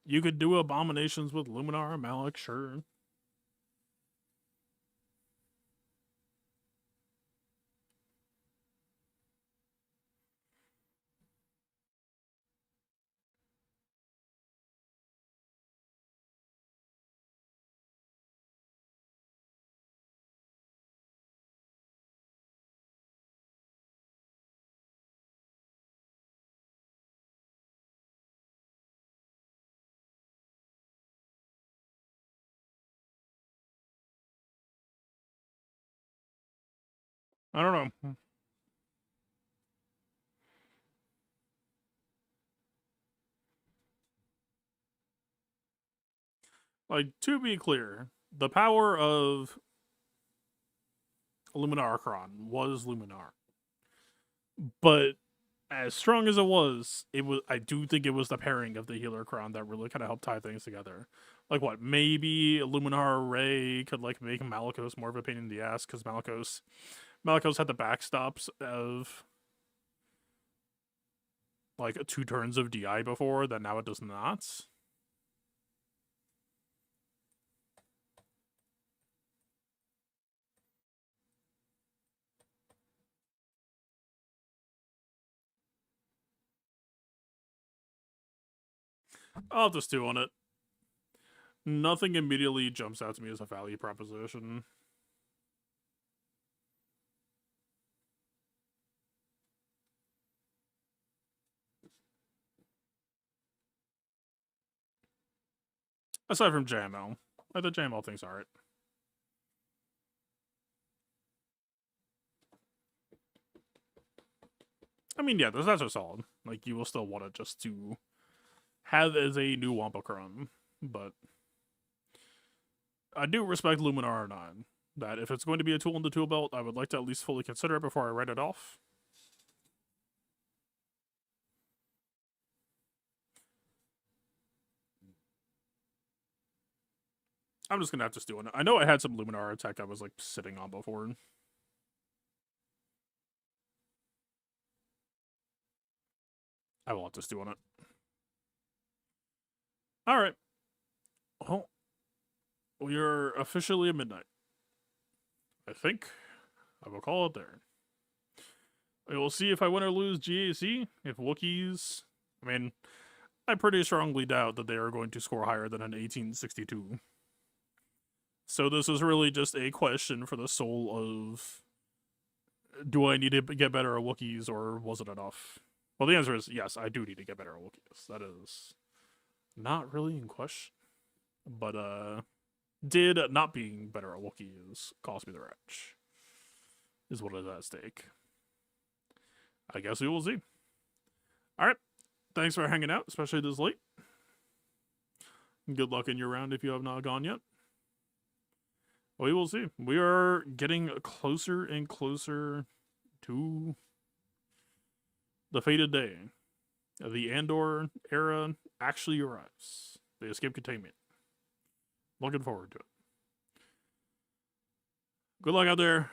You could do abominations with Luminara, Malak, sure. I don't know. Like, to be clear, the power of Luminarchron was Luminar. But as strong as it was, I do think it was the pairing of the Healerchron that really kind of helped tie things together. Like what? Maybe Luminar Ray could like make Malicos more of a pain in the ass because Malicos had the backstops of like 2 turns of DI before that now it does not. I'll just do on it. Nothing immediately jumps out to me as a value proposition. Aside from JML. The JML thing's alright. I mean, yeah, that's a solid. Like, you will still want it just to have as a new Wampacron, but I do respect Luminar 9. That if it's going to be a tool in the tool belt, I would like to at least fully consider it before I write it off. I'm just gonna have to do it. I know I had some Luminar attack I was like sitting on before. I will have to stew on it. Alright. Well, we are officially at midnight. I think I will call it there. We will see if I win or lose GAC. If Wookiees... I mean, I pretty strongly doubt that they are going to score higher than an 1862. So this is really just a question for the soul of... Do I need to get better at Wookiees, or was it enough? Well, the answer is yes, I do need to get better at Wookiees. That is not really in question. But, did not being better at Wookiees cost me the wretch? Is what is at stake. I guess we will see. Alright. Thanks for hanging out, especially this late. Good luck in your round if you have not gone yet. We will see. We are getting closer and closer to the fated day. The Andor era actually arrives. They escape containment. Looking forward to it. Good luck out there.